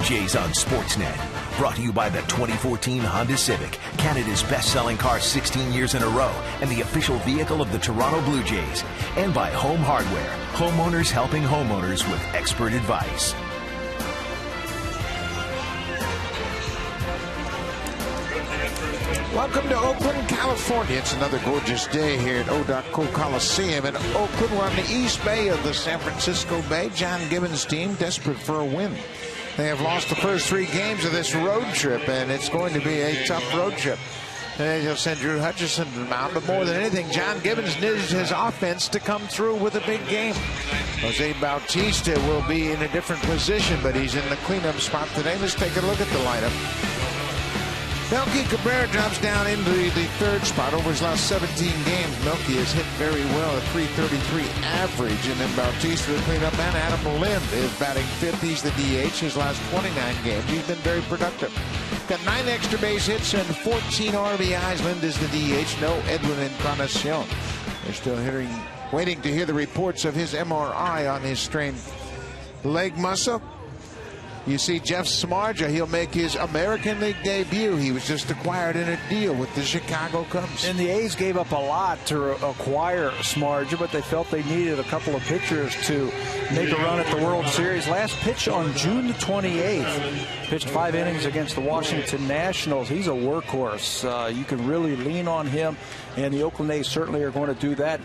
Jays on Sportsnet. Brought to you by the 2014 Honda Civic, Canada's best-selling car 16 years in a row, and the official vehicle of the Toronto Blue Jays. And by Home Hardware, homeowners helping homeowners with expert advice. Welcome to Oakland, California. It's another gorgeous day here at O.K. Coliseum in Oakland. We're on the east bay of the San Francisco Bay. John Gibbons' team desperate for a win. They have lost the first 3 games of this road trip, and it's going to be a tough road trip. They'll send Drew Hutchison to the mound, but more than anything, John Gibbons needs his offense to come through with a big game. Jose Bautista will be in a different position, but he's in the cleanup spot today. Let's take a look at the lineup. Melky Cabrera drops down into the 3rd spot over his last 17 games. Melky has hit very well, a .333 average, and then Bautista, the cleanup man. Adam Lind is batting 5th. He's the DH. His last 29 games, he's been very productive. Got 9 extra base hits and 14 RBIs. Lind is the DH. No Edwin Encarnacion. They're still waiting to hear the reports of his MRI on his strained leg muscle. You see Jeff Samardzija, he'll make his American League debut. He was just acquired in a deal with the Chicago Cubs. And the A's gave up a lot to acquire Samardzija, but they felt they needed a couple of pitchers to make a run at the World Series. Last pitch on June the 28th. Pitched 5 innings against the Washington Nationals. He's a workhorse. You can really lean on him, and the Oakland A's certainly are going to do that.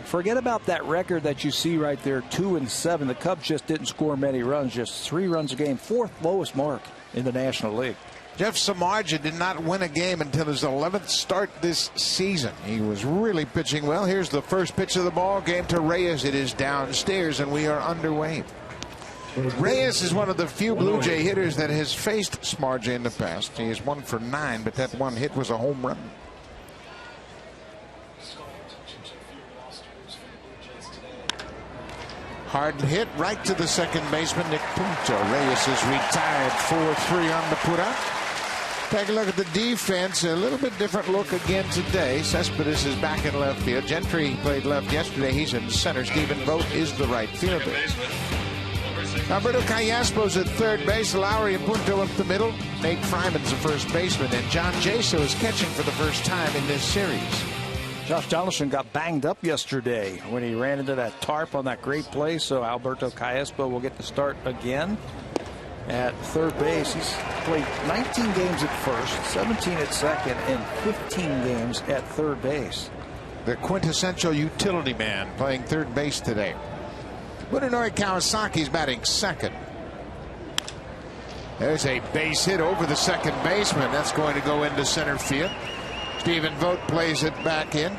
Forget about that record that you see right there, 2-7. The Cubs just didn't score many runs, just 3 runs a game, 4th lowest mark in the National League. Jeff Samardzija did not win a game until his 11th start this season. He was really pitching well. Here's the first pitch of the ball game to Reyes. It is downstairs, and we are underway. Reyes is one of the few Blue Jay hitters that has faced Samardzija in the past. He is 1 for 9, but that one hit was a home run. Hard hit right to the second baseman, Nick Punto. Reyes is retired, 4-3 on the putout. Take a look at the defense. A little bit different look again today. Cespedes is back in left field. Gentry played left yesterday. He's in center. Stephen Vogt is the right fielder. Alberto Callaspo's at third base. Lowry and Punto up the middle. Nate Fryman's the first baseman. And John Jaso is catching for the first time in this series. Josh Donaldson got banged up yesterday when he ran into that tarp on that great play, so Alberto Callaspo will get to start again at third base. He's played 19 games at first, 17 at second, and 15 games at third base. The quintessential utility man playing third base today. Munenori Kawasaki's batting second. There's a base hit over the second baseman. That's going to go into center field. Stephen Vogt plays it back in.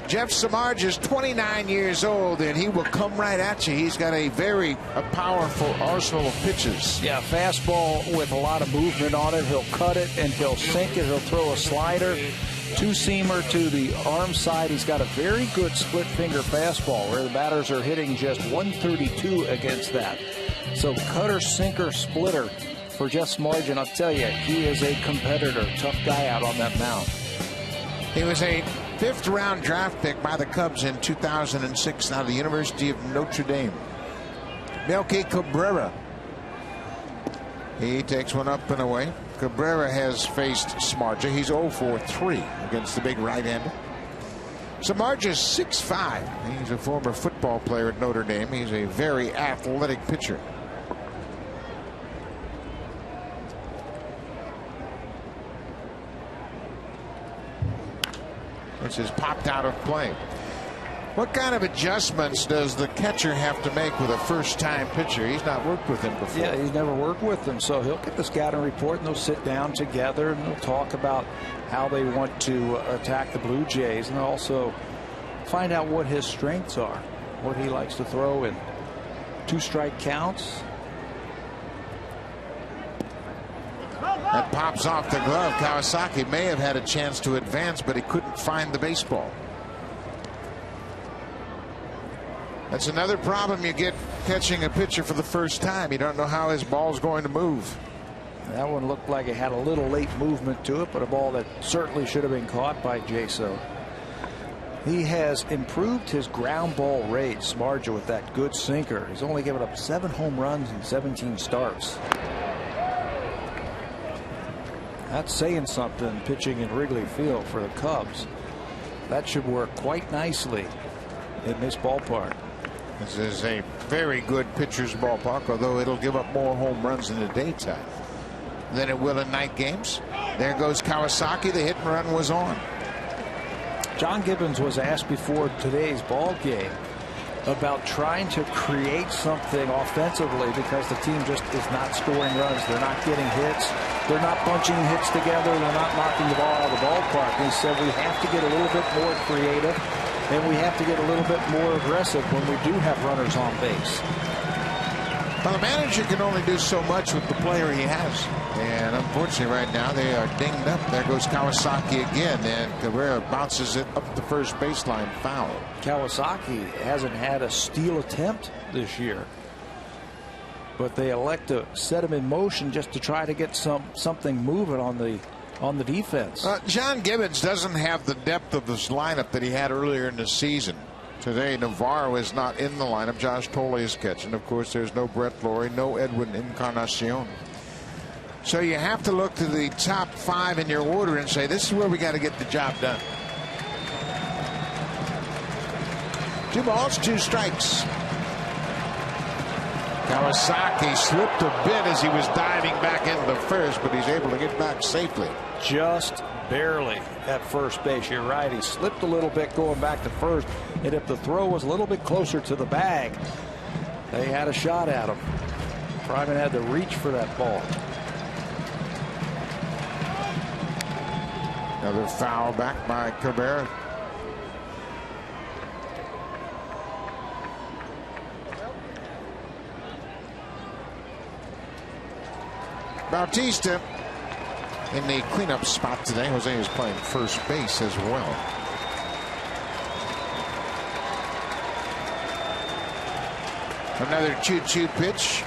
Jeff Samardzija is 29 years old, and he will come right at you. He's got a very powerful arsenal of pitches. Yeah, fastball with a lot of movement on it. He'll cut it, and he'll sink it. He'll throw a slider, 2-seamer to the arm side. He's got a very good split-finger fastball where the batters are hitting just 132 against that. So cutter, sinker, splitter for Jeff Samardzija, and I'll tell you, he is a competitor. Tough guy out on that mound. He was a 5th-round draft pick by the Cubs in 2006 out of the University of Notre Dame. Melky Cabrera. He takes one up and away. Cabrera has faced Samardzija. He's 0-for-3 against the big right-hander. Samardzija's 6'5". He's a former football player at Notre Dame. He's a very athletic pitcher. This is popped out of play. What kind of adjustments does the catcher have to make with a first-time pitcher? He's not worked with him before. Yeah, he's never worked with him, so he'll get the scouting report, and they'll sit down together, and they'll talk about how they want to attack the Blue Jays, and they'll also find out what his strengths are, what he likes to throw in 2-strike counts. That pops off the glove. Kawasaki may have had a chance to advance, but he couldn't find the baseball. That's another problem you get catching a pitcher for the first time. You don't know how his ball's going to move. That one looked like it had a little late movement to it, but a ball that certainly should have been caught by Jaso. He has improved his ground ball rate, Samardzija, with that good sinker. He's only given up 7 home runs in 17 starts. That's saying something, pitching in Wrigley Field for the Cubs. That should work quite nicely in this ballpark. This is a very good pitcher's ballpark, although it'll give up more home runs in the daytime than it will in night games. There goes Kawasaki. The hit and run was on. John Gibbons was asked before today's ball game about trying to create something offensively because the team just is not scoring runs. They're not getting hits. They're not bunching hits together. They're not knocking the ball out of the ballpark. And he said we have to get a little bit more creative, and we have to get a little bit more aggressive when we do have runners on base. Well, the manager can only do so much with the player he has. And unfortunately right now they are dinged up. There goes Kawasaki again, and Cabrera bounces it up the first baseline, foul. Kawasaki hasn't had a steal attempt this year, but they elect to set him in motion just to try to get something moving on the defense. John Gibbons doesn't have the depth of this lineup that he had earlier in the season. Today, Navarro is not in the lineup. Josh Tolle is catching. Of course, there's no Brett Lawrie, no Edwin Encarnacion. So you have to look to the top 5 in your order and say, this is where we got to get the job done. 2 balls, 2 strikes. Kawasaki slipped a bit as he was diving back into the first, but he's able to get back safely. Just barely at first base. You're right. He slipped a little bit going back to first, and if the throw was a little bit closer to the bag, they had a shot at him. Fryman had to reach for that ball. Another foul back by Cabrera. Bautista in the cleanup spot today. Jose is playing first base as well. Another 2-2 pitch.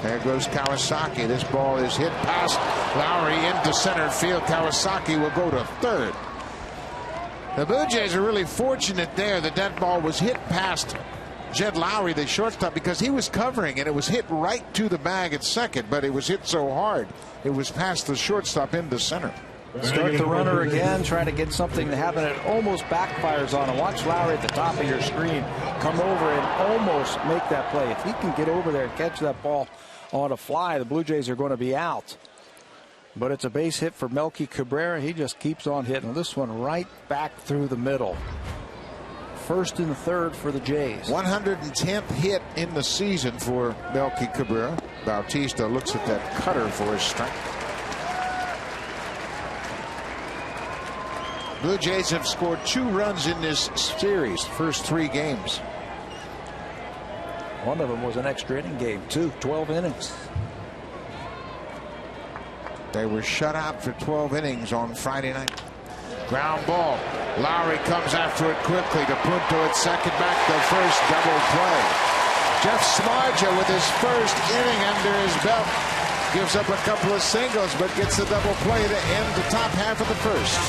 There goes Kawasaki. This ball is hit past Lowry into center field. Kawasaki will go to third. The Blue Jays are really fortunate there that that ball was hit past Jed Lowry, the shortstop, because he was covering and it was hit right to the bag at second, but it was hit so hard it was past the shortstop into center. Start the runner again, trying to get something to happen. It almost backfires on him. Watch Lowry at the top of your screen come over and almost make that play. If he can get over there and catch that ball on a fly, the Blue Jays are going to be out. But it's a base hit for Melky Cabrera. He just keeps on hitting this one right back through the middle. First and third for the Jays. 110th hit in the season for Melky Cabrera. Bautista looks at that cutter for his strike. Blue Jays have scored 2 runs in this series, first 3 games. One of them was an extra inning game, too. 12 innings. They were shut out for 12 innings on Friday night. Ground ball. Lowry comes after it quickly to Punto at second, back to first, double play. Jeff Smarja with his first inning under his belt gives up a couple of singles, but gets the double play to end the top half of the first.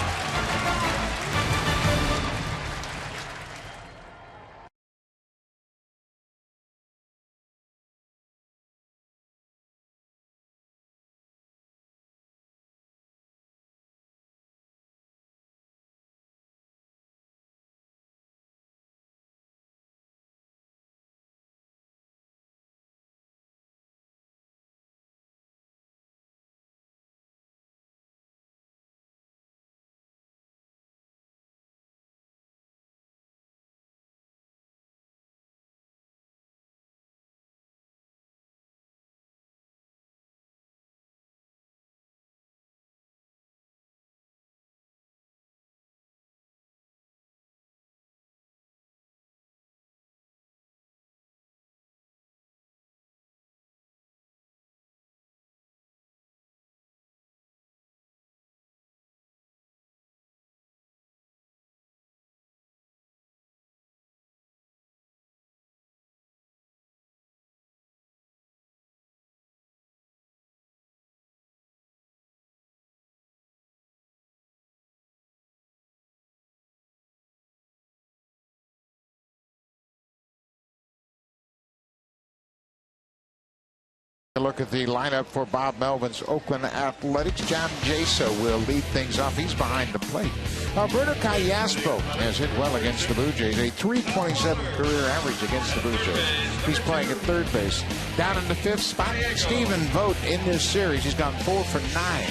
A look at the lineup for Bob Melvin's Oakland Athletics. John Jaso will lead things off. He's behind the plate. Alberto Callaspo has hit well against the Blue Jays. A .327 career average against the Blue Jays. He's playing at third base. Down in the fifth spot, Stephen Vogt in this series. He's gone 4 for 9.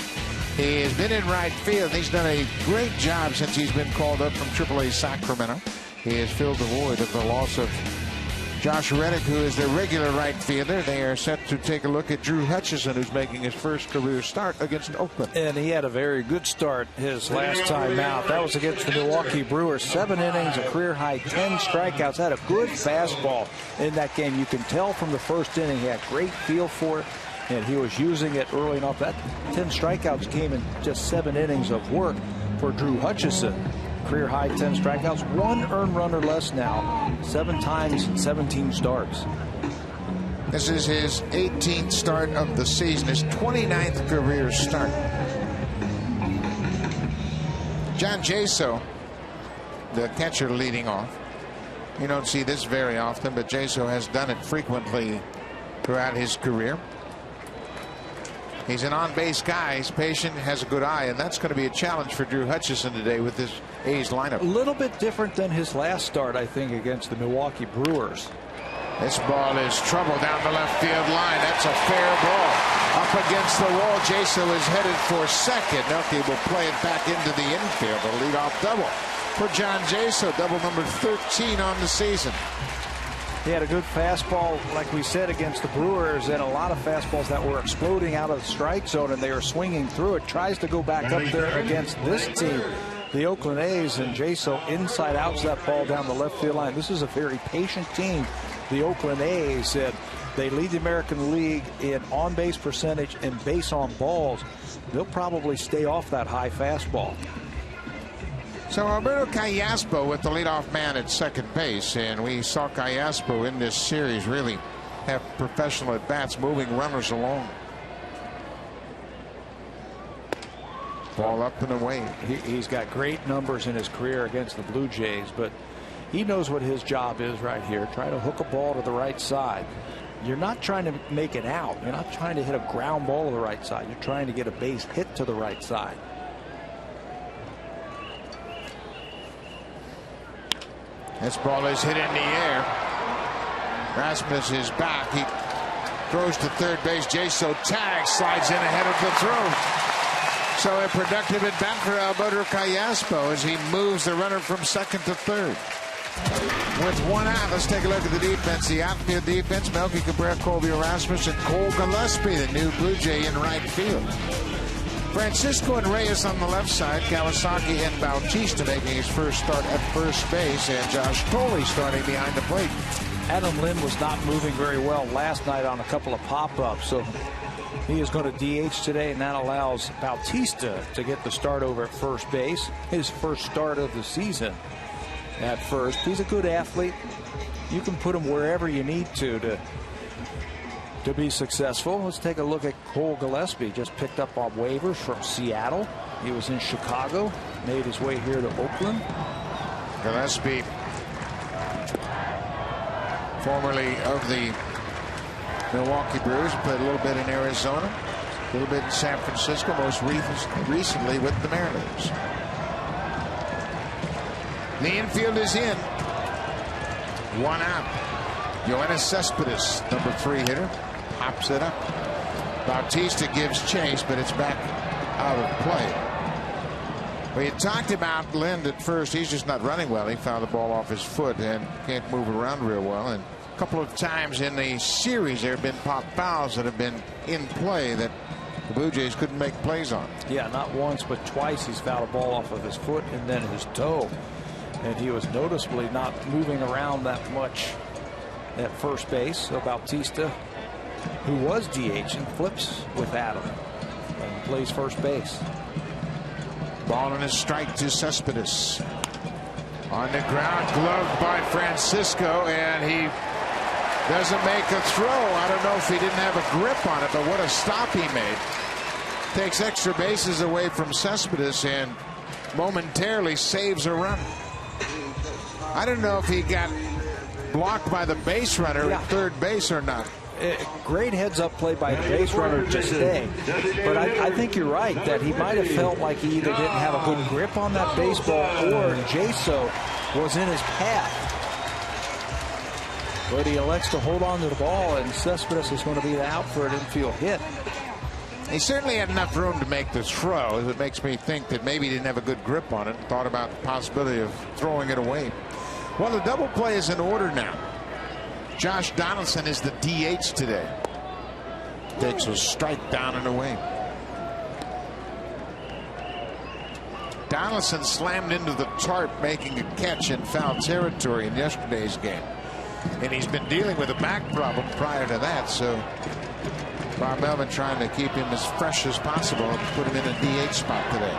He has been in right field. He's done a great job since he's been called up from AAA Sacramento. He has filled the void of the loss of Josh Reddick, who is their regular right fielder. They are set to take a look at Drew Hutchison, who's making his first career start against Oakland. And he had a very good start his last time out. That was against the Milwaukee Brewers. 7 innings, a career high 10 strikeouts. Had a good fastball in that game. You can tell from the first inning he had great feel for it, and he was using it early enough. That 10 strikeouts came in just 7 innings of work for Drew Hutchison. Career high 10 strikeouts, 1 earned run or less now, 7 times, 17 starts. This is his 18th start of the season, his 29th career start. John Jaso, the catcher, leading off. You don't see this very often, but Jaso has done it frequently throughout his career. He's an on-base guy. He's patient, has a good eye, and that's going to be a challenge for Drew Hutchison today with this A's lineup. A little bit different than his last start, I think, against the Milwaukee Brewers. This ball is trouble down the left field line. That's a fair ball. Up against the wall, Jaso is headed for second. Nelke will play it back into the infield. A leadoff double for John Jaso, double number 13 on the season. He had a good fastball, like we said, against the Brewers, and a lot of fastballs that were exploding out of the strike zone, and they were swinging through it. Tries to go back up there against this team, the Oakland A's, and Jaso inside outs that ball down the left field line. This is a very patient team, the Oakland A's, and they lead the American League in on-base percentage and base on balls. They'll probably stay off that high fastball. So Alberto Callaspo with the leadoff man at second base, and we saw Callaspo in this series really have professional at-bats, moving runners along. Ball up and away. He's got great numbers in his career against the Blue Jays, but he knows what his job is right here. Try to hook a ball to the right side. You're not trying to make it out. You're not trying to hit a ground ball to the right side. You're trying to get a base hit to the right side. This ball is hit in the air. Rasmus is back. He throws to third base. Jaso tags, slides in ahead of the throw. So a productive at bat for Alberto Callaspo as he moves the runner from second to third. With 1 out, let's take a look at the defense. The outfield defense, Melky Cabrera, Colby Rasmus, and Cole Gillespie, the new Blue Jay in right field. Francisco and Reyes on the left side, Kawasaki and Bautista making his first start at first base, and Josh Tolley starting behind the plate. Adam Lynn was not moving very well last night on a couple of pop-ups, so he is going to DH today, and that allows Bautista to get the start over at first base. His first start of the season at first. He's a good athlete. You can put him wherever you need to be successful. Let's take a look at Cole Gillespie. Just picked up on waivers from Seattle. He was in Chicago, made his way here to Oakland. Gillespie, formerly of the Milwaukee Brewers, played a little bit in Arizona, a little bit in San Francisco, most recently with the Mariners. The infield is in. 1 out. Yoenis Cespedes, number 3 hitter, pops it up. Bautista gives chase, but it's back out of play. We had talked about Lind at first. He's just not running well. He fouled the ball off his foot and can't move around real well. And a couple of times in the series there have been pop fouls that have been in play that the Blue Jays couldn't make plays on. Yeah, not once but twice he's fouled a ball off of his foot and then his toe. And he was noticeably not moving around that much at first base. So Bautista, who was DH, and flips with Adam and plays first base. Ball and a strike to Cespedes. On the ground, gloved by Francisco, and he doesn't make a throw. I don't know if he didn't have a grip on it, but what a stop he made. Takes extra bases away from Cespedes and momentarily saves a run. I don't know if he got blocked by the base runner at third base or not. great heads-up play by the base runner to stay. But I think you're right that he might have felt like he either didn't have a good grip on that baseball or Jaso was in his path. But he elects to hold on to the ball, and Cespedes is going to be the out for an infield hit. He certainly had enough room to make the throw. It makes me think that maybe he didn't have a good grip on it and thought about the possibility of throwing it away. Well, the double play is in order now. Josh Donaldson is the DH today. Takes a strike down and away. Donaldson slammed into the tarp making a catch in foul territory in yesterday's game. And he's been dealing with a back problem prior to that, so Bob Melvin trying to keep him as fresh as possible and put him in a DH spot today.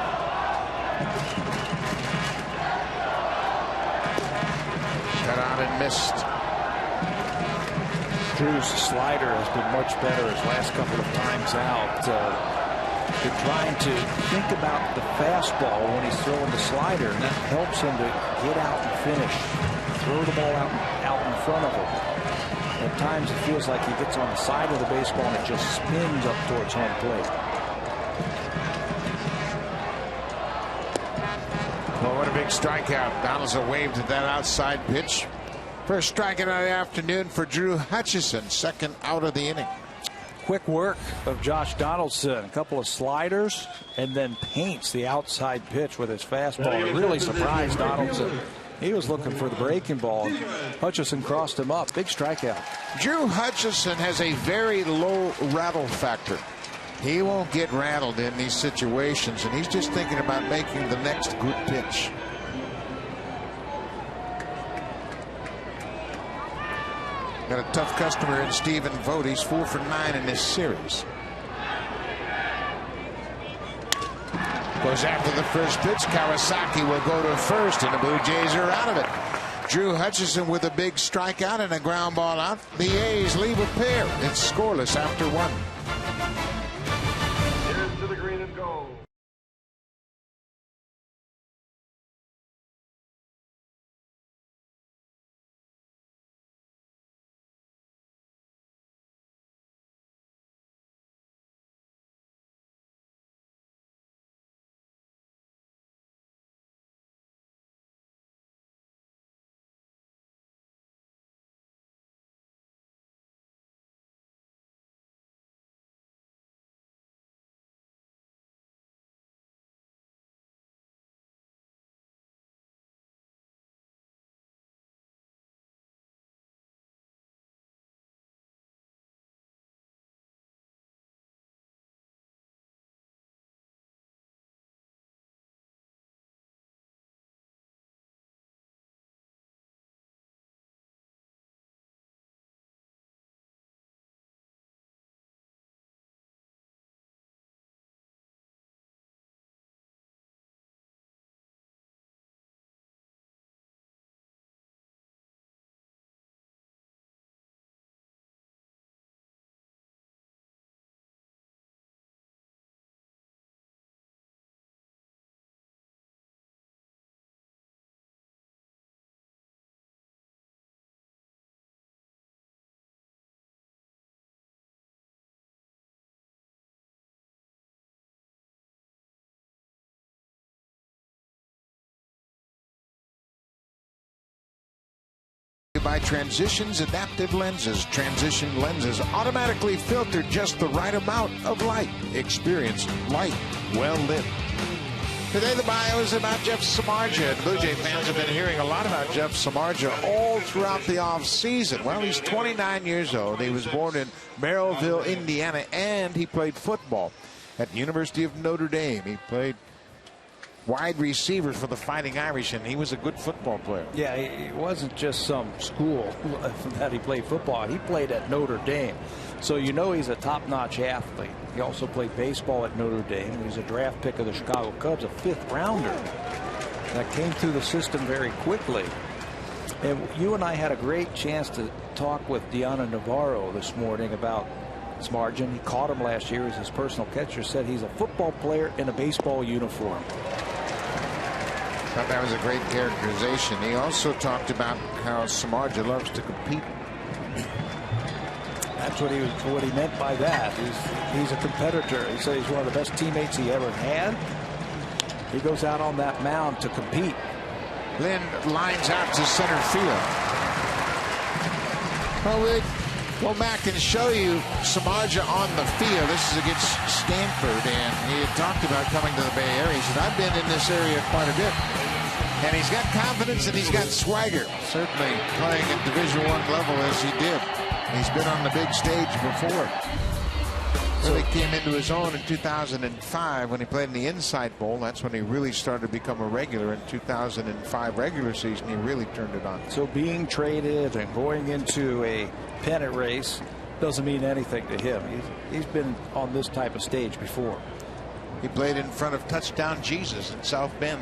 Got on and missed. Drew's slider has been much better his last couple of times out. They're trying to think about the fastball when he's throwing the slider, and that helps him to get out and finish. Throw the ball out in front of him. At times it feels like he gets on the side of the baseball and it just spins up towards home plate. Well, what a big strikeout. Donaldson waved at that outside pitch. First strikeout of the afternoon for Drew Hutchison, second out of the inning. Quick work of Josh Donaldson. A couple of sliders and then paints the outside pitch with his fastball. It really surprised Donaldson. He was looking for the breaking ball. Hutchison crossed him up. Big strikeout. Drew Hutchison has a very low rattle factor. He won't get rattled in these situations, and he's just thinking about making the next good pitch. Got a tough customer in Stephen Vogt. He's 4 for 9 in this series. Goes after the first pitch. Kawasaki will go to first, and the Blue Jays are out of it. Drew Hutchison with a big strikeout and a ground ball out. The A's leave a pair. It's scoreless after 1. Into the green and gold. By Transitions Adaptive Lenses. Transition lenses automatically filter just the right amount of light. Experience light well lit. Today the bio is about Jeff Samardzija. Blue Jay fans have been hearing a lot about Jeff Samardzija all throughout the offseason. Well, he's 29 years old. He was born in Merrillville, Indiana, and he played football at the University of Notre Dame. He played wide receiver for the Fighting Irish, and he was a good football player. Yeah, it wasn't just some school that he played football. He played at Notre Dame. So you know he's a top-notch athlete. He also played baseball at Notre Dame. He was a draft pick of the Chicago Cubs, a 5th rounder that came through the system very quickly. And you and I had a great chance to talk with Deanna Navarro this morning about Samardzija. He caught him last year as his personal catcher. Said he's a football player in a baseball uniform. Thought that was a great characterization. He also talked about how Samardzija loves to compete. That's what he meant by that. He's a competitor. He said he's one of the best teammates he ever had. He goes out on that mound to compete. Lynn lines out to center field. Well, we'll go back and show you Samardzija on the field. This is against Stanford, and he had talked about coming to the Bay Area. He said, I've been in this area quite a bit. And he's got confidence and he's got swagger. Certainly playing at Division I level as he did. He's been on the big stage before. Really came into his own in 2005 when he played in the Insight Bowl. That's when he really started to become a regular. In 2005 regular season, he really turned it on. So being traded and going into a pennant race doesn't mean anything to him. He's been on this type of stage before. He played in front of Touchdown Jesus in South Bend.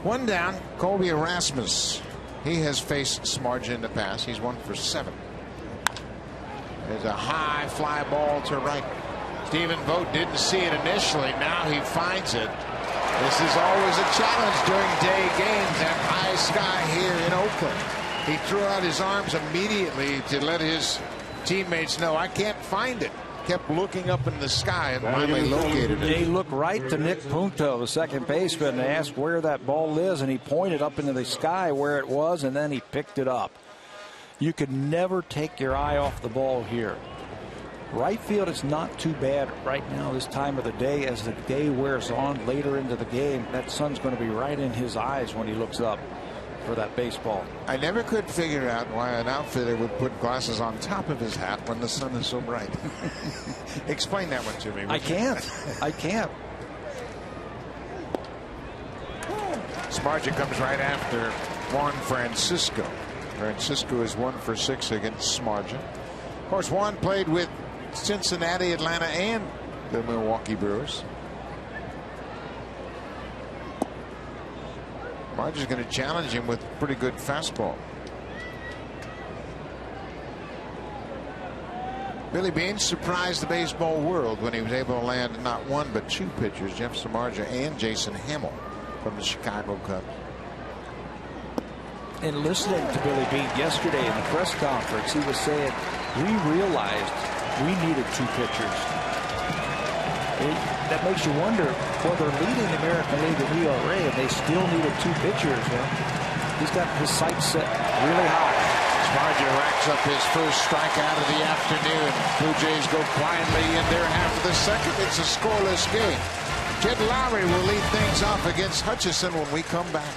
One down, Colby Erasmus. He has faced Samardzija in the past. He's 1 for 7. There's a high fly ball to right. Stephen Vogt didn't see it initially. Now he finds it. This is always a challenge during day games and high sky here in Oakland. He threw out his arms immediately to let his teammates know, I can't find it. Kept looking up in the sky and finally located it. He looked right to Nick Punto, the second baseman, and asked where that ball is, and he pointed up into the sky where it was, and then he picked it up. You could never take your eye off the ball here. Right field is not too bad right now this time of the day. As the day wears on later into the game, that sun's going to be right in his eyes when he looks up for that baseball. I never could figure out why an outfitter would put glasses on top of his hat when the sun is so bright. Explain that one to me. I can't. I can't. Samardzija comes right after Juan Francisco. Francisco is 1 for 6 against Samardzija. Of course, Juan played with Cincinnati, Atlanta, and the Milwaukee Brewers. Samardzija's going to challenge him with a pretty good fastball. Billy Beane surprised the baseball world when he was able to land not one but 2 pitchers, Jeff Samardzija and Jason Hamill from the Chicago Cubs. And listening to Billy Beane yesterday in the press conference, he was saying, we realized we needed 2 pitchers. That makes you wonder, well, they're leading the American League in ERA and they still needed 2 pitchers. Well, he's got his sights set really high. Samardzija racks up his first strikeout of the afternoon. Blue Jays go quietly in their half of the second. It's a scoreless game. Jed Lowry will lead things off against Hutchison when we come back.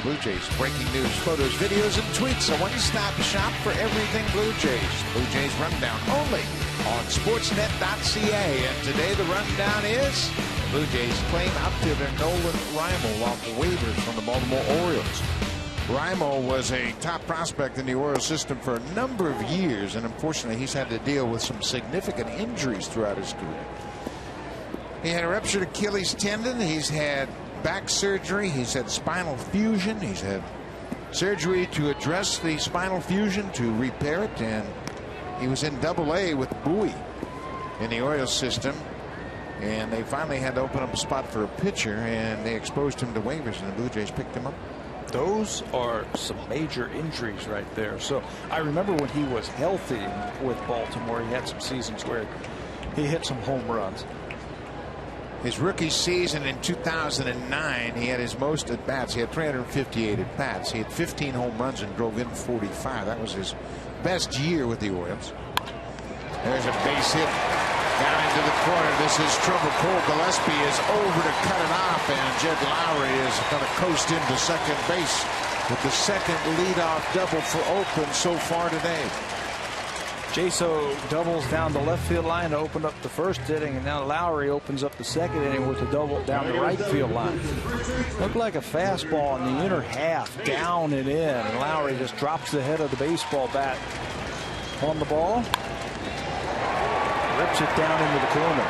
Toronto Blue Jays. Breaking news, photos, videos, and tweets. A one-stop shop for everything Blue Jays. Blue Jays Rundown only on Sportsnet.ca. And today the rundown is the Blue Jays claim outfielder Nolan Rymel off waivers from the Baltimore Orioles. Rymel was a top prospect in the Orioles system for a number of years, and unfortunately he's had to deal with some significant injuries throughout his career. He had a ruptured Achilles tendon. He's had back surgery. He's had spinal fusion. He's had surgery to address the spinal fusion, to repair it, and he was in Double-A with Bowie in the Orioles system, and they finally had to open up a spot for a pitcher, and they exposed him to waivers, and the Blue Jays picked him up. Those are some major injuries right there. So I remember when he was healthy with Baltimore, he had some seasons where he hit some home runs. His rookie season in 2009, he had his most at-bats. He had 358 at-bats. He had 15 home runs and drove in 45. That was his best year with the Orioles. There's a base hit down into the corner. This is trouble. Cole Gillespie is over to cut it off, and Jed Lowry is going to coast into second base with the second leadoff double for Oakland so far today. Jaso doubles down the left field line to open up the first inning, and now Lowry opens up the second inning with a double down the right field line. Looked like a fastball in the inner half, down and in, and Lowry just drops the head of the baseball bat on the ball. Rips it down into the corner.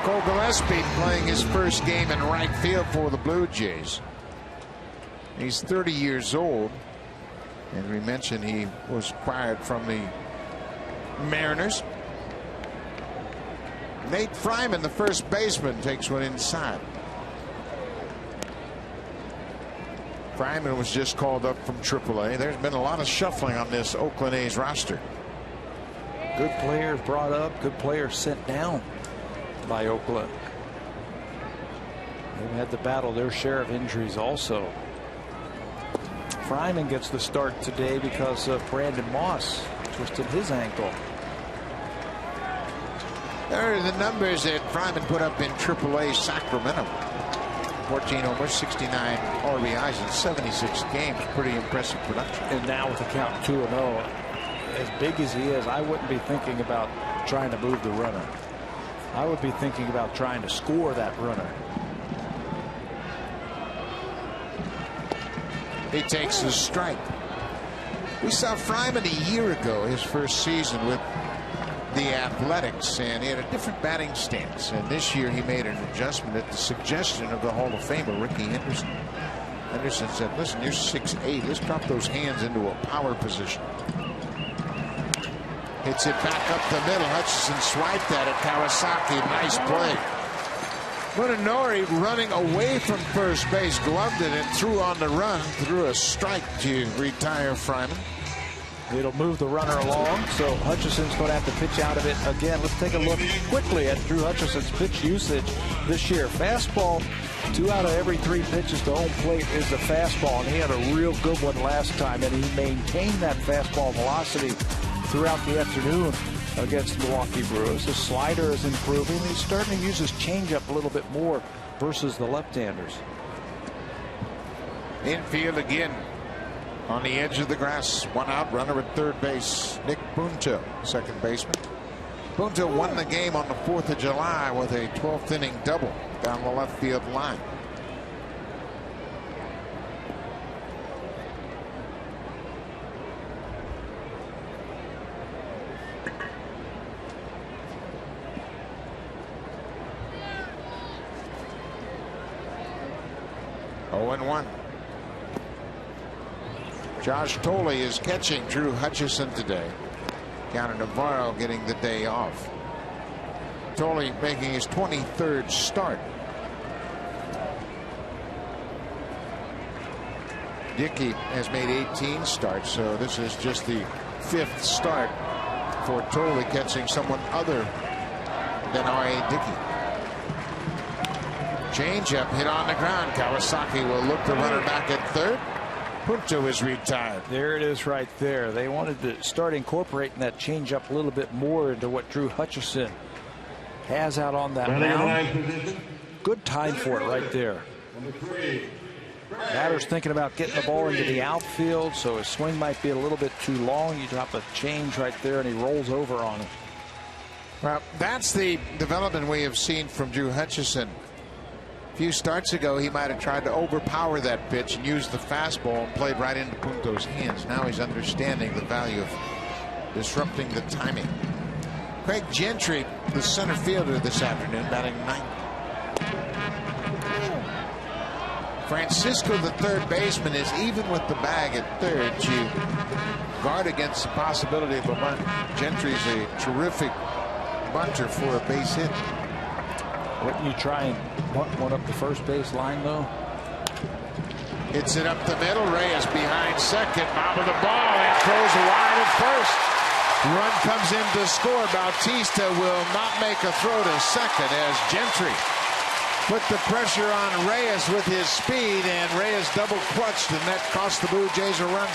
Cole Gillespie playing his first game in right field for the Blue Jays. He's 30 years old. And we mentioned he was acquired from the Mariners. Nate Fryman, the first baseman, takes one inside. Fryman was just called up from AAA. There's been a lot of shuffling on this Oakland A's roster. Good players brought up, good players sent down by Oakland. They've had to battle their share of injuries also. Fryman gets the start today because of Brandon Moss twisted his ankle. There are the numbers that Fryman put up in AAA Sacramento. 14 homers, 69 RBIs in 76 games. Pretty impressive production. And now with the count 2-0, as big as he is, I wouldn't be thinking about trying to move the runner. I would be thinking about trying to score that runner. He takes the strike. We saw Fryman a year ago, his first season with the Athletics, and he had a different batting stance. And this year he made an adjustment at the suggestion of the Hall of Famer Ricky Henderson. Henderson said, listen, you're 6'8". Let's drop those hands into a power position. Hits it back up the middle. Hutchinson swiped at it. Kawasaki, nice play. Munenori running away from first base, gloved it and threw on the run, threw a strike to retire Fryman. It'll move the runner along, so Hutchinson's going to have to pitch out of it again. Let's take a look quickly at Drew Hutchison's pitch usage this year. Fastball, 2 out of every 3 pitches to home plate is a fastball, and he had a real good one last time, and he maintained that fastball velocity throughout the afternoon against the Milwaukee Brewers. His slider is improving. He's starting to use his changeup a little bit more versus the left-handers. Infield again on the edge of the grass. 1 out, runner at third base. Nick Punto, second baseman. Punto won the game on the 4th of July with a 12th inning double down the left field line. And 1. Josh Tolley is catching Drew Hutchison today. Counter Navarro getting the day off. Tolley making his 23rd start. Dickey has made 18 starts, so this is just the 5th start for Tolley catching someone other than R.A. Dickey. Changeup hit on the ground. Kawasaki will look the runner back at third. Punto is retired. There it is right there. They wanted to start incorporating that changeup a little bit more into what Drew Hutchison has out on that mound. Good time for it right there. Number 3, Batter's thinking about getting the ball into the outfield, so his swing might be a little bit too long. You drop a change right there, and he rolls over on it. Well, that's the development we have seen from Drew Hutchison. A few starts ago, he might have tried to overpower that pitch and use the fastball and played right into Punto's hands. Now he's understanding the value of disrupting the timing. Craig Gentry, the center fielder this afternoon, batting ninth. Francisco, the third baseman, is even with the bag at third to guard against the possibility of a bunt. Gentry's a terrific bunter for a base hit. Wouldn't you try and bunt one up the first base line, though? Hits it up the middle. Reyes behind second. Bob of the ball and throws wide at first. Run comes in to score. Bautista will not make a throw to second as Gentry put the pressure on Reyes with his speed, and Reyes double clutched, and that cost the Blue Jays a run.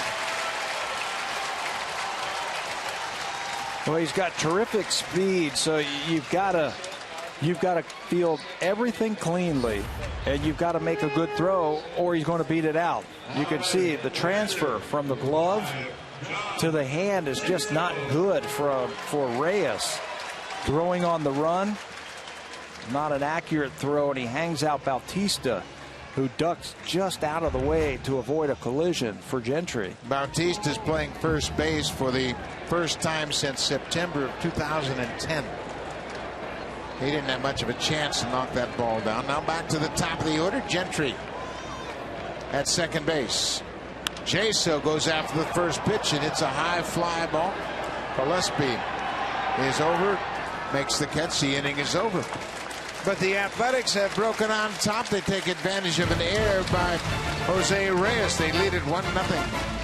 Well, he's got terrific speed, so you've got to field everything cleanly, and you've got to make a good throw, or he's going to beat it out. You can see the transfer from the glove to the hand is just not good for Reyes. Throwing on the run, not an accurate throw, and he hangs out Bautista, who ducks just out of the way to avoid a collision for Gentry. Bautista's playing first base for the first time since September of 2010. He didn't have much of a chance to knock that ball down. Now back to the top of the order. Gentry at second base. Jaso goes after the first pitch, and it's a high fly ball. Gillespie is over, makes the catch. The inning is over. But the Athletics have broken on top. They take advantage of an error by Jose Reyes. They lead it 1-0.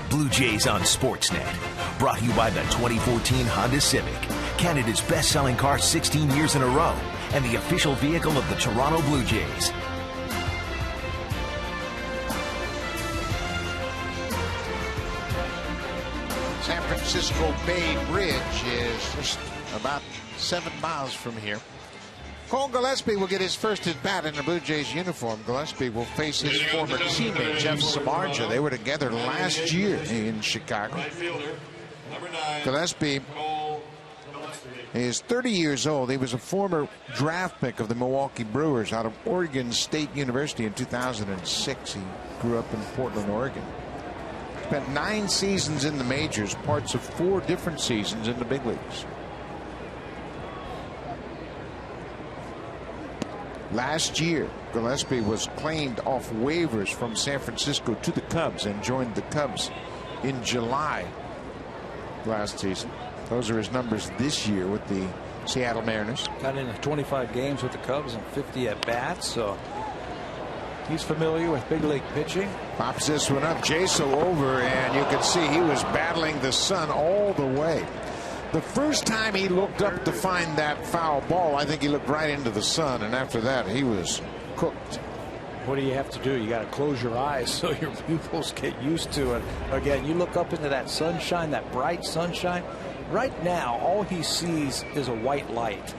Blue Jays on Sportsnet. Brought to you by the 2014 Honda Civic, Canada's best-selling car 16 years in a row, and the official vehicle of the Toronto Blue Jays. San Francisco Bay Bridge is just about 7 miles from here. Cole Gillespie will get his first at bat in the Blue Jays uniform. Gillespie will face his former teammate Jeff Samardzija. They were together last year in Chicago. Gillespie is 30 years old. He was a former draft pick of the Milwaukee Brewers out of Oregon State University in 2006. He grew up in Portland, Oregon. Spent 9 seasons in the majors, parts of 4 different seasons in the big leagues. Last year, Gillespie was claimed off waivers from San Francisco to the Cubs and joined the Cubs in July last season. Those are his numbers this year with the Seattle Mariners. Got into 25 games with the Cubs and 50 at bats, so he's familiar with big league pitching. Pops this one up. Jaso over, and you can see he was battling the sun all the way. The first time he looked up to find that foul ball, I think he looked right into the sun, and after that he was cooked. What do you have to do? You got to close your eyes so your pupils get used to it. Again, you look up into that sunshine, that bright sunshine. Right now, all he sees is a white light.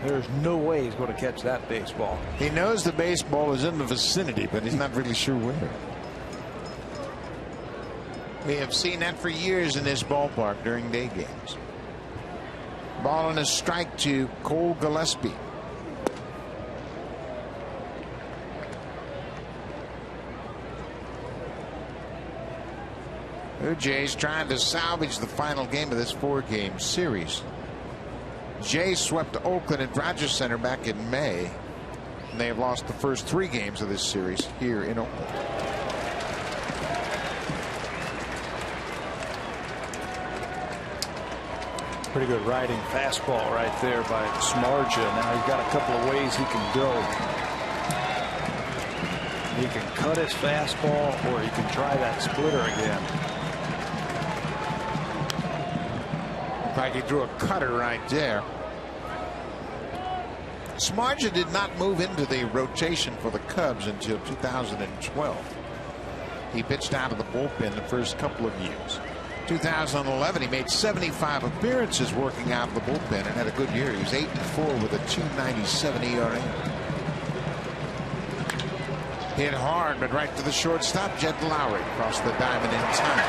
There's no way he's going to catch that baseball. He knows the baseball is in the vicinity, but he's not really sure where. We have seen that for years in this ballpark during day games. Ball and a strike to Cole Gillespie. The Jays trying to salvage the final game of this 4-game series. Jays swept Oakland at Rogers Center back in May, and they have lost the first 3 games of this series here in Oakland. Pretty good riding fastball right there by Smarja. Now he's got a couple of ways he can go. He can cut his fastball, or he can try that splitter again. Looks like he threw a cutter right there. Smarja did not move into the rotation for the Cubs until 2012. He pitched out of the bullpen the first couple of years. 2011, he made 75 appearances working out of the bullpen and had a good year. He was 8-4 with a 2.97 ERA. Hit hard, but right to the shortstop. Jed Lowry across the diamond in time.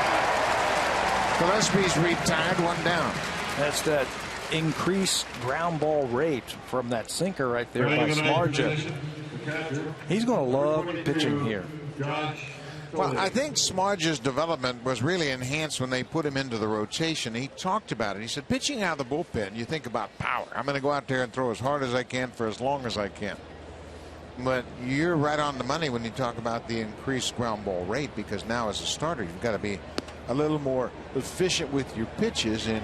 Gillespie's retired, 1 down. That's that increased ground ball rate from that sinker right there by Smarja. He's going to love pitching here. Well, I think Smarja's development was really enhanced when they put him into the rotation. He talked about it. He said, pitching out of the bullpen, you think about power. I'm going to go out there and throw as hard as I can for as long as I can. But you're right on the money when you talk about the increased ground ball rate, because now as a starter, you've got to be a little more efficient with your pitches, and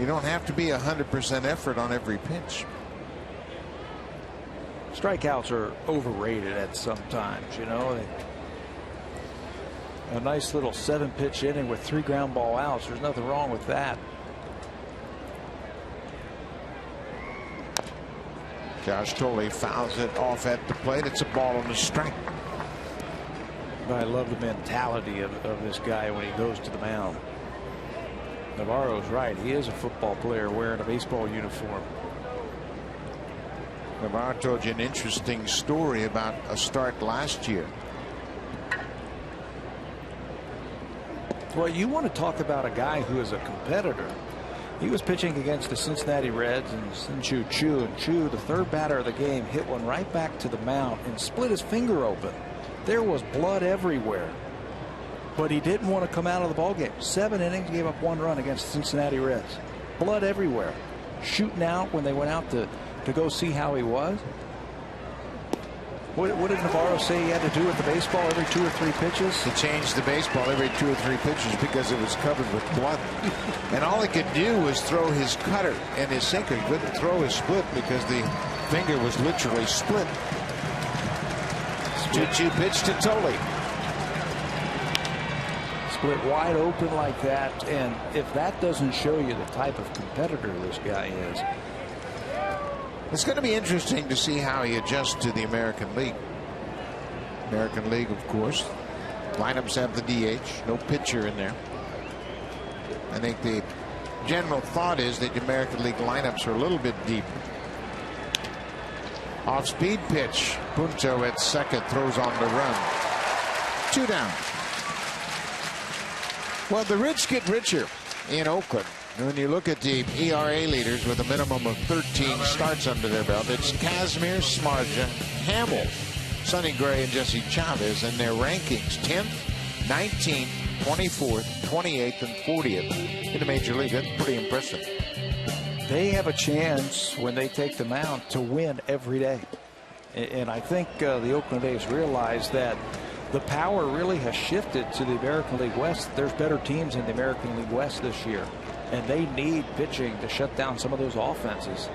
you don't have to be 100% effort on every pitch. Strikeouts are overrated at some times, you know. A nice little 7-pitch inning with 3 ground ball outs. There's nothing wrong with that. Josh Tolley fouls it off at the plate. It's a ball on the strike. I love the mentality of this guy when he goes to the mound. Navarro's right. He is a football player wearing a baseball uniform. Navarro told you an interesting story about a start last year. Well, you want to talk about a guy who is a competitor. He was pitching against the Cincinnati Reds and Sin-Chu Chu, and Chu, the third batter of the game, hit one right back to the mound and split his finger open. There was blood everywhere, but he didn't want to come out of the ballgame. 7 innings, gave up 1 run against the Cincinnati Reds. Blood everywhere. Shooting out when they went out to go see how he was. What did Navarro say he had to do with the baseball every 2 or 3 pitches? He changed the baseball every 2 or 3 pitches because it was covered with blood. And all he could do was throw his cutter and his sinker. He couldn't throw his split because the finger was literally split. 2-2 pitch to Tolley. Split wide open like that, and if that doesn't show you the type of competitor this guy is. It's going to be interesting to see how he adjusts to the American League. American League, of course. Lineups have the DH. No pitcher in there. I think the general thought is that the American League lineups are a little bit deep. Off-speed pitch. Punto at second throws on the run. 2 down. Well, the rich get richer in Oakland. When you look at the ERA leaders with a minimum of 13 starts under their belt, it's Kazmir, Smarja, Hamill, Sonny Gray, and Jesse Chavez, and their rankings 10th, 19th, 24th, 28th, and 40th in the major league. That's pretty impressive. They have a chance when they take the mound to win every day. And I think the Oakland A's realize that the power really has shifted to the American League West. There's better teams in the American League West this year, and they need pitching to shut down some of those offenses.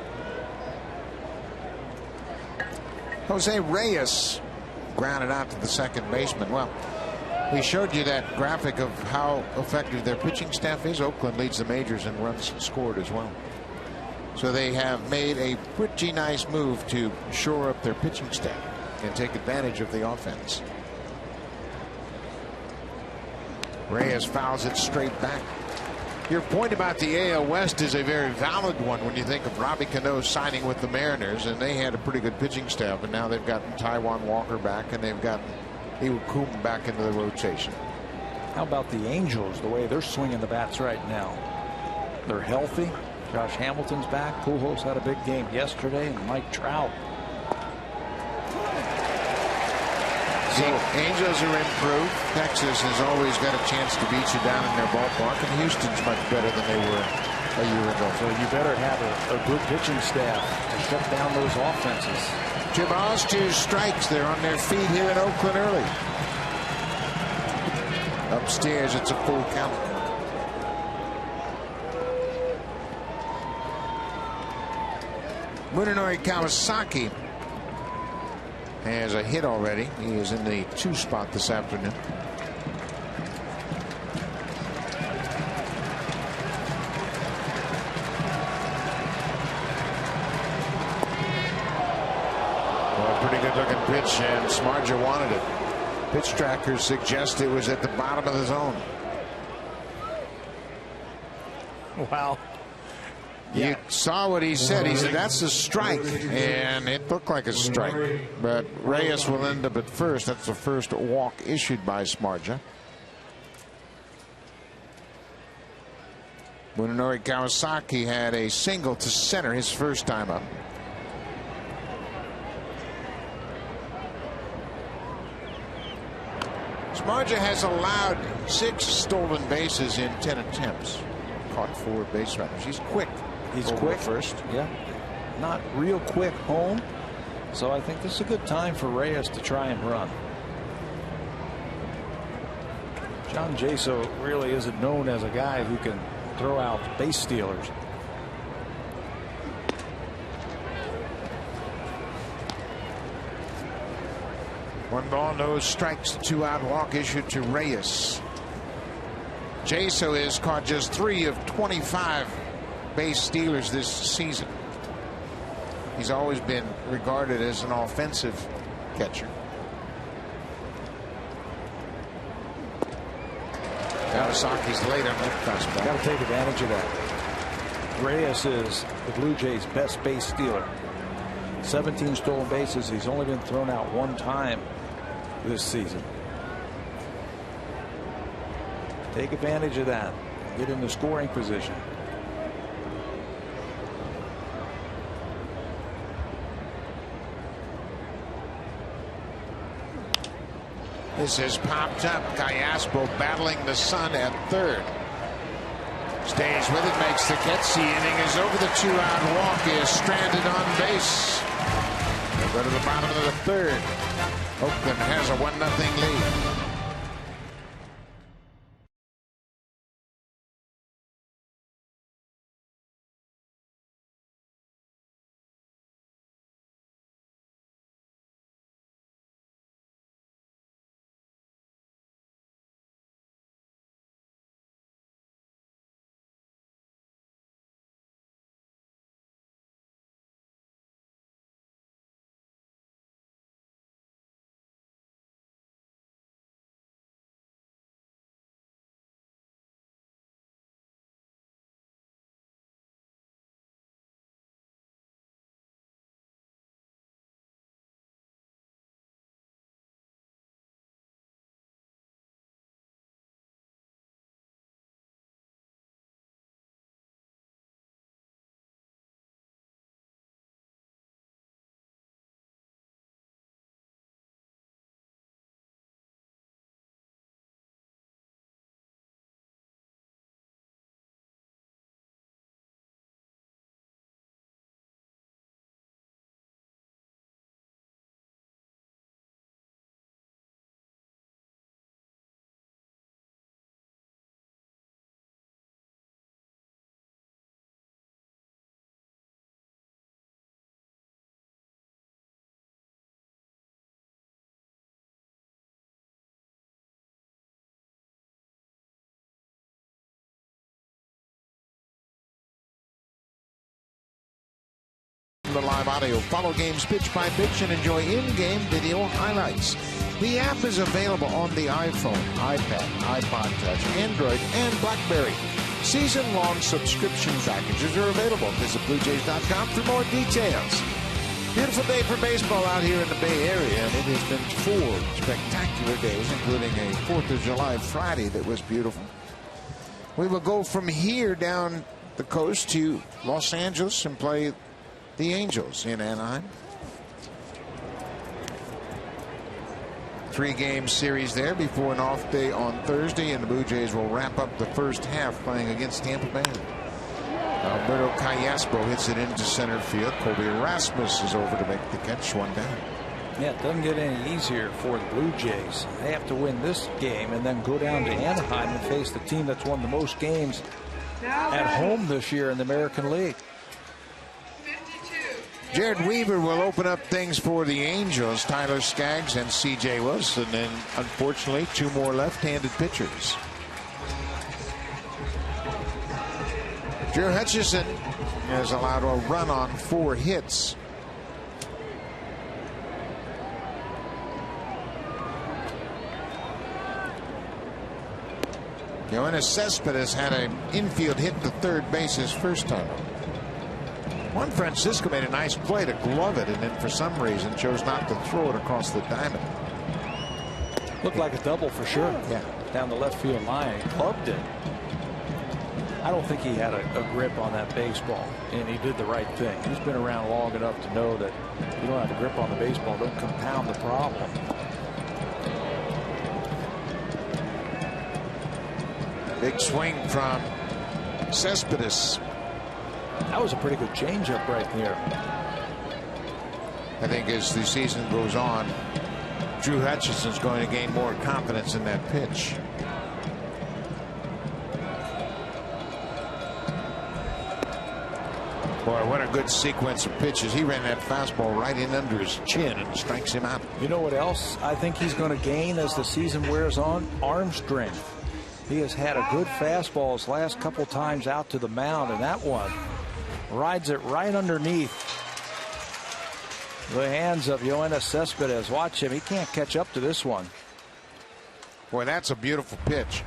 Jose Reyes grounded out to the second baseman. Well, We showed you that graphic of how effective their pitching staff is. Oakland leads the majors in runs scored as well. So they have made a pretty nice move to shore up their pitching staff and take advantage of the offense. Reyes fouls it straight back. Your point about the AL West is a very valid one when you think of Robbie Cano signing with the Mariners, and they had a pretty good pitching staff, and now they've gotten Taijuan Walker back, and they've gotten Iwakuma back into the rotation. How about the Angels, the way they're swinging the bats right now? They're healthy. Josh Hamilton's back. Pujols had a big game yesterday, and Mike Trout. The Angels are improved. Texas has always got a chance to beat you down in their ballpark, and Houston's much better than they were a year ago. So you better have a good pitching staff to shut down those offenses. 2 balls, 2 strikes. They're on their feet here in Oakland early. Upstairs, it's a full count. Munenori Kawasaki has a hit already. He is in the 2 spot this afternoon. Well, pretty good looking pitch, and Smarja wanted it. Pitch trackers suggest it was at the bottom of the zone. Wow. You saw what he said. He said, that's a strike. And it looked like a strike. But Reyes will end up at first. That's the first walk issued by Smarja. Munenori Kawasaki had a single to center his first time up. Smarja has allowed 6 stolen bases in 10 attempts. Caught 4 base runners. He's quick. He's quick first. Yeah. Not real quick home. So I think this is a good time for Reyes to try and run. John Jaso really isn't known as a guy who can throw out base stealers. One ball, no strikes, 2 out walk issued to Reyes. Jaso has caught just 3 of 25 base stealers this season. He's always been regarded as an offensive catcher. Kawasaki's late on that fastball. Got to take advantage of that. Reyes is the Blue Jays' best base stealer. 17 stolen bases. He's only been thrown out 1 time this season. Take advantage of that. Get in the scoring position. This has popped up. Gallaspo battling the sun at third. Stays with it, makes the catch. The inning is over. The 2-out walk is stranded on base. They go to the bottom of the third. Oakland has a 1-0 lead. live audio. Follow games pitch by pitch and enjoy in-game video highlights. The app is available on the iPhone, iPad, iPod Touch, Android, and BlackBerry. Season-long subscription packages are available. Visit BlueJays.com for more details. Beautiful day for baseball out here in the Bay Area, and it has been 4 spectacular days, including a 4th of July Friday that was beautiful. We will go from here down the coast to Los Angeles and play the Angels in Anaheim. 3-game series there before an off day on Thursday, and the Blue Jays will wrap up the first half playing against Tampa Bay. Alberto Callaspo hits it into center field. Colby Rasmus is over to make the catch, 1 down. Yeah, it doesn't get any easier for the Blue Jays. They have to win this game and then go down to Anaheim and face the team that's won the most games at home this year in the American League. Jared Weaver will open up things for the Angels. Tyler Skaggs and C.J. Wilson, and unfortunately 2 more left-handed pitchers. Drew Hutchison has allowed a run on 4 hits. Yoenis Cespedes had an infield hit to third base his first time. Juan Francisco made a nice play to glove it, and then for some reason chose not to throw it across the diamond. Looked like a double for sure. Yeah. Down the left field line. He clubbed it. I don't think he had a grip on that baseball, and he did the right thing. He's been around long enough to know that you don't have a grip on the baseball, don't compound the problem. Big swing from Cespedes. That was a pretty good changeup right there. I think as the season goes on, Drew Hutchison's going to gain more confidence in that pitch. Boy, what a good sequence of pitches. He ran that fastball right in under his chin and strikes him out. You know what else I think he's going to gain as the season wears on? Arm strength. He has had a good fastball his last couple times out to the mound, and that one rides it right underneath the hands of Yoenis Cespedes. Watch him. He can't catch up to this one. Boy, that's a beautiful pitch.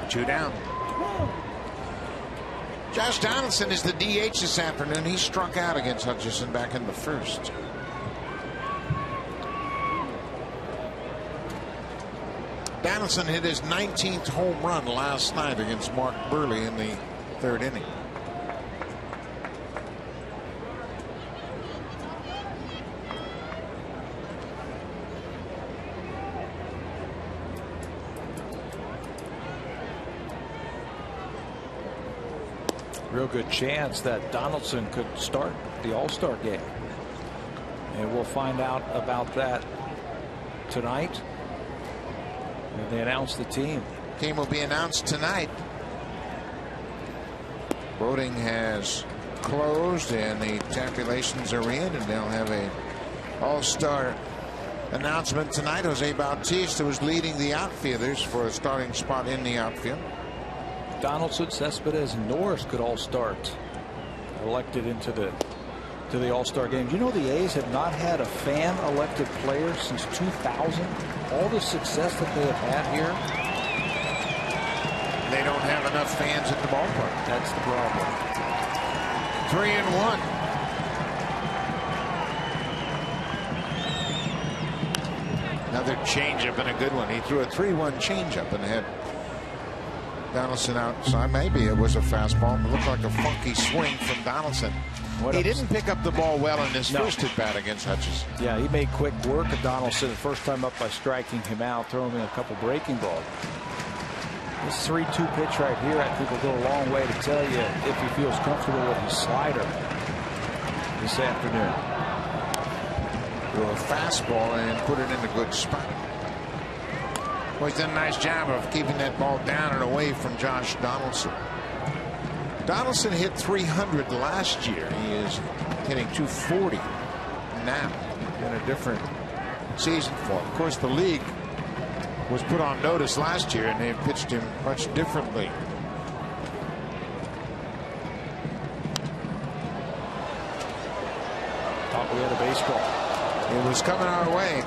2 down. Josh Donaldson is the DH this afternoon. He struck out against Hutchison back in the first. Donaldson hit his 19th home run last night against Mark Burley in the 3rd inning. Real good chance that Donaldson could start the All-Star game. And we'll find out about that tonight. And they announce the team. Team will be announced tonight. Voting has closed and the tabulations are in, and they'll have a All-Star announcement tonight. Jose Bautista was leading the outfielders for a starting spot in the outfield. Donaldson, Cespedes, and Norris could all start elected into the All-Star game. You know the A's have not had a fan-elected player since 2000. All the success that they have had here. They don't have enough fans at the ballpark. That's the problem. 3-1. Another changeup and a good one. He threw a 3-1 changeup and had Donaldson outside. Maybe it was a fastball. It looked like a funky swing from Donaldson. He didn't pick up the ball well in his first at bat against Hutchison. Yeah, he made quick work of Donaldson the first time up by striking him out, throwing him a couple breaking balls. This 3-2 pitch right here, I think, will go a long way to tell you if he feels comfortable with his slider this afternoon. Threw a fastball and put it in a good spot. Well, he's done a nice job of keeping that ball down and away from Josh Donaldson. Donaldson hit 300 last year. He is hitting 240 now in a different season for him. Of course, the league was put on notice last year, and they pitched him much differently. We had a baseball. It was coming our way.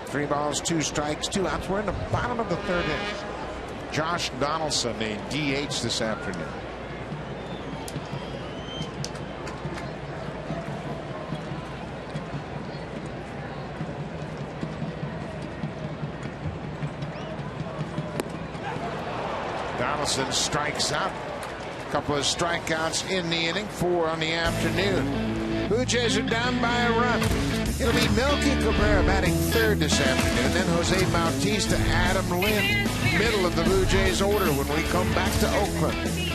Three balls, 2 strikes, 2 outs. We're in the bottom of the 3rd inning. Josh Donaldson, the DH this afternoon. Donaldson strikes out. A couple of strikeouts in the inning. 4 on the afternoon. Blue Jays are down by a run. It'll be Melky Cabrera batting 3rd this afternoon. Then Jose Bautista, Adam Lynn, middle of the Blue Jays order when we come back to Oakland.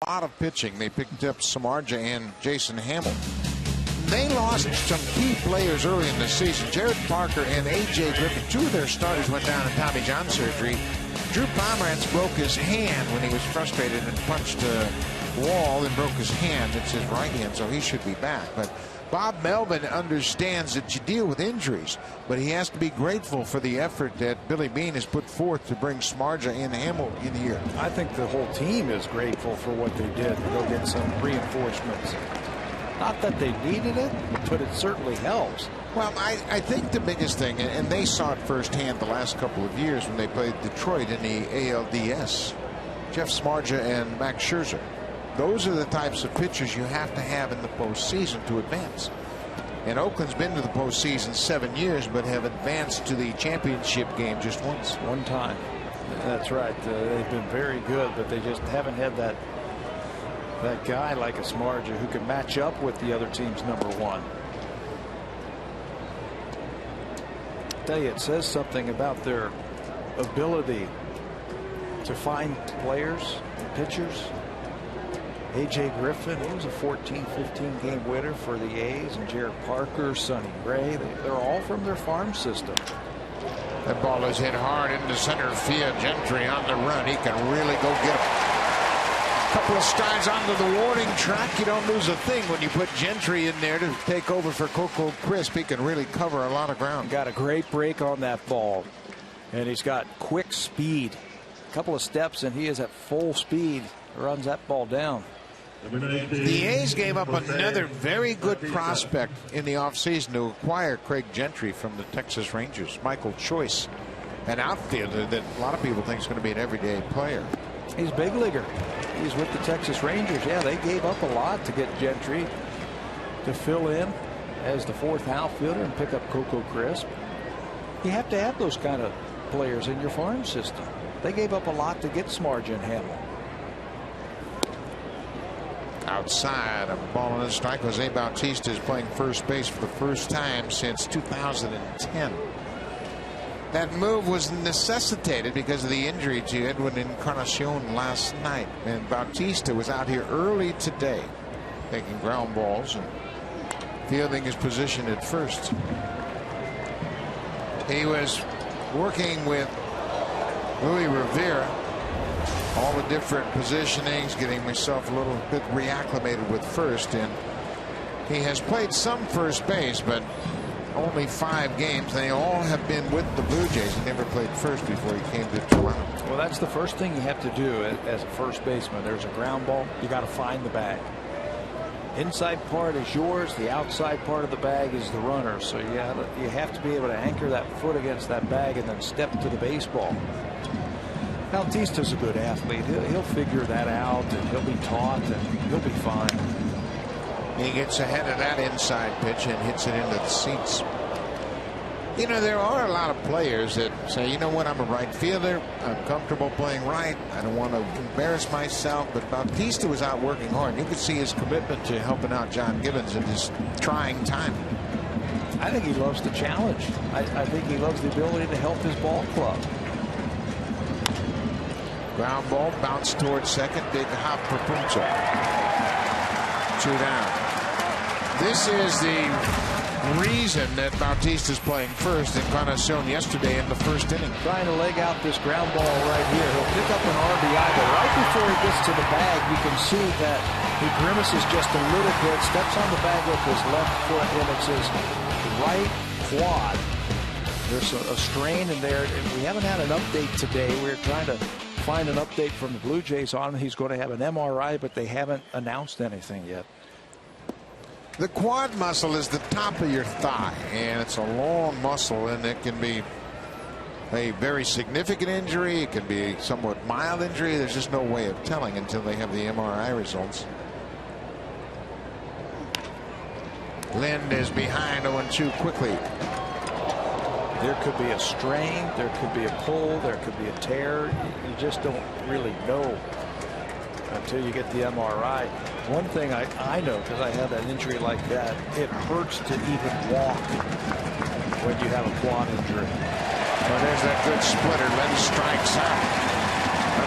A lot of pitching. They picked up Samardzija and Jason Hamill. They lost some key players early in the season. Jared Parker and A.J. Griffin, 2 of their starters went down in Tommy John surgery. Drew Pomeranz broke his hand when he was frustrated and punched a wall and broke his hand. It's his right hand, so he should be back. But Bob Melvin understands that you deal with injuries, but he has to be grateful for the effort that Billy Beane has put forth to bring Samardzija and Hamill in here. I think the whole team is grateful for what they did to go get some reinforcements. Not that they needed it, but it certainly helps. Well, I think the biggest thing, and they saw it firsthand the last couple of years when they played Detroit in the ALDS, Jeff Samardzija and Max Scherzer. Those are the types of pitchers you have to have in the postseason to advance. And Oakland's been to the postseason 7 years, but have advanced to the championship game just once. One time. That's right. They've been very good, but they just haven't had that guy like a Samardzija who can match up with the other team's #1. I tell you, it says something about their ability to find players and pitchers. A.J. Griffin, he was a 14-15 game winner for the A's, and Jared Parker, Sonny Gray, they're all from their farm system. That ball is hit hard into center field. Gentry on the run. He can really go get him. A couple of strides onto the warning track. You don't lose a thing when you put Gentry in there to take over for Coco Crisp. He can really cover a lot of ground. Got a great break on that ball, and he's got quick speed. A couple of steps, and he is at full speed. Runs that ball down. The A's gave up another very good prospect in the offseason to acquire Craig Gentry from the Texas Rangers. Michael Choice, an outfielder that a lot of people think is going to be an everyday player. He's a big leaguer. He's with the Texas Rangers. Yeah, they gave up a lot to get Gentry to fill in as the 4th outfielder and pick up Coco Crisp. You have to have those kind of players in your farm system. They gave up a lot to get Samardzija and Hamill. Outside, a ball and a strike. Jose Bautista is playing first base for the first time since 2010. That move was necessitated because of the injury to Edwin Encarnacion last night. And Bautista was out here early today taking ground balls and fielding his position at first. He was working with Louis Rivera, all the different positionings, getting himself a little bit reacclimated with first, and he has played some first base, but only 5 games. They all have been with the Blue Jays. He never played first before he came to Toronto. Well, that's the first thing you have to do as a first baseman. There's a ground ball, you got to find the bag. Inside part is yours, the outside part of the bag is the runner. So you have to be able to anchor that foot against that bag and then step to the baseball. Bautista's a good athlete. He'll figure that out, and he'll be taught, and he'll be fine. He gets ahead of that inside pitch and hits it into the seats. You know, there are a lot of players that say, you know what, I'm a right fielder. I'm comfortable playing right. I don't want to embarrass myself. But Bautista was out working hard. You could see his commitment to helping out John Gibbons in this trying time. I think he loves the challenge. I think he loves the ability to help his ball club. Ground ball bounced towards second. Big hop for Punto. 2 down. This is the reason that Bautista's playing first. Encarnacion yesterday in the first inning. Trying to leg out this ground ball right here. He'll pick up an RBI, but right before he gets to the bag, you can see that he grimaces just a little bit, steps on the bag with his left foot, and it's his right quad. There's a strain in there, and we haven't had an update today. We're trying to find an update from the Blue Jays on him. He's going to have an MRI, but they haven't announced anything yet. The quad muscle is the top of your thigh, and it's a long muscle, and it can be a very significant injury. It can be a somewhat mild injury. There's just no way of telling until they have the MRI results. Lind is behind 0-2 quickly. There could be a strain, there could be a pull, there could be a tear. You just don't really know until you get the MRI. One thing I know, because I had an injury like that, it hurts to even walk when you have a quad injury. Well, there's that good splitter. Len strikes out.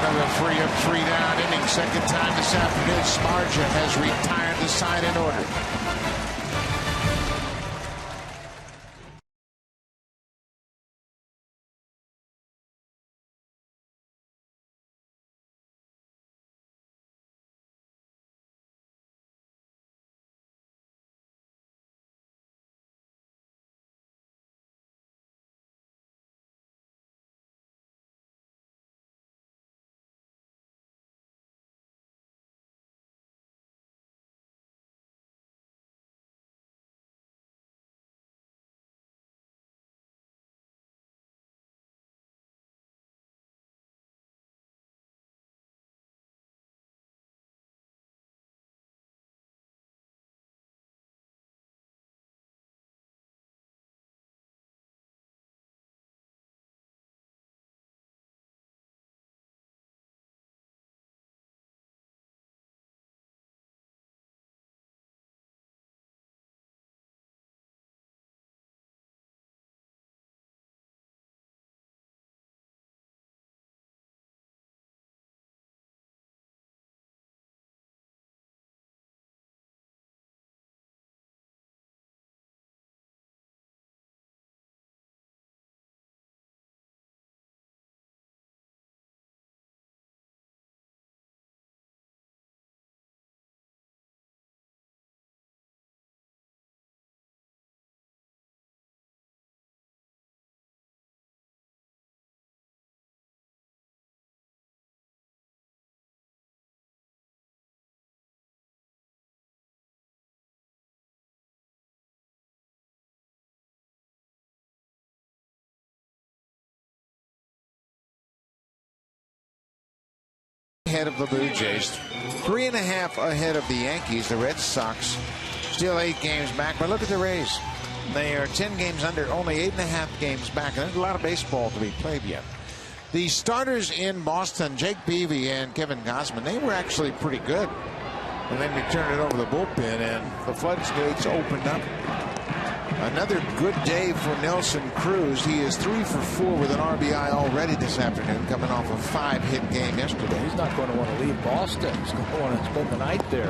Another 3 up, 3 down inning. Second time this afternoon. Smarja has retired the side in order. Ahead of the Blue Jays, 3.5 ahead of the Yankees. The Red Sox still 8 games back, but look at the Rays. They are 10 games under, only 8.5 games back, and there's a lot of baseball to be played yet. The starters in Boston, Jake Peavy and Kevin Gausman, they were actually pretty good. And then we turned it over the bullpen, and the floodgates opened up. Another good day for Nelson Cruz. He is 3 for 4 with an RBI already this afternoon, coming off a 5-hit game yesterday. He's not going to want to leave Boston. He's going to want to spend the night there.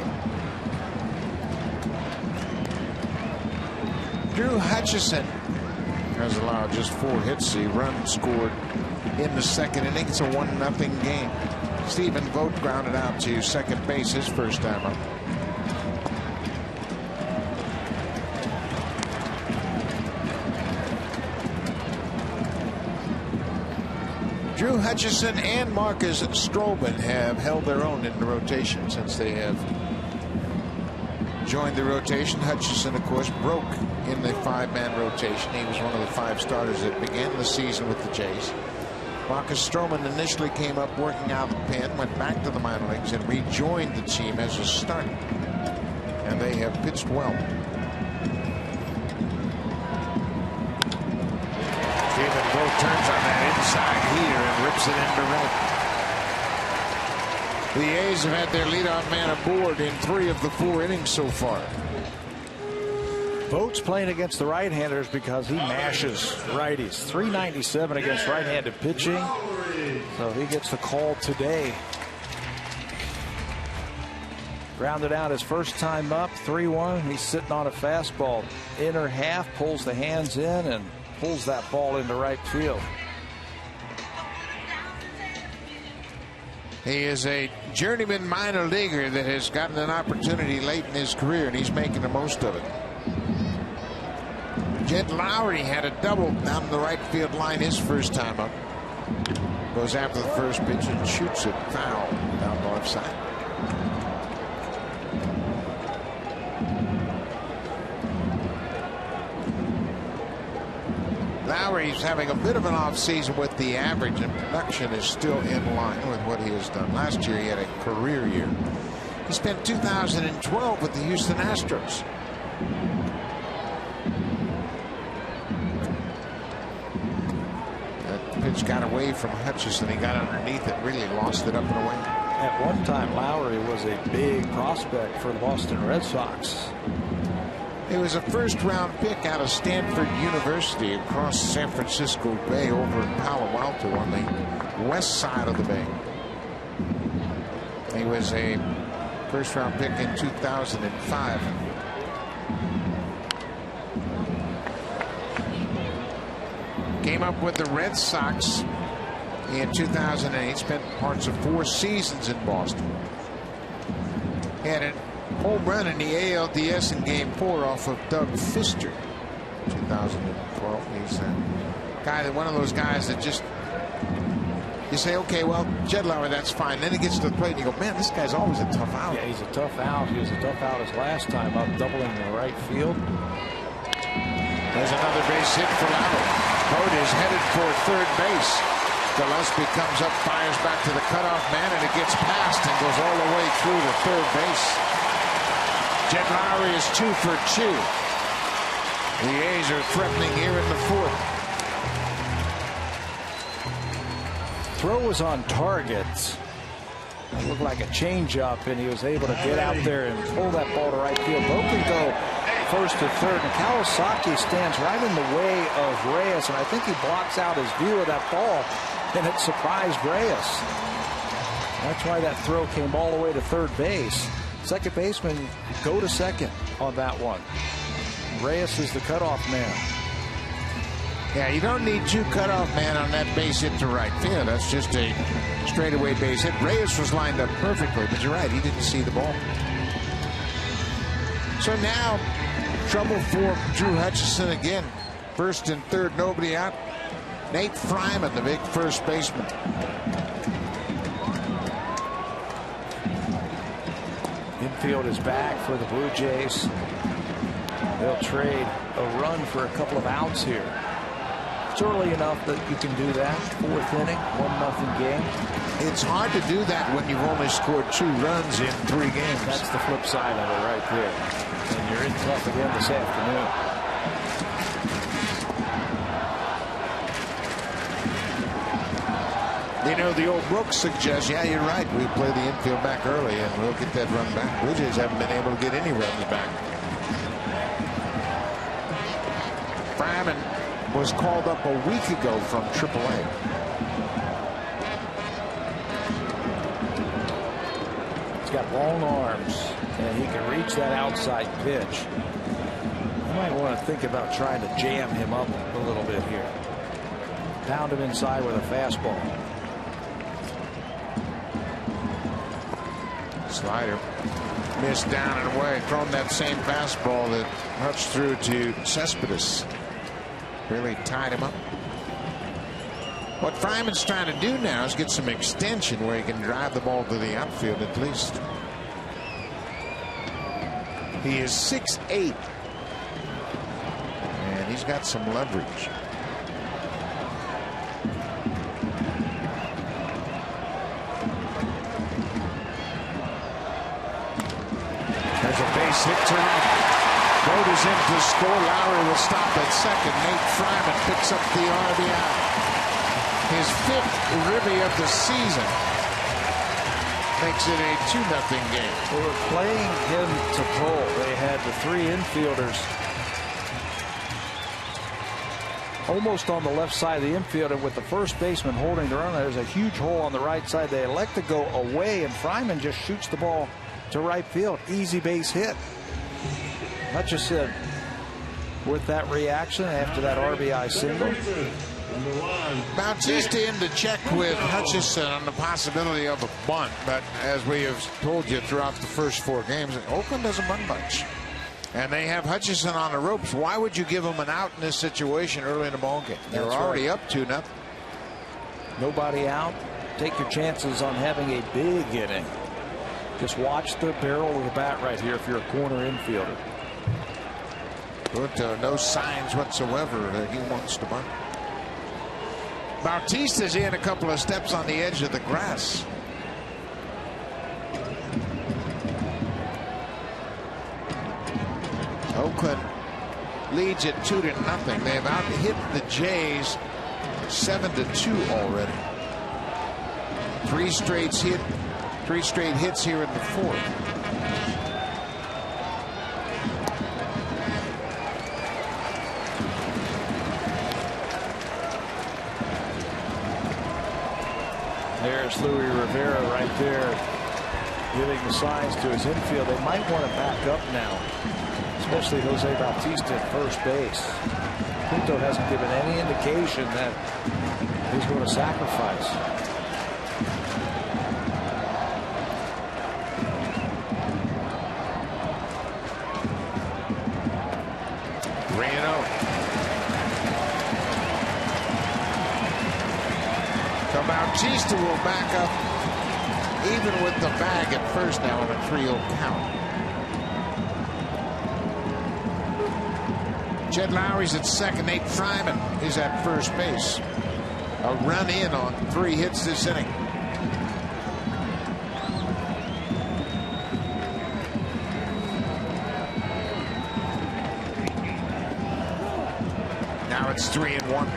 Drew Hutchison has allowed just 4 hits. He run scored in the second inning. It's a 1-0 game. Stephen Vogt grounded out to second base his first time up. Drew Hutchison and Marcus Stroman have held their own in the rotation since they have joined the rotation. Hutchison, of course, broke in the 5-man rotation. He was one of the 5 starters that began the season with the Jays. Marcus Stroman initially came up working out the pen, went back to the minor leagues, and rejoined the team as a starter. And they have pitched well. Stephen Vogt turns on that inside heater and rips it into right. The A's have had their leadoff man aboard in 3 of the 4 innings so far. Vogt's playing against the right-handers because he mashes righties. .397 against right-handed pitching. So he gets the call today. Grounded out his first time up, 3-1. He's sitting on a fastball. Inner half, pulls the hands in and pulls that ball into right field. He is a journeyman minor leaguer that has gotten an opportunity late in his career, and he's making the most of it. Jed Lowry had a double down the right field line his first time up. Goes after the first pitch and shoots it foul down the left side. Lowry's having a bit of an off season with the average, and production is still in line with what he has done. Last year he had a career year. He spent 2012 with the Houston Astros. Pitch got away from Hutchison. He got underneath it, really lost it up and away. At one time, Lowry was a big prospect for the Boston Red Sox. He was a first-round pick out of Stanford University across San Francisco Bay over in Palo Alto on the west side of the bay. He was a first-round pick in 2005. Came up with the Red Sox in 2008. Spent parts of 4 seasons in Boston. Had a home run in the ALDS in Game 4 off of Doug Fister. 2012. He's a guy that one of those guys that just you say, okay, well, Jed Lowry, that's fine. Then he gets to the plate and you go, man, this guy's always a tough out. Yeah, he's a tough out. He was a tough out his last time up, doubling the right field. There's another base hit for Lowry. Vogt is headed for third base. Gillespie comes up, fires back to the cutoff man, and it gets past and goes all the way through to third base. Jed Lowry is 2 for 2. The A's are threatening here in the 4th. Throw was on target. It looked like a changeup, and he was able to get out there and pull that ball to right field. Vogt can go first to third, and Kawasaki stands right in the way of Reyes, and I think he blocks out his view of that ball, and it surprised Reyes. That's why that throw came all the way to third base. Second baseman go to second on that one. Reyes is the cutoff man. Yeah, you don't need 2 cutoff man on that base hit to right field. That's just a straightaway base hit. Reyes was lined up perfectly, but you're right, he didn't see the ball. So now trouble for Drew Hutchison again. First and third, nobody out. Nate Fryman, the big first baseman. Infield is back for the Blue Jays. They'll trade a run for a couple of outs here. It's early enough that you can do that. 4th inning, 1-0 game. It's hard to do that when you've only scored 2 runs in 3 games. That's the flip side of it right there. And you're in tough again this afternoon. You know, the old book suggests, yeah, you're right, we play the infield back early and we'll get that run back. Blue Jays haven't been able to get any runs back. Fryman was called up a week ago from AAA. He's got long arms, and he can reach that outside pitch. might want to think about trying to jam him up a little bit here. Pound him inside with a fastball. Slider missed down and away. Thrown that same fastball that Hutch threw to Cespedes. Really tied him up. What Fryman's trying to do now is get some extension where he can drive the ball to the outfield at least. He is 6'8", and he's got some leverage. There's a base hit to right. Vogt is in to score. Lowry will stop at second. Nate Fryman picks up the RBI. His 5th ribby of the season. Makes it a 2-0 game. They were playing him to pull. They had the 3 infielders almost on the left side of the infield, and with the first baseman holding the runner, there's a huge hole on the right side. They elect to go away, and Fryman just shoots the ball to right field. Easy base hit. Hutchison with that reaction after that RBI single. Bautista in to check with Hutchison on the possibility of a bunt, but as we have told you throughout the first 4 games, Oakland doesn't bunt much. And they have Hutchison on the ropes. Why would you give him an out in this situation early in the ball game? You're already up 2-0. Nobody out. Take your chances on having a big inning. Just watch the barrel of the bat right here if you're a corner infielder. But no signs whatsoever that he wants to bunt. Bautista's in a couple of steps on the edge of the grass. Oakland leads it 2-0. They have out-hit the Jays 7-2 already. 3 straight hits here in the 4th. There's Luis Rivera right there giving the signs to his infield. They might want to back up now, especially Jose Bautista at first base. Pinto hasn't given any indication that he's going to sacrifice. Bautista will back up even with the bag at first now on a 3-0 count. Jed Lowry's at second. Nate Fryman is at first base. A run in on 3 hits this inning. Now it's 3-1.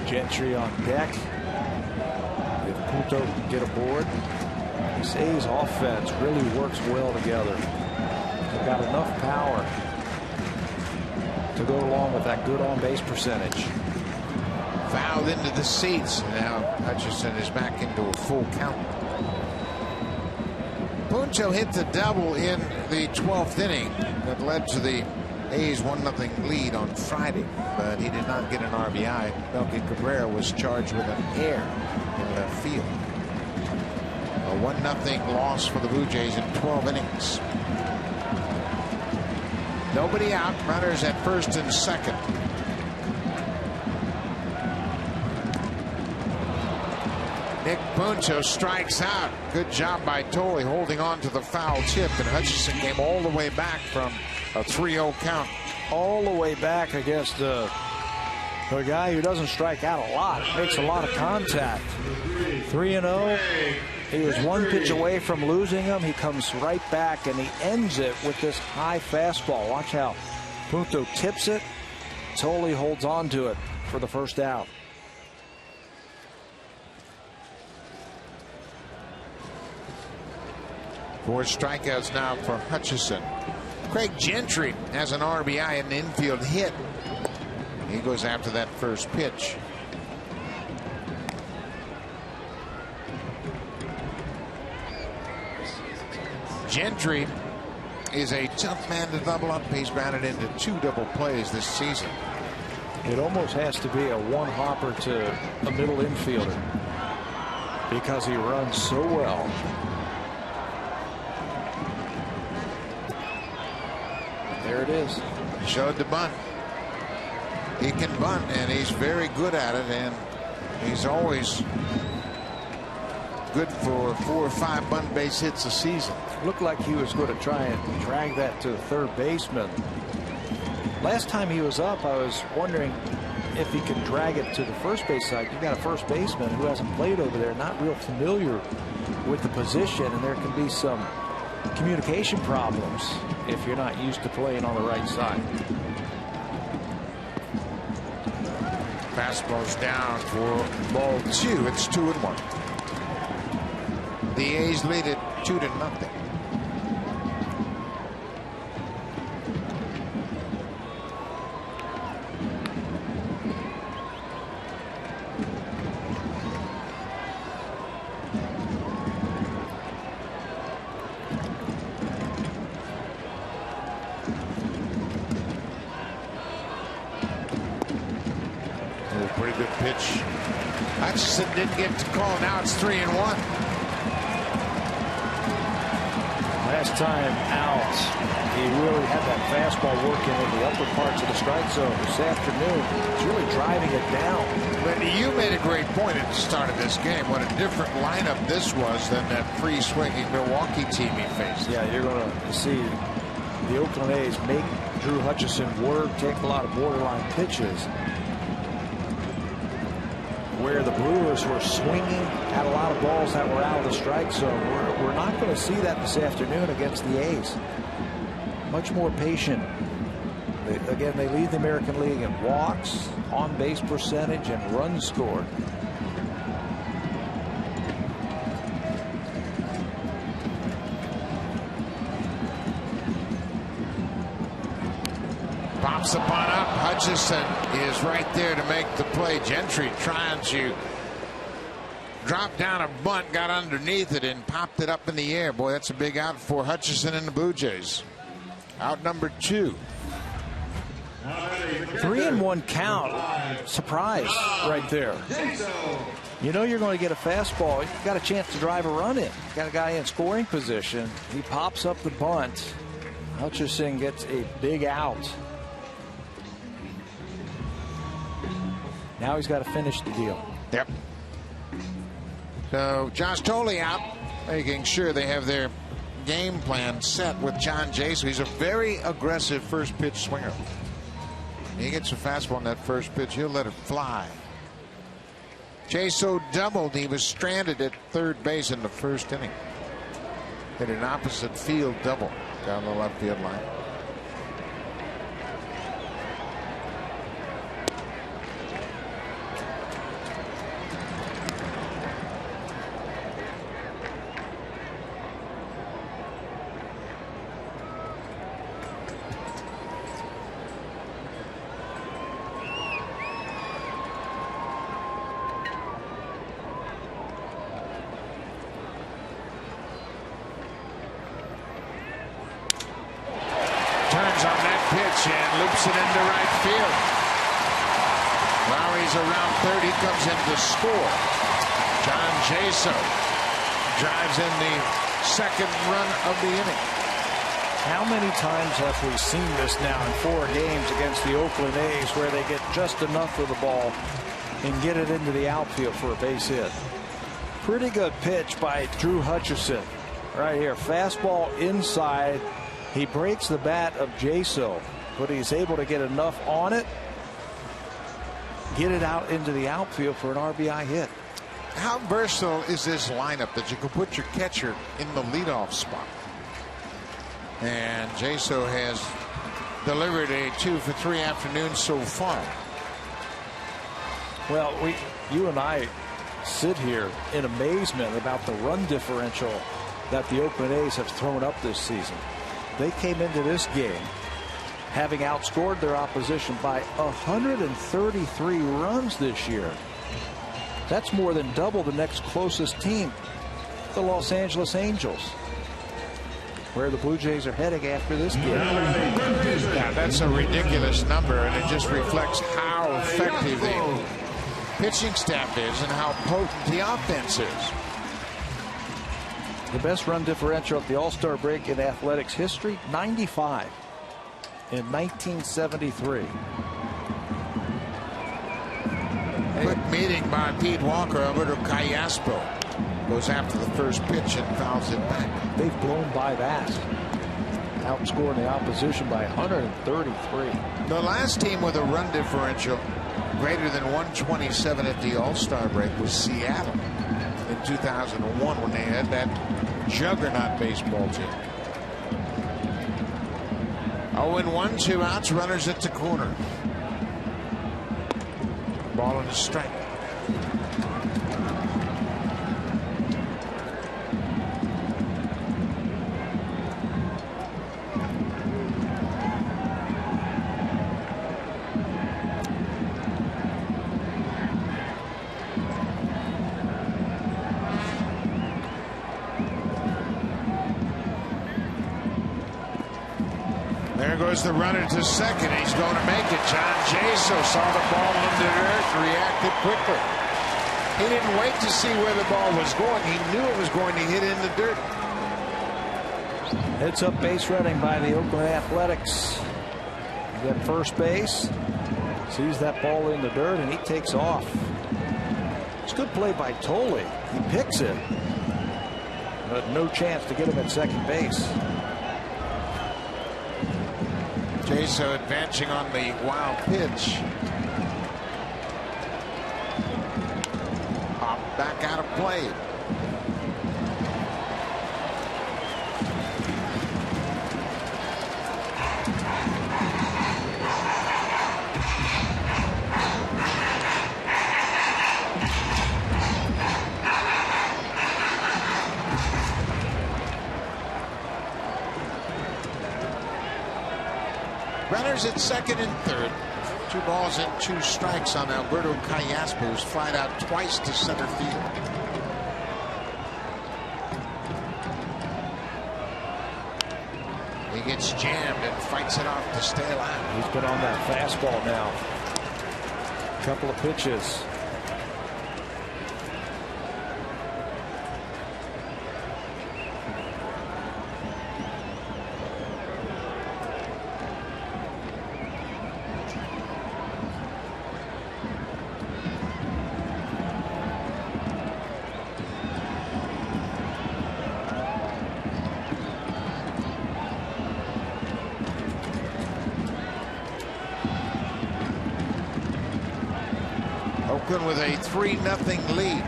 Gentry on deck. If Pinto can get aboard, this A's offense really works well together. They've got enough power to go along with that good on-base percentage. Fouled into the seats. Now Hutchison is back into a full count. Pinto hit the double in the 12th inning that led to the A's 1-0 lead on Friday, but he did not get an RBI. Melky Cabrera was charged with an error in left field. A 1-0 loss for the Blue Jays in 12 innings. Nobody out. Runners at first and second. Nick Pinto strikes out. Good job by Tolley holding on to the foul tip, and Hutchison came all the way back from a 3-0 count. All the way back against a guy who doesn't strike out a lot. Makes a lot of contact. 3-0. He was 1 pitch away from losing him. He comes right back and he ends it with this high fastball. Watch how Pinto tips it. Tolley holds on to it for the first out. Four strikeouts now for Hutchison. Craig Gentry has an RBI and an infield hit. He goes after that first pitch. Gentry is a tough man to double up. He's grounded into 2 double plays this season. It almost has to be a one hopper to a middle infielder because he runs so well. There it is. He showed the bunt. He can bunt, and he's very good at it, and he's always good for 4 or 5 bunt base hits a season. Looked like he was going to try and drag that to the third baseman. Last time he was up, I was wondering if he could drag it to the first base side. You've got a first baseman who hasn't played over there, not real familiar with the position, and there can be some communication problems if you're not used to playing on the right side. Fastball's down for ball 2. It's 2-1. The A's lead it 2-0. Pretty good pitch. Hutchison didn't get to call. Now it's 3-1. Last time out, he really had that fastball working in the upper parts of the strike zone. This afternoon, he's really driving it down. But you made a great point at the start of this game. What a different lineup this was than that free-swinging Milwaukee team he faced. Yeah, you're going to see the Oakland A's make Drew Hutchison work, take a lot of borderline pitches. Where the Brewers were swinging at a lot of balls that were out of the strike zone. We're not going to see that this afternoon against the A's. Much more patient. Again, they lead the American League in walks, on-base percentage, and runs scored. Pops the bunt up. Hutchison is right there to make the play. Gentry trying to drop down a bunt, got underneath it, and popped it up in the air. Boy, that's a big out for Hutchison and the Blue Jays. Out number 2. 3-1 count. Surprise right there. You know you're going to get a fastball. You got a chance to drive a run in. Got a guy in scoring position. He pops up the bunt. Hutchison gets a big out. Now he's got to finish the deal. Yep. So Josh Tolley out, making sure they have their game plan set with John Jaso. He's a very aggressive first pitch swinger. He gets a fastball on that first pitch, he'll let it fly. Jaso doubled. He was stranded at third base in the first inning. Hit an opposite field double down the left field line. Loops it into right field. Lowry's around third. He comes in to score. John Jaso drives in the second run of the inning. How many times have we seen this now in 4 games against the Oakland A's where they get just enough of the ball and get it into the outfield for a base hit? Pretty good pitch by Drew Hutchison. Right here. Fastball inside. He breaks the bat of Jaso, but he's able to get enough on it, get it out into the outfield for an RBI hit. How versatile is this lineup that you can put your catcher in the leadoff spot? And Jaso has delivered a 2 for 3 afternoon so far. Well, you and I sit here in amazement about the run differential that the Oakland A's have thrown up this season. They came into this game having outscored their opposition by 133 runs this year. That's more than double the next closest team, the Los Angeles Angels. where the Blue Jays are heading after this game. Yeah, that's a ridiculous number, and it just reflects how effective the pitching staff is and how potent the offense is. The best run differential at the All-Star break in athletics history, 95 in 1973. Quick meeting by Pete Walker. Alberto Callaspo goes after the first pitch and fouls it back. They've blown by that, outscoring the opposition by 133. The last team with a run differential greater than 127 at the All-Star break was Seattle in 2001 when they had that juggernaut baseball team. 0-1, 2 outs, runners at the corner. Ball and a strike. There goes the runner to second. He's going to make it. John Jaso saw the ball under earth, reacted quickly. He didn't wait to see where the ball was going. He knew it was going to hit in the dirt. Heads up base running by the Oakland Athletics. He's at first base. Sees that ball in the dirt and he takes off. It's good play by Tolley. He picks it, but no chance to get him at second base. Jaso advancing on the wild pitch. Popped back out of play. Runners at second and third. 2 balls and 2 strikes on Alberto Callaspo, who's flied out twice to center field. He gets jammed and fights it off to stay alive. He's been on that fastball now. Couple of pitches. Oakland with a 3-0 lead.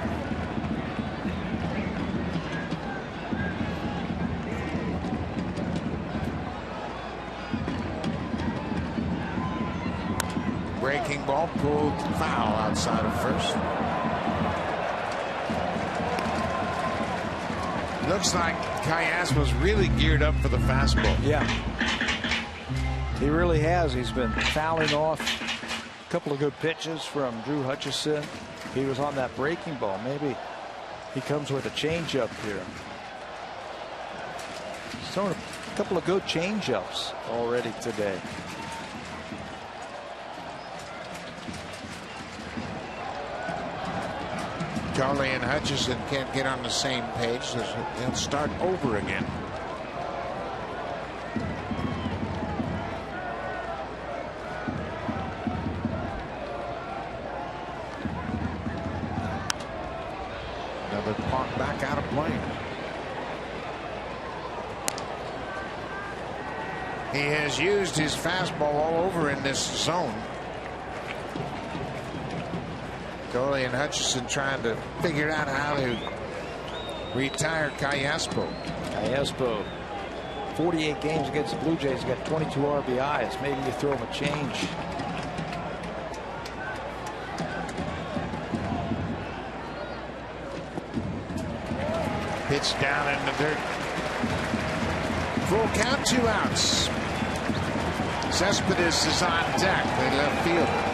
Breaking ball pulled foul outside of first. Looks like Callaspo's really geared up for the fastball. Yeah, he really has. He's been fouling off a couple of good pitches from Drew Hutchison. He was on that breaking ball. Maybe he comes with a changeup here. He's thrown a couple of good changeups already today. Charlie and Hutchison can't get on the same page, so they'll start over again. Another pop back out of play. He has used his fastball all over in this zone. Coley and Hutchison trying to figure out how to retire Callaspo. Callaspo, 48 games against the Blue Jays, got 22 RBIs. Maybe you throw him a change. Pitch down in the dirt. Full count, 2 outs. Cespedes is on deck, the left fielder.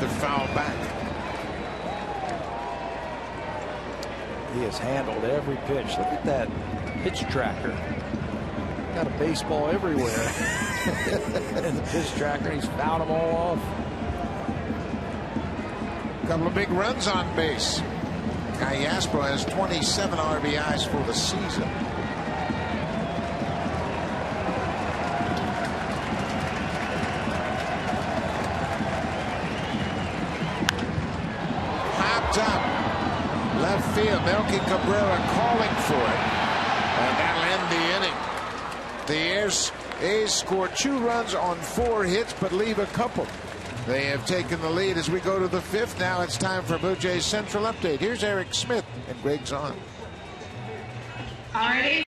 the foul back. He has handled every pitch. Look at that pitch tracker. Got a baseball everywhere in the pitch tracker. He's fouled them all off. Couple of big runs on base. Yasper has 27 RBIs for the season. Popped up. Left field. Melky Cabrera calling for it. And that'll end the inning. The A's scored 2 runs on 4 hits, but leave a couple. They have taken the lead as we go to the 5th. Now it's time for Blue Jays Central Update. Here's Eric Smith and Greg Zahn. All right.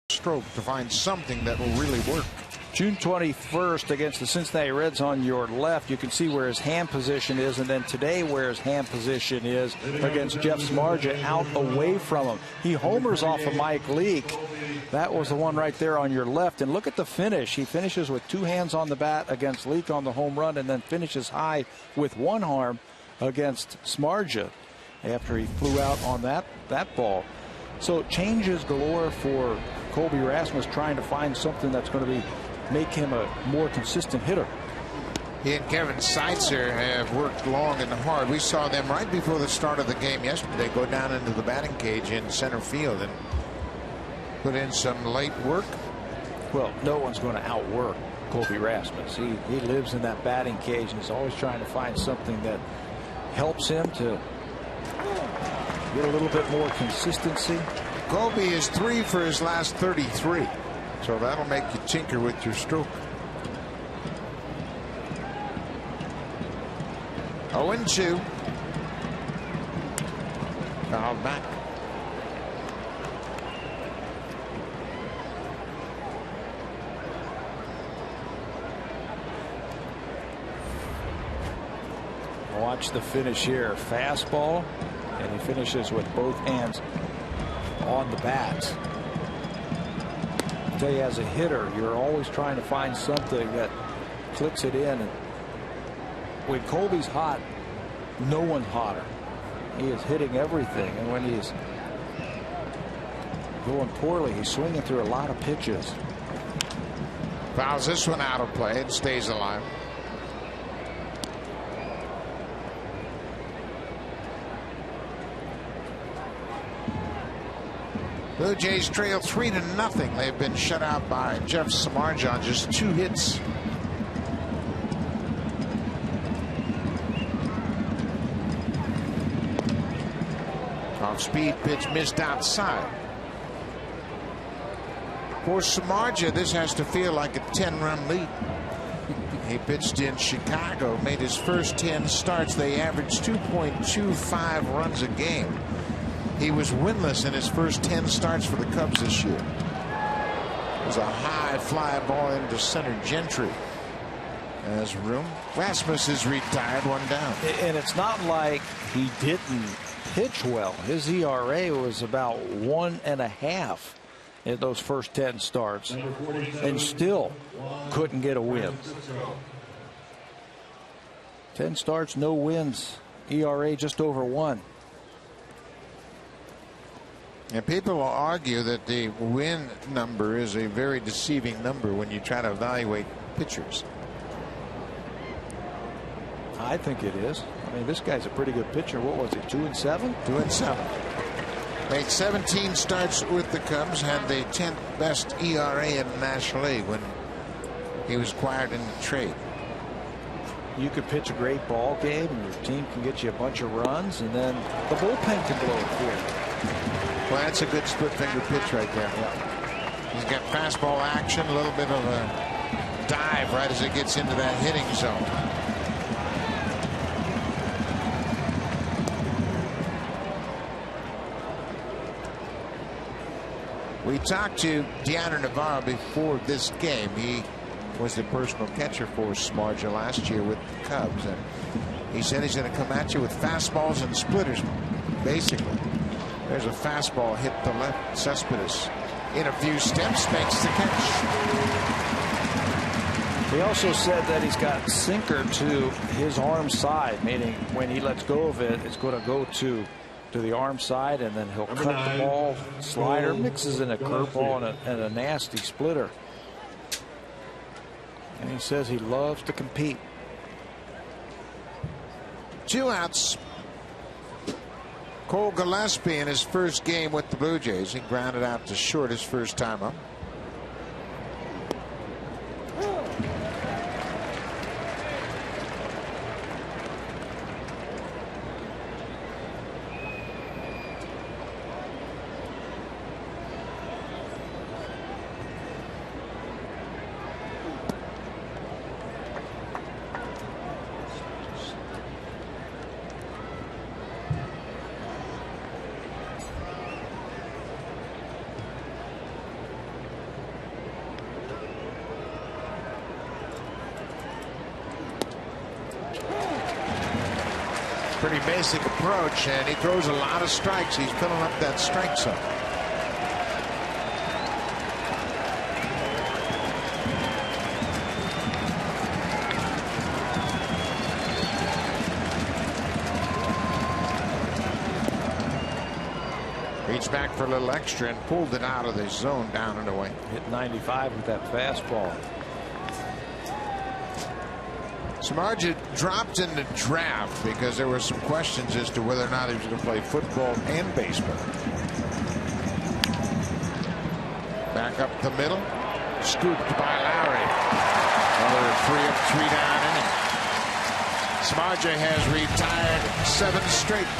Stroke to find something that will really work. June 21st against the Cincinnati Reds on your left. You can see where his hand position is, and then today where his hand position is against Jeff Samardzija out away from him. He homers off of Mike Leake. That was the one right there on your left. And look at the finish. He finishes with 2 hands on the bat against Leake on the home run, and then finishes high with 1 arm against Samardzija after he flew out on that ball. So changes galore for Colby Rasmus, trying to find something that's going to make him a more consistent hitter. He and Kevin Seitzer have worked long and hard. We saw them right before the start of the game yesterday go down into the batting cage in center field and put in some late work. Well, no one's going to outwork Colby Rasmus. He lives in that batting cage and is always trying to find something that helps him to get a little bit more consistency. Colby is 3 for his last 33, so that'll make you tinker with your stroke. 0-2. Foul back. Watch the finish here. Fastball, and he finishes with both hands on the bat. I tell you, as a hitter, you're always trying to find something that clicks it in. And when Colby's hot, no one's hotter. He is hitting everything, and when he's going poorly, he's swinging through a lot of pitches. Fouls this one out of play and stays alive. Blue Jays trail 3-0. They've been shut out by Jeff Samardzija on just 2 hits. Off speed pitch missed outside. For Samardzija, this has to feel like a 10-run lead. He pitched in Chicago, made his first 10 starts. They averaged 2.25 runs a game. He was winless in his first 10 starts for the Cubs this year. It was a high fly ball into center. Gentry has room. Rasmus is retired, 1 down. And it's not like he didn't pitch well. His ERA was about 1.5 in those first 10 starts, and still couldn't get a win. 10 starts, no wins. ERA just over 1. And people will argue that the win number is a very deceiving number when you try to evaluate pitchers. I think it is. I mean, this guy's a pretty good pitcher. What was it, 2-7? 2-7. Made 17 starts with the Cubs. Had the 10th best ERA in the National League when he was acquired in the trade. You could pitch a great ball game, and your team can get you a bunch of runs, and then the bullpen can blow it for you. Well, that's a good split finger pitch right there. Yeah. He's got fastball action, a little bit of a dive right as it gets into that hitting zone. We talked to Deanna Navarro before this game. He was the personal catcher for Smarja last year with the Cubs, and he said he's going to come at you with fastballs and splitters, basically. There's a fastball hit the left. Cespedes in a few steps makes the catch. He also said that he's got sinker to his arm side, meaning when he lets go of it, it's going to go to the arm side, and then he'll cut the ball, slider, mixes in a curveball and a nasty splitter. And he says he loves to compete. 2 outs. Cole Gillespie in his first game with the Blue Jays. He grounded out to short his first time up. Pretty basic approach, and he throws a lot of strikes. He's filling up that strike zone. Reached back for a little extra and pulled it out of the zone, down and away. Hit 95 with that fastball. Samardzija dropped in the draft because there were some questions as to whether or not he was going to play football and baseball. Back up the middle, scooped by Lowry. Another 3 up, 3 down inning. Samardzija has retired 7 straight.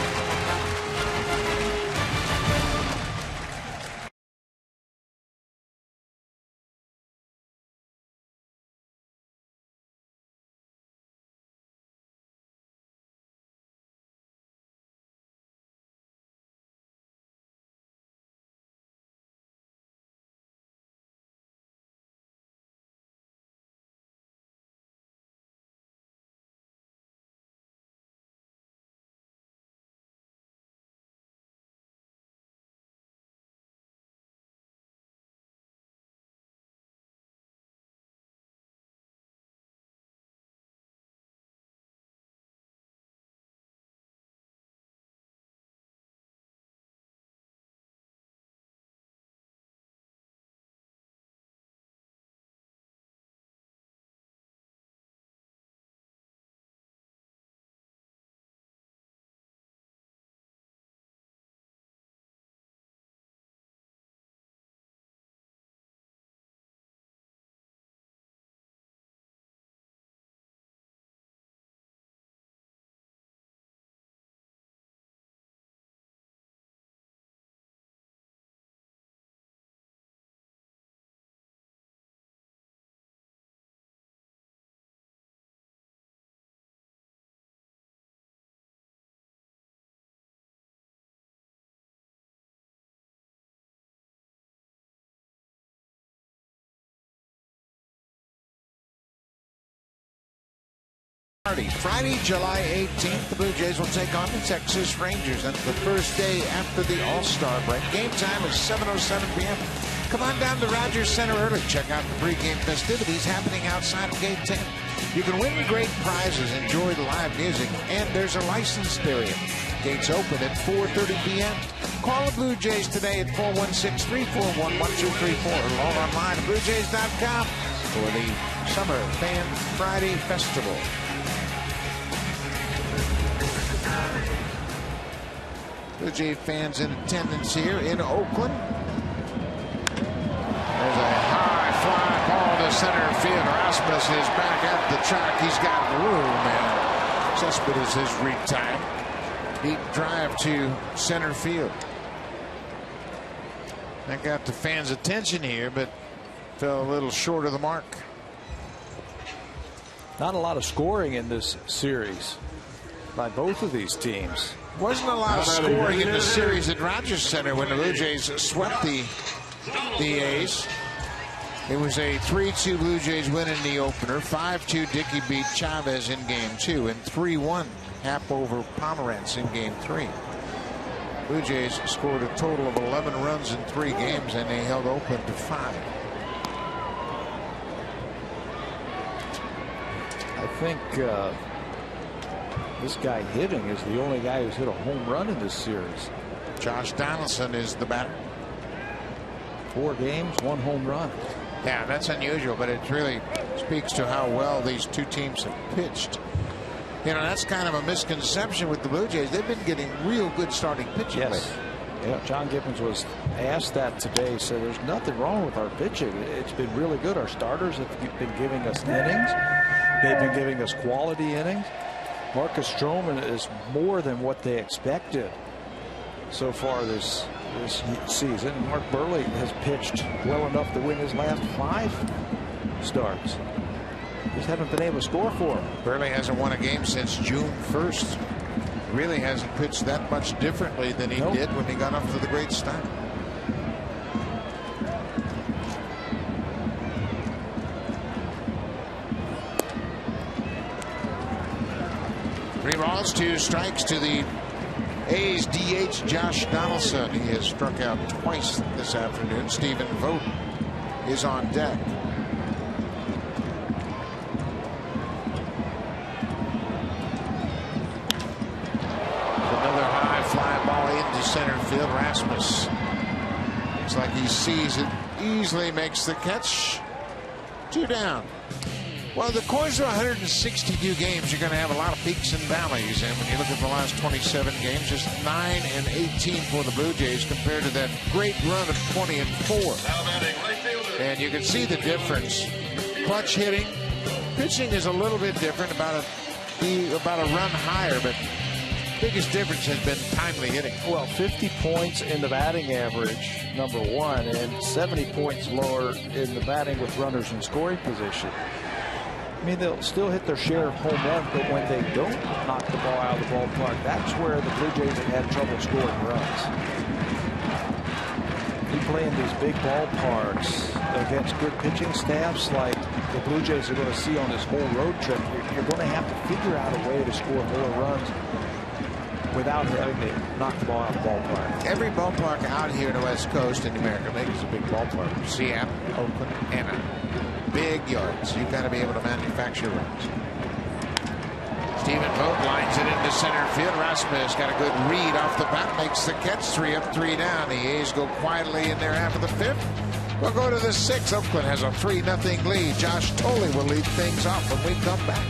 Friday, July 18th, the Blue Jays will take on the Texas Rangers. That's the first day after the All-Star break. Game time is 7:07 p.m. Come on down to Rogers Center early. Check out the pregame festivities happening outside of Gate 10. You can win great prizes, enjoy the live music, and there's a licensed area. Gates open at 4:30 p.m. Call the Blue Jays today at 416-341-1234 or log online at BlueJays.com for the Summer Fan Friday Festival. Blue Jay fans in attendance here in Oakland. There's a high fly ball to center field. Rasmus is back at the track. He's got room, and Cespedes has retired. Deep drive to center field. That got the fans' attention here, but fell a little short of the mark. Not a lot of scoring in this series by both of these teams. Wasn't a lot of scoring in the series at Rogers Center when the Blue Jays swept the A's. It was a 3-2 Blue Jays win in the opener. 5-2 Dickey beat Chavez in game 2, and 3-1 Happ over Pomerantz in game 3. Blue Jays scored a total of 11 runs in 3 games, and they held Oakland to 5. I think this guy hitting is the only guy who's hit a home run in this series. Josh Donaldson is the batter. 4 games, 1 home run. Yeah, that's unusual, but it really speaks to how well these two teams have pitched. You know, that's kind of a misconception with the Blue Jays. They've been getting real good starting pitching. Yes. Yeah, John Gibbons was asked that today. So there's nothing wrong with our pitching. It's been really good. Our starters have been giving us innings. They've been giving us quality innings. Marcus Stroman is more than what they expected so far this season. Mark Burley has pitched well enough to win his last 5 starts. Just haven't been able to score for him. Burley hasn't won a game since June 1st. Really hasn't pitched that much differently than he did when he got off to the great start. Three balls, 2 strikes to the A's DH Josh Donaldson. He has struck out twice this afternoon. Stephen Vogt is on deck. Another high fly ball into center field. Rasmus looks like he sees it, easily makes the catch. 2 down. Well, the course of 162 games, you're going to have a lot of peaks and valleys. And when you look at the last 27 games, just 9 and 18 for the Blue Jays compared to that great run of 20 and 4. And you can see the difference. Clutch hitting, pitching is a little bit different, about a run higher, but biggest difference has been timely hitting. Well, 50 points in the batting average, number 1, and 70 points lower in the batting with runners in scoring position. I mean, they'll still hit their share of home runs, but when they don't knock the ball out of the ballpark, that's where the Blue Jays have had trouble scoring runs. You play in these big ballparks against good pitching staffs like the Blue Jays are going to see on this whole road trip. You're going to have to figure out a way to score more runs without having to knock the ball out of the ballpark. Every ballpark out here in the West Coast in America makes a big ballpark. Seattle, Oakland, Anaheim. Big yards. You've got to be able to manufacture runs. Stephen Vogt lines it into center field. Rasmus got a good read off the bat, makes the catch. 3 up, 3 down. The A's go quietly in there after the 5th. We'll go to the 6th. Oakland has a 3-0 lead. Josh Tolley will lead things off when we come back.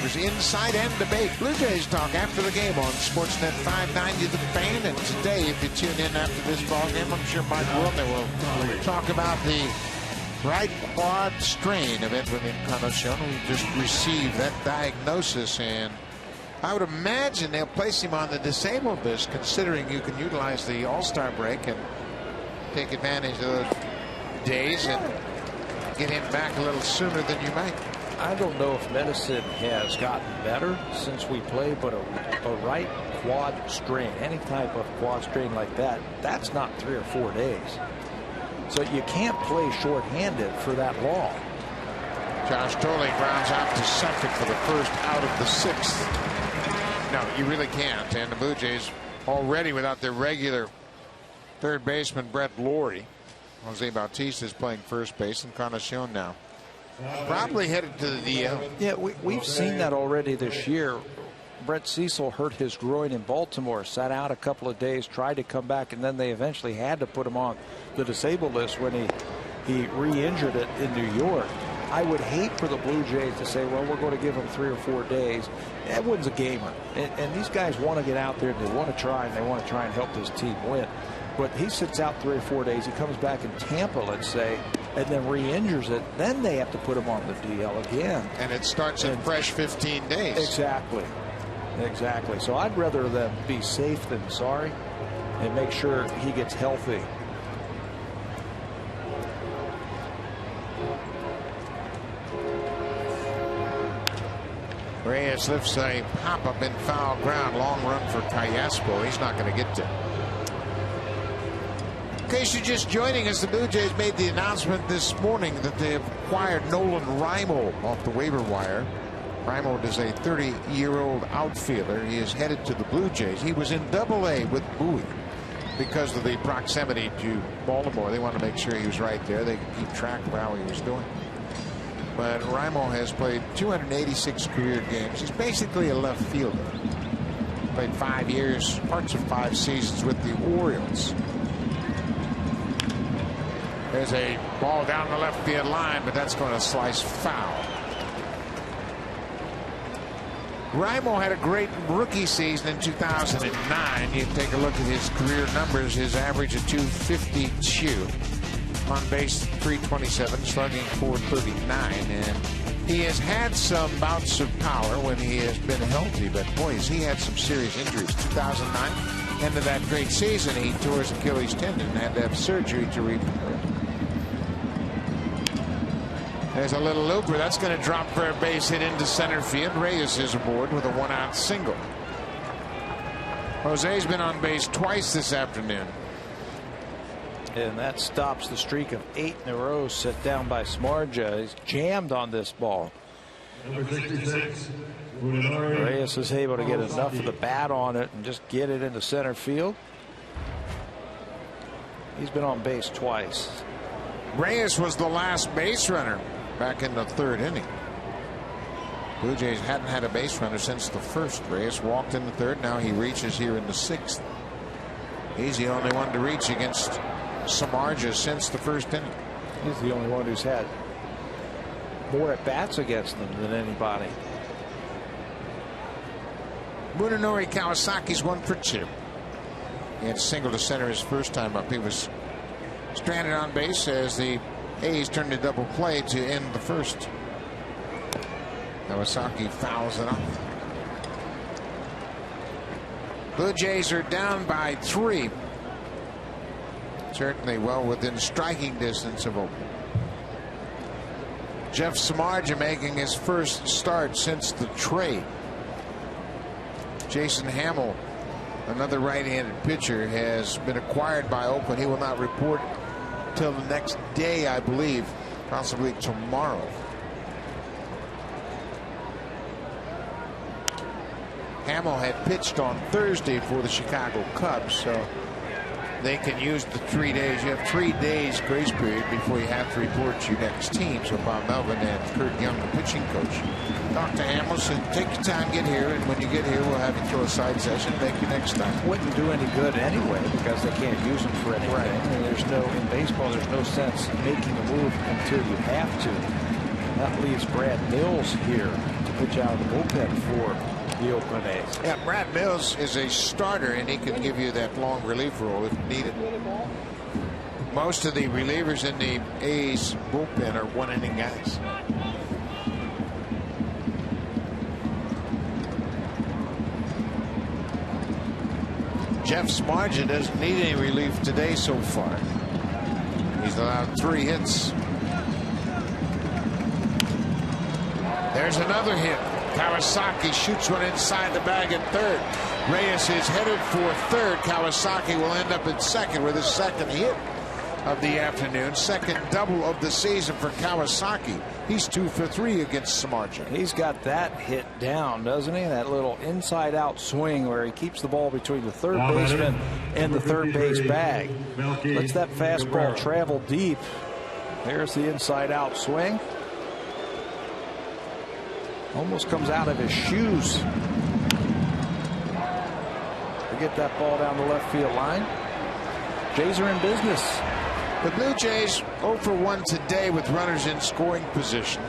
Tigers Insight and Debate. Blue Jays talk after the game on Sportsnet 590 The Fan. And today, if you tune in after this ball game, I'm sure Mike Wilner will talk about the right quad strain of Edwin Encarnacion, who just received that diagnosis. And I would imagine they'll place him on the disabled list, considering you can utilize the All-Star break and take advantage of those days and get him back a little sooner than you might. I don't know if medicine has gotten better since we played, but a right quad strain, any type of quad strain like that, that's not 3 or 4 days. So you can't play shorthanded for that long. Josh Tolley grounds out to second for the first out of the 6th. No, you really can't. And the Blue Jays already without their regular third baseman Brett Lawrie. Jose Bautista is playing first base, and Encarnacion now probably headed to the DL. Yeah, we've seen that already this year. Brett Cecil hurt his groin in Baltimore, sat out a couple of days, tried to come back, and then they eventually had to put him on the disabled list when he re-injured it in New York. I would hate for the Blue Jays to say, well, we're going to give him 3 or 4 days. Edwin's a gamer, and these guys want to get out there, and they want to try, and help this team win. But he sits out 3 or 4 days. He comes back in Tampa, let's say, and then re-injures it. Then they have to put him on the DL again. And it starts in fresh 15 days. Exactly. Exactly. So I'd rather them be safe than sorry and make sure he gets healthy. Reyes lifts a pop-up in foul ground. Long run for Callaspo. He's not going to get to. In case you're just joining us, the Blue Jays made the announcement this morning that they have acquired Nolan Reimold off the waiver wire. Reimold is a 30-year-old outfielder. He is headed to the Blue Jays. He was in Double-A with Bowie because of the proximity to Baltimore. They wanted to make sure he was right there. They could keep track of how he was doing. But Reimold has played 286 career games. He's basically a left fielder. Played 5 years, parts of 5 seasons with the Orioles. There's a ball down the left field line, but that's going to slice foul. Reimold had a great rookie season in 2009. You take a look at his career numbers. His average of 252, on base 327, slugging 439, and he has had some bouts of power when he has been healthy. But boy, has he had some serious injuries. 2009, end of that great season, he tore his Achilles tendon and had to have surgery to repair it. There's a little looper that's going to drop for a base hit into center field. Reyes is aboard with a 1-out single. Jose's been on base twice this afternoon. And that stops the streak of 8 in a row set down by Samardzija. He's jammed on this ball. Number 66, Reyes is able to get enough of the bat on it and just get it into center field. He's been on base twice. Reyes was the last base runner back in the 3rd inning. Blue Jays hadn't had a base runner since the 1st. Reyes walked in the 3rd. Now he reaches here in the 6th. He's the only one to reach against Samardzija since the 1st inning. He's the only one who's had more at bats against them than anybody. Munenori Kawasaki's 1 for 2. He had single to center his first time up. He was stranded on base as the A's turned a double play to end the 1st. Kawasaki fouls it off. Blue Jays are down by 3. Certainly well within striking distance of Oakland. Jeff Samardzija making his first start since the trade. Jason Hamill, another right-handed pitcher, has been acquired by Oakland. He will not report till the next day, I believe, possibly tomorrow. Hamill had pitched on Thursday for the Chicago Cubs, so they can use the 3 days. You have 3 days grace period before you have to report to your next team. So Bob Melvin and Kurt Young, the pitching coach, talked to Hamill, said, take your time, get here, and when you get here, we'll have you throw a side session, make you next time. Wouldn't do any good anyway because they can't use them for anything. Right. And there's no, in baseball, there's no sense making a move until you have to. That leaves Brad Mills here to pitch out of the bullpen for the Oakland A's. Yeah, Brad Mills is a starter, and he can give you that long relief role if needed. Most of the relievers in the A's bullpen are one-inning guys. Jeff Smarja doesn't need any relief today so far. He's allowed 3 hits. There's another hit. Kawasaki shoots one inside the bag at third. Reyes is headed for third. Kawasaki will end up at second with his second hit of the afternoon. Second double of the season for Kawasaki. He's 2 for 3 against Samardzija. He's got that hit down, doesn't he? That little inside out swing where he keeps the ball between the third baseman and the third base bag. Lets that fastball travel deep. There's the inside out swing. Almost comes out of his shoes to get that ball down the left field line. Jays are in business. The Blue Jays 0 for 1 today with runners in scoring position.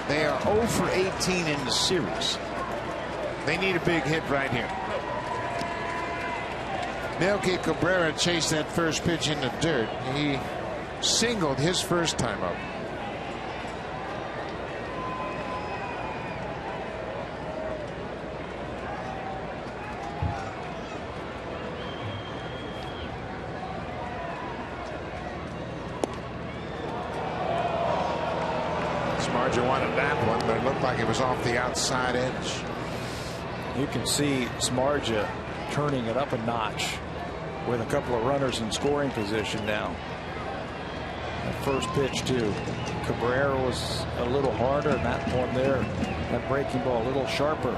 They are 0 for 18 in the series. They need a big hit right here. Melky Cabrera chased that first pitch in the dirt. He singled his first time up. Smarja wanted that one, but it looked like it was off the outside edge. You can see Smarja turning it up a notch with a couple of runners in scoring position now. That first pitch to Cabrera was a little harder, and that one there, that breaking ball a little sharper.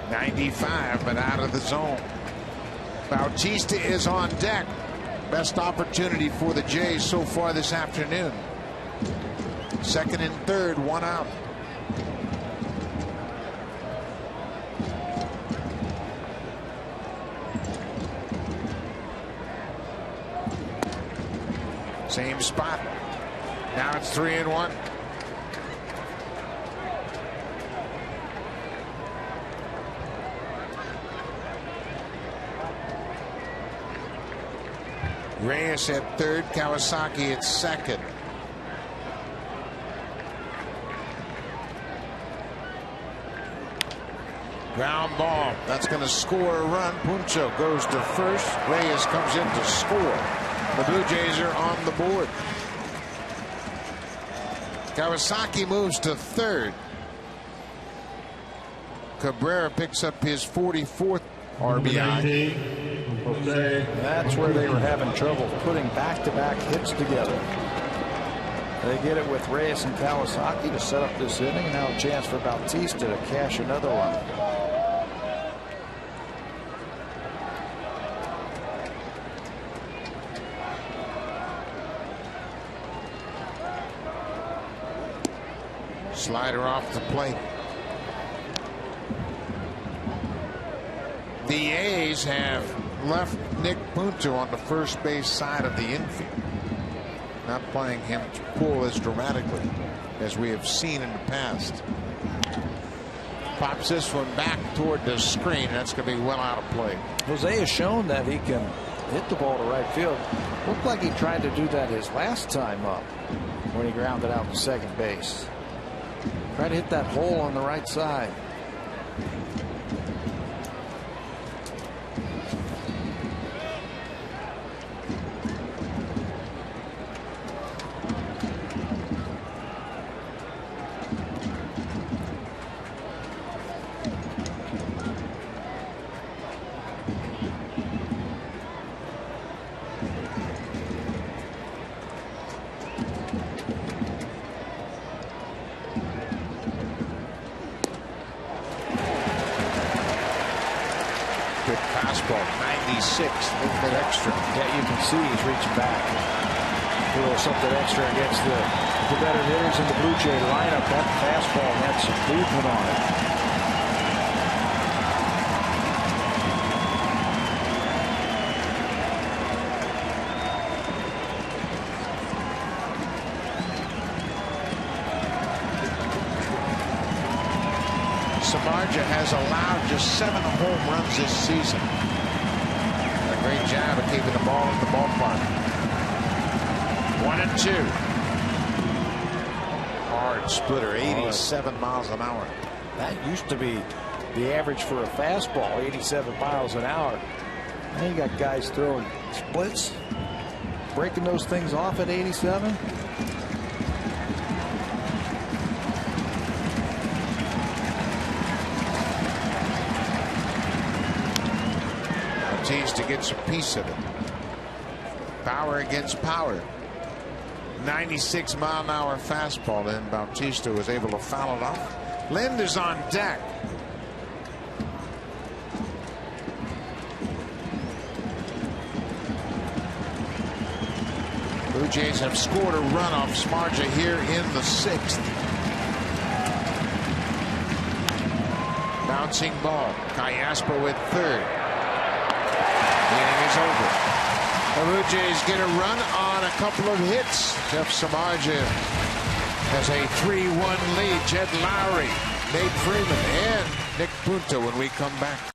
95, but out of the zone. Bautista is on deck. Best opportunity for the Jays so far this afternoon. Second and third, 1 out. Same spot. Now it's 3-1. Reyes at third, Kawasaki at second. Ground ball. That's going to score a run. Puncho goes to first. Reyes comes in to score. The Blue Jays are on the board. Kawasaki moves to third. Cabrera picks up his 44th RBI. That's where they were having trouble putting back-to-back hits together. They get it with Reyes and Kawasaki to set up this inning. Now a chance for Bautista to cash another one. Slider off the plate. The A's have left Nick Punto on the first base side of the infield. Not playing him to pull as dramatically as we have seen in the past. Pops this one back toward the screen. That's going to be well out of play. Jose has shown that he can hit the ball to right field. Looked like he tried to do that his last time up when he grounded out to second base. Tried to hit that hole on the right side. Something extra against the better hitters in the Blue Jay lineup. That fastball had some movement on Samardzija has allowed just 7 home runs this season. A great job of keeping the ball in the ballpark. 1-2. Hard splitter, 87 miles an hour. That used to be the average for a fastball, 87 miles an hour. Now you got guys throwing splits, breaking those things off at 87. Bautista gets a piece of it. Power against power. 96 mile an hour fastball, and Bautista was able to foul it off. Lind is on deck. Blue Jays have scored a run off Samardzija here in the 6th. Bouncing ball. Kayasper with 3rd. Inning is over. The Blue Jays get a run on a couple of hits. Jeff Samardzija has a 3-1 lead. Jed Lowry, Nate Freeman, and Nick Punto when we come back.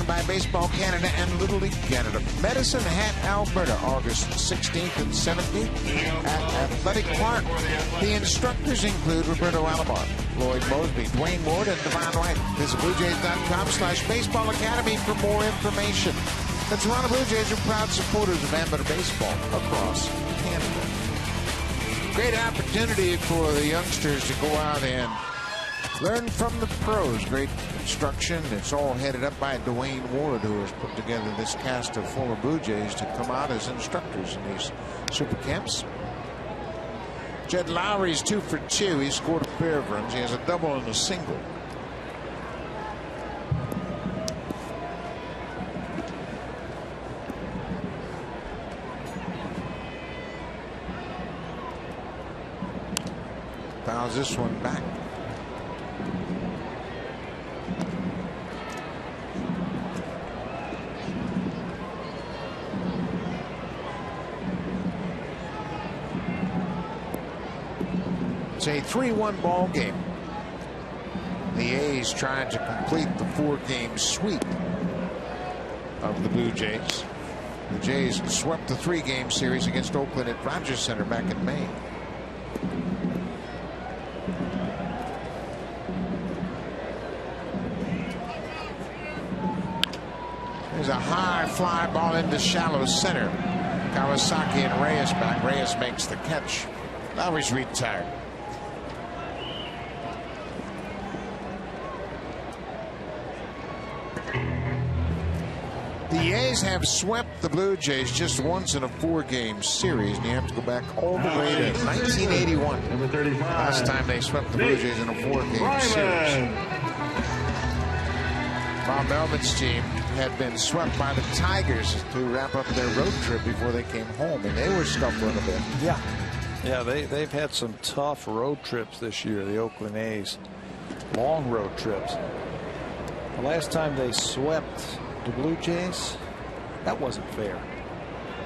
By Baseball Canada and Little League Canada. Medicine Hat, Alberta, August 16th and 17th at Athletic Park. The instructors include Roberto Alomar, Lloyd Mosby, Dwayne Ward, and Devon White. Visit BlueJays.com/Baseball Academy for more information. The Toronto Blue Jays are proud supporters of amateur baseball across Canada. Great opportunity for the youngsters to go out and learn from the pros. Great instruction. It's all headed up by Dwayne Ward, who has put together this cast of former Blue Jays to come out as instructors in these super camps. Jed Lowry's 2 for 2. He scored a pair of runs. He has a double and a single. Fouls this one back. It's a 3-1 ball game. The A's trying to complete the 4-game sweep of the Blue Jays. The Jays swept the 3-game series against Oakland at Rogers Center back in May. There's a high fly ball into shallow center. Kawasaki and Reyes back. Reyes makes the catch. Lowry's retired. The A's have swept the Blue Jays just once in a 4-game series, and you have to go back all the way to 1981. Last time they swept the Blue Jays in a 4-game series. Bob Melvin's team had been swept by the Tigers to wrap up their road trip before they came home, and they were scuffling a bit. Yeah, they've had some tough road trips this year, the Oakland A's. Long road trips. The last time they swept the Blue Jays, that wasn't fair.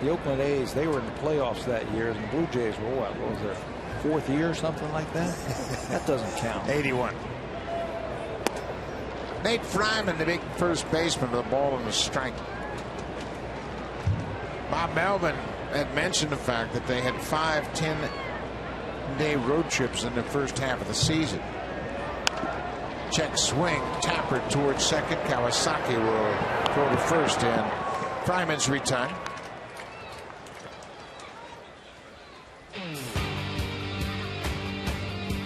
The Oakland A's, they were in the playoffs that year, and the Blue Jays were what was their fourth year or something like that? That doesn't count. 81. Nate Fryman, the big first baseman, with the ball on the strike. Bob Melvin had mentioned the fact that they had 5 10-day road trips in the first half of the season. Check swing, Tapper towards second. Kawasaki will throw to first, and Fryman's retired.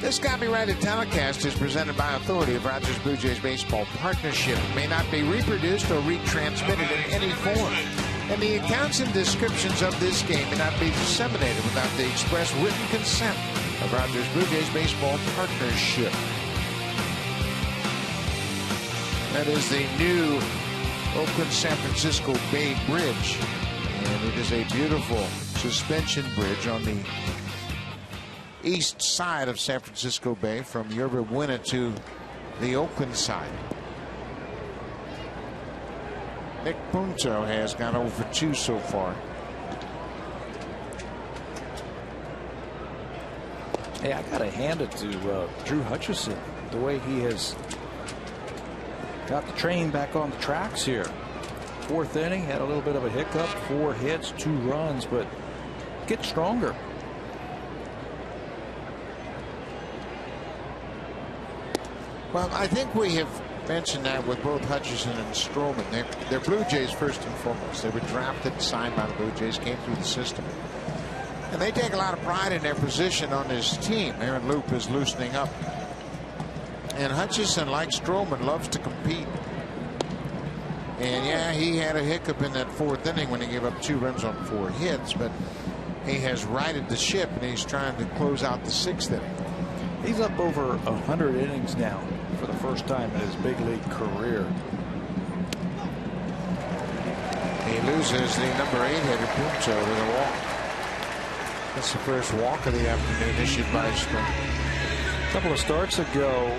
This copyrighted telecast is presented by authority of Rogers Blue Jays Baseball Partnership. It may not be reproduced or retransmitted in any form. And the accounts and descriptions of this game may not be disseminated without the express written consent of Rogers Blue Jays Baseball Partnership. That is the new Oakland-San Francisco Bay Bridge. And it is a beautiful suspension bridge on the east side of San Francisco Bay from Yerba Buena to the Oakland side. Nick Punto has gone over 2 so far. Hey, I got to hand it to Drew Hutchison, the way he has got the train back on the tracks here. 4th inning, had a little bit of a hiccup, 4 hits, 2 runs, but get stronger. Well, I think we have mentioned that with both Hutchison and Stroman. They're Blue Jays first and foremost. They were drafted and signed by the Blue Jays, came through the system. And they take a lot of pride in their position on this team. Aaron Loop is loosening up. And Hutchison, like Stroman, loves to compete. And yeah, he had a hiccup in that 4th inning when he gave up 2 runs on 4 hits, but he has righted the ship, and he's trying to close out the 6th inning. He's up over 100 innings now for the first time in his big league career. He loses the number 8 hitter Punto with a walk. That's the first walk of the afternoon issued by Strom. A couple of starts ago,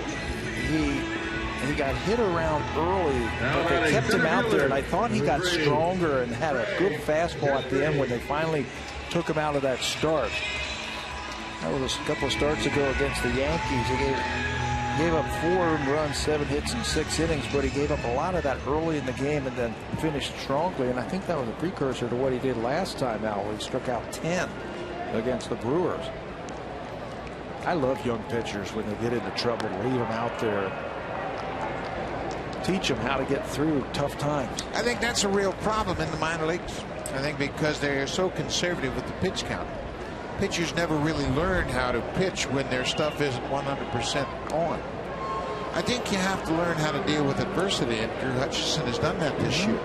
he got hit around early, but they kept him out there, and I thought he got stronger and had a good fastball at the end when they finally took him out of that start. That was a couple of starts ago against the Yankees. He gave up 4 runs, 7 hits in 6 innings, but he gave up a lot of that early in the game and then finished strongly. And I think that was a precursor to what he did last time out, where he struck out 10 against the Brewers. I love young pitchers when they get into trouble, leave them out there, teach them how to get through tough times. I think that's a real problem in the minor leagues. I think because they're so conservative with the pitch count. Pitchers never really learn how to pitch when their stuff isn't 100% on. I think you have to learn how to deal with adversity, and Drew Hutchison has done that this year.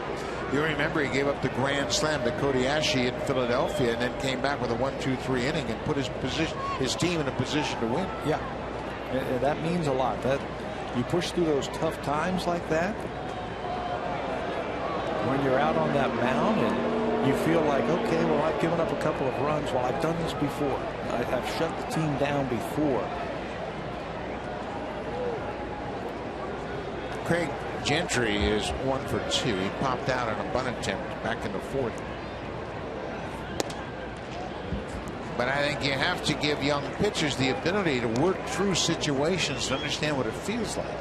You remember he gave up the grand slam to Cody Ashe in Philadelphia and then came back with a 1-2-3 inning and put his team in a position to win. Yeah, and that means a lot. That you push through those tough times like that, when you're out on that mound and you feel like, okay, well, I've given up a couple of runs. Well, I've done this before. I've shut the team down before. Craig Gentry is 1 for 2. He popped out on a bunt attempt back in the 4th. But I think you have to give young pitchers the ability to work through situations to understand what it feels like.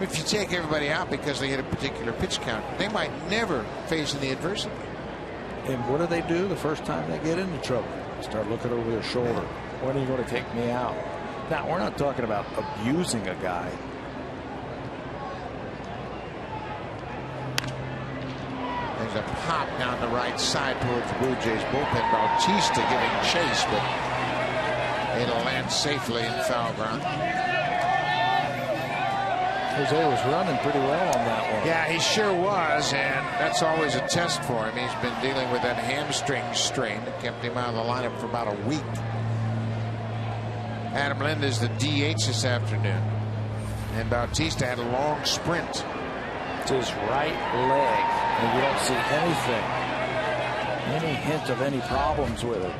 If you take everybody out because they hit a particular pitch count, they might never face any adversity. And what do they do the first time they get into trouble? Start looking over their shoulder. When are you going to take me out? Now, we're not talking about abusing a guy. There's a pop down the right side towards the Blue Jays bullpen. Bautista giving chase, but it'll land safely in foul ground. Jose was running pretty well on that one. Yeah, he sure was, and that's always a test for him. He's been dealing with that hamstring strain that kept him out of the lineup for about a week. Adam Lind is the DH this afternoon, and Bautista had a long sprint. It's his right leg, and you don't see any hint of any problems with it.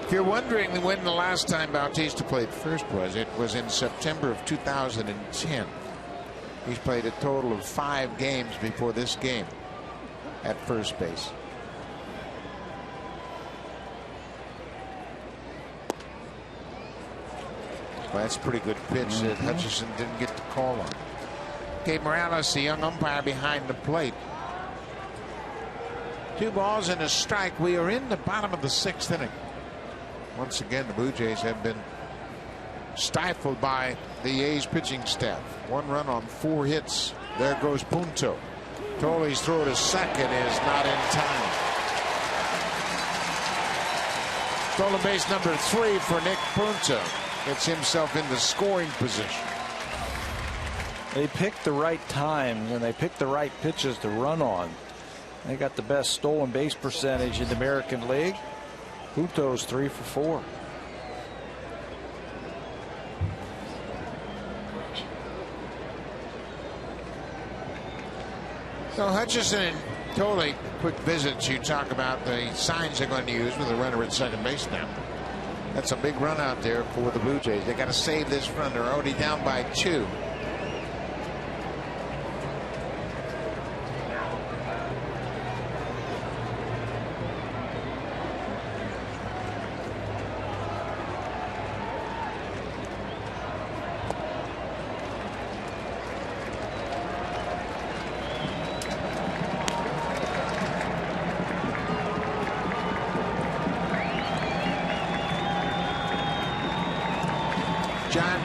If you're wondering when the last time Bautista played first was, it was in September of 2010. He's played a total of 5 games before this game at first base. Well, that's a pretty good pitch that Hutchison didn't get the call on. Gabe Morales, the young umpire behind the plate. 2 balls and a strike. We are in the bottom of the 6th inning. Once again, the Blue Jays have been stifled by the A's pitching staff. 1 run on 4 hits. There goes Punto. Tolley's throw to second is not in time. Stolen base number 3 for Nick Punto. Gets himself into scoring position. They picked the right times and they picked the right pitches to run on. They got the best stolen base percentage in the American League. Punto's 3 for 4. So Hutchison and Tolley, quick visits. You talk about the signs they're going to use with a runner at second base now. That's a big run out there for the Blue Jays. They got to save this run. They're already down by 2.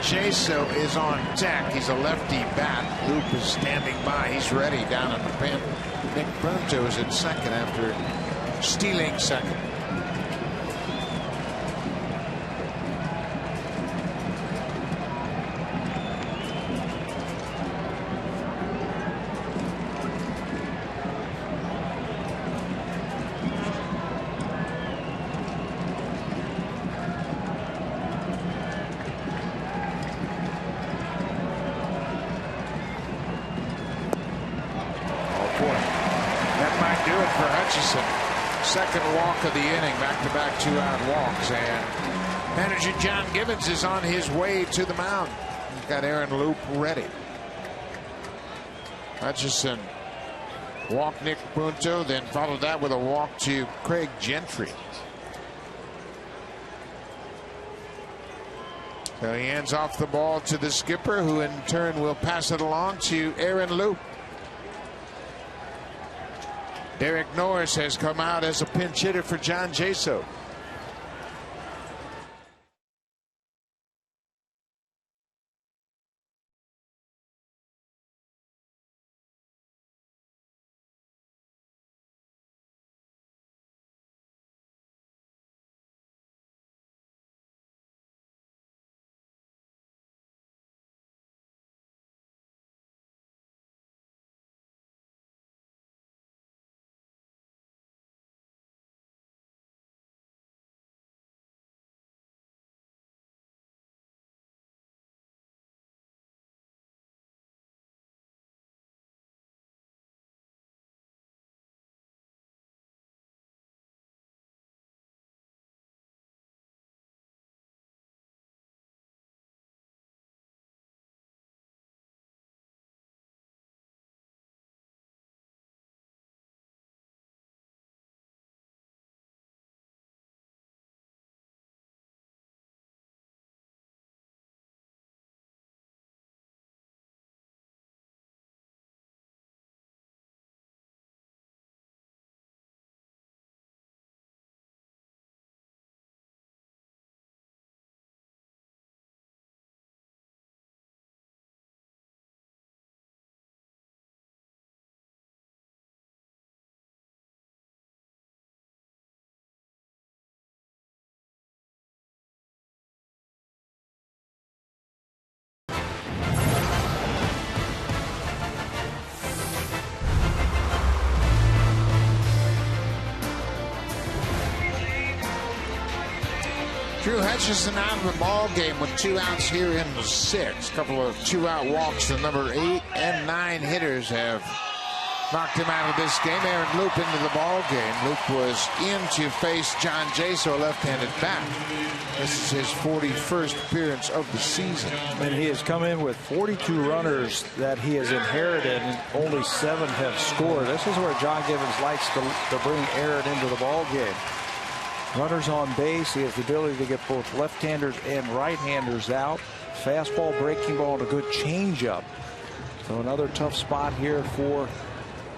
Jaso is on deck. He's a lefty bat. Luke is standing by. He's ready down in the pen. Nick Punto is at second after stealing second. Second walk of the inning, back-to-back 2-out walks, and manager John Gibbons is on his way to the mound. He's got Aaron Loop ready. Hutchison walked Nick Punto, then followed that with a walk to Craig Gentry. So he hands off the ball to the skipper, who in turn will pass it along to Aaron Loop. Derek Norris has come out as a pinch hitter for John Jaso. Drew Hutchison out of the ball game with 2 outs here in the 6th. A couple of 2-out walks. The number 8 and 9 hitters have knocked him out of this game. Aaron Loup into the ball game. Loup was in to face John Jaso, a left-handed bat. This is his 41st appearance of the season. And he has come in with 42 runners that he has inherited, and only 7 have scored. This is where John Gibbons likes to bring Aaron into the ball game. Runners on base. He has the ability to get both left-handers and right-handers out. Fastball, breaking ball, and a good changeup. So another tough spot here for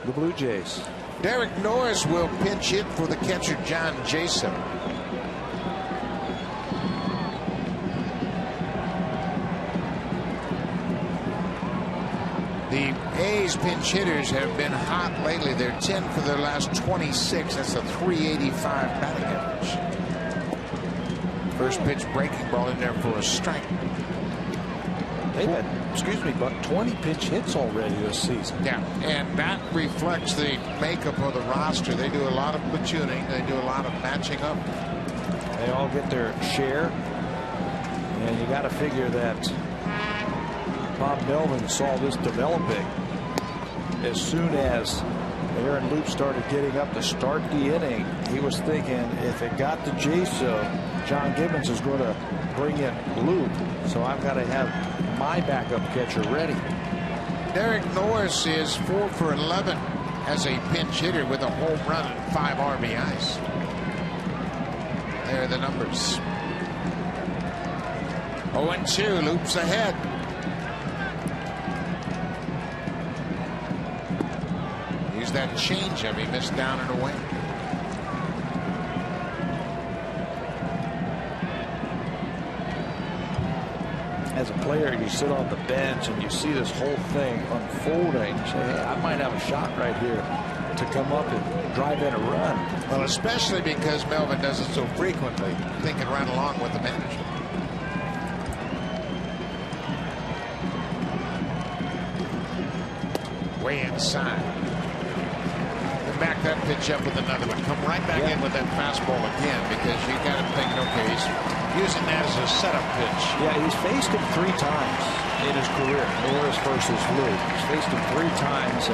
the Blue Jays. Derek Norris will pinch hit for the catcher John Jason. The A's pinch hitters have been hot lately. They're 10 for their last 26. That's a .385 batting average. First pitch breaking ball in there for a strike. They've had, but 20 pinch hits already this season. Yeah, and that reflects the makeup of the roster. They do a lot of platooning. They do a lot of matching up. They all get their share. And you got to figure that Bob Melvin saw this developing as soon as Aaron Loup started getting up to start the inning. He was thinking, if it got to Jaso, John Gibbons is going to bring in Loup, so I've got to have my backup catcher ready. Derek Norris is 4 for 11 as a pinch hitter with a home run and 5 RBIs. There are the numbers. 0-2, Loup's ahead. Use that changeup. He missed down and away. As a player, you sit on the bench and you see this whole thing unfolding. You say, hey, I might have a shot right here to come up and drive in a run. Well, especially because Melvin does it so frequently, thinking right along with the manager. Way inside. And back that pitch up with another one. Come right back in with that fastball again, because you got him thinking, okay, he's using that as a setup pitch. Yeah, he's faced him 3 times in his career. Norris versus Loup. He's faced him 3 times.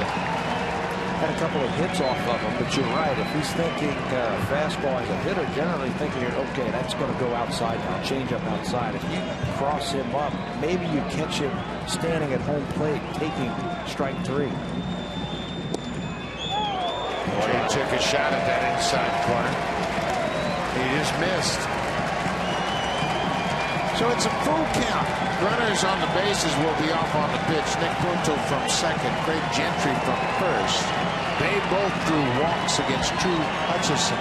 Had a couple of hits off of him, but you're right. If he's thinking fastball as a hitter, generally thinking, okay, that's going to go outside now, change up outside. If you cross him up, maybe you catch him standing at home plate, taking strike 3. Well, he took a shot at that inside corner. He just missed. So it's a full count. Runners on the bases will be off on the pitch. Nick Punto from second, Craig Gentry from first. They both drew walks against Drew Hutchison.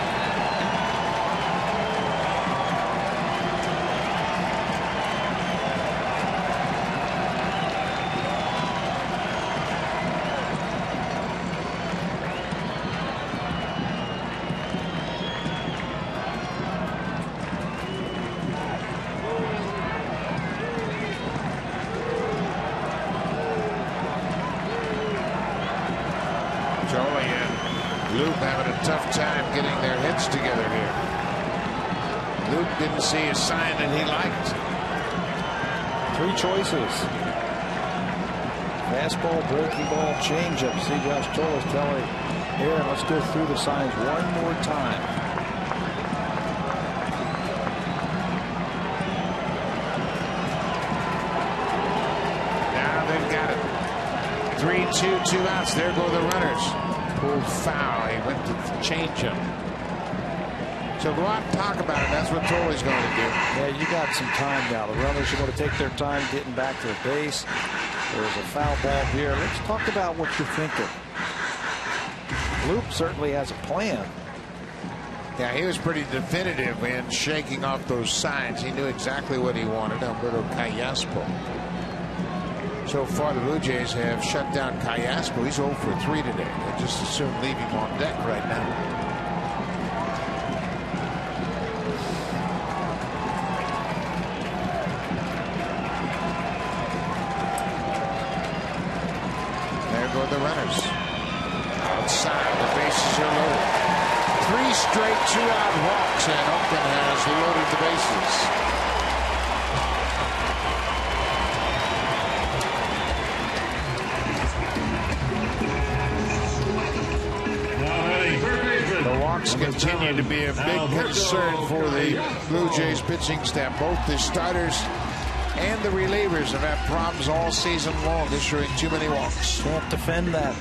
Tough time getting their hits together here. Luke didn't see a sign that he liked. 3 choices. Fastball, breaking ball, changeup. See Josh Toles telling Aaron, let's go through the signs one more time. Now they've got it. 3-2, 2 outs. There go the runners. Pulled foul. He went to the changeup. So go out and talk about it. That's what Tolley's going to do. Yeah, you got some time now. The runners are going to take their time getting back to the base. There's a foul ball here. Let's talk about what you're thinking. Loup certainly has a plan. Yeah, he was pretty definitive in shaking off those signs. He knew exactly what he wanted. Alberto Callaspo. So far, the Blue Jays have shut down Callaspo. He's 0 for 3 today. They just assume leave him on deck right now. There go the runners. Outside, the bases are loaded. 3 straight 2-out walks, and Oakland has loaded the bases. The walks continue to be a big concern for the Blue Jays pitching staff. Both the starters and the relievers have had problems all season long, issuing too many walks. Can't defend that.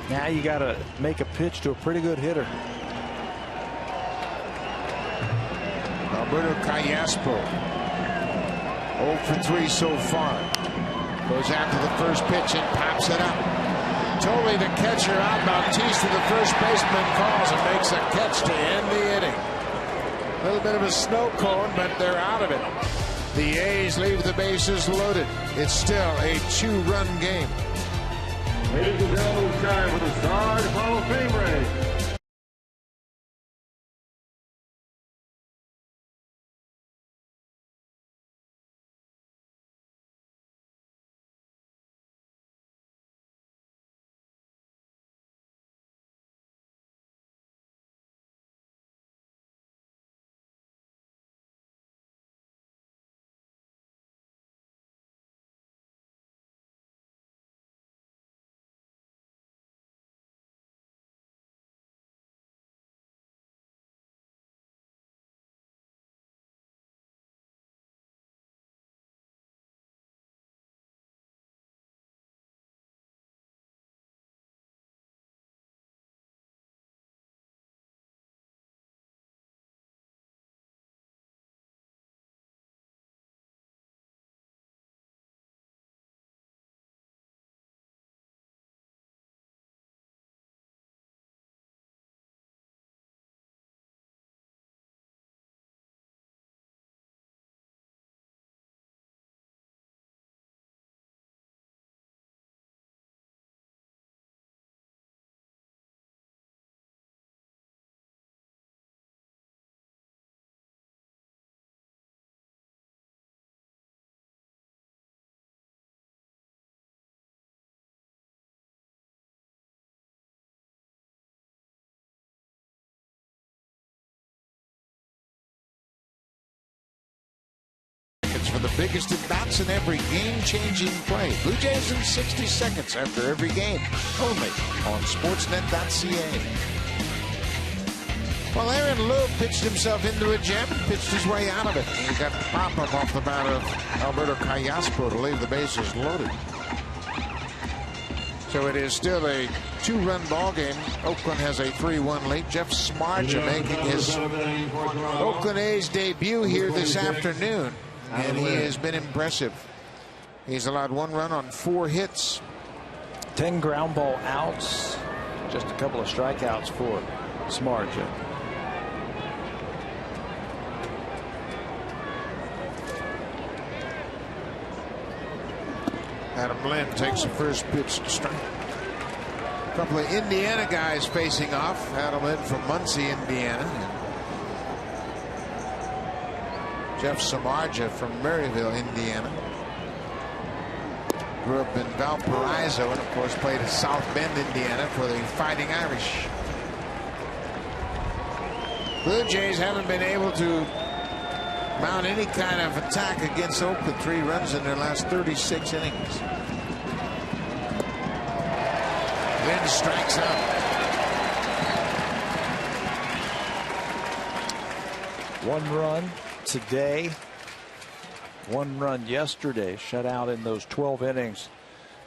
Now you got to make a pitch to a pretty good hitter. Alberto Callaspo, 0 for 3 so far. Goes after the first pitch and pops it up. Totally the catcher out. Bautista, the first baseman, calls and makes a catch to end the inning. A little bit of a snow cone, but they're out of it. The A's leave the bases loaded. It's still a 2-run game. Ladies and gentlemen, it's time for the Stars Hall of Fame race. For the biggest at-bats in every game-changing play. Blue Jays in 60 seconds after every game. Only on Sportsnet.ca. Well, Aaron Lowe pitched himself into a jam, pitched his way out of it. He got pop-up off the bat of Alberto Callaspo to leave the bases loaded. So it is still a 2-run ball game. Oakland has a 3-1 lead. Jeff Smarja making his Oakland A's debut here this afternoon. And he has been impressive. He's allowed 1 run on 4 hits. 10 ground ball outs. Just a couple of strikeouts for Smarja. Adam Lynn takes the first pitch to strike. A couple of Indiana guys facing off. Adam Lynn from Muncie, Indiana. Jeff Samardzija from Maryville, Indiana. Grew up in Valparaiso and, of course, played at South Bend, Indiana for the Fighting Irish. Blue Jays haven't been able to mount any kind of attack against Oakland. 3 runs in their last 36 innings. Lynn strikes out. 1 run today, 1 run yesterday, shut out in those 12 innings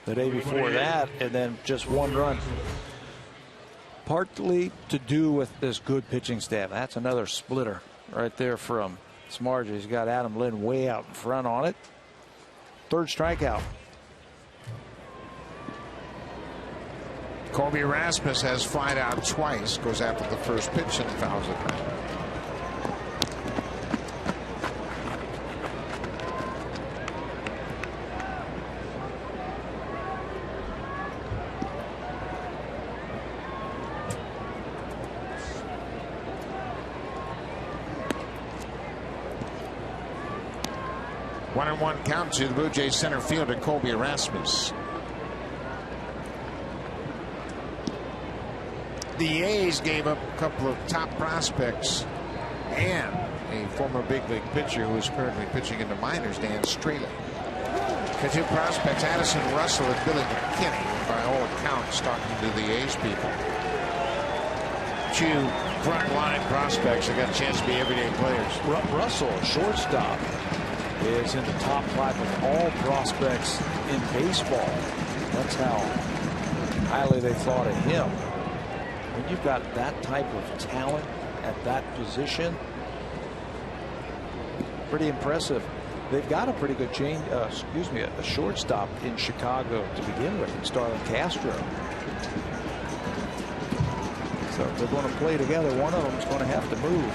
the day before that, and then just 1 run. Partly to do with this good pitching staff. That's another splitter right there from Smarja. He's got Adam Lynn way out in front on it. 3rd strikeout. Colby Rasmus has flied out twice, goes after the first pitch and fouls it back. One and one count to the Blue Jays center fielder Colby Rasmus. the A's gave up a couple of top prospects and a former big league pitcher who is currently pitching in the minors, Dan Straley. The two prospects, Addison Russell and Billy McKinney, by all accounts, talking to the A's people. Two front-line prospects that got a chance to be everyday players. Russell, a shortstop, is in the top 5 of all prospects in baseball. That's how highly they thought of him. When you've got that type of talent at that position, pretty impressive. They've got a pretty good a shortstop in Chicago to begin with, Starlin Castro. So if they're going to play together, one of them is going to have to move.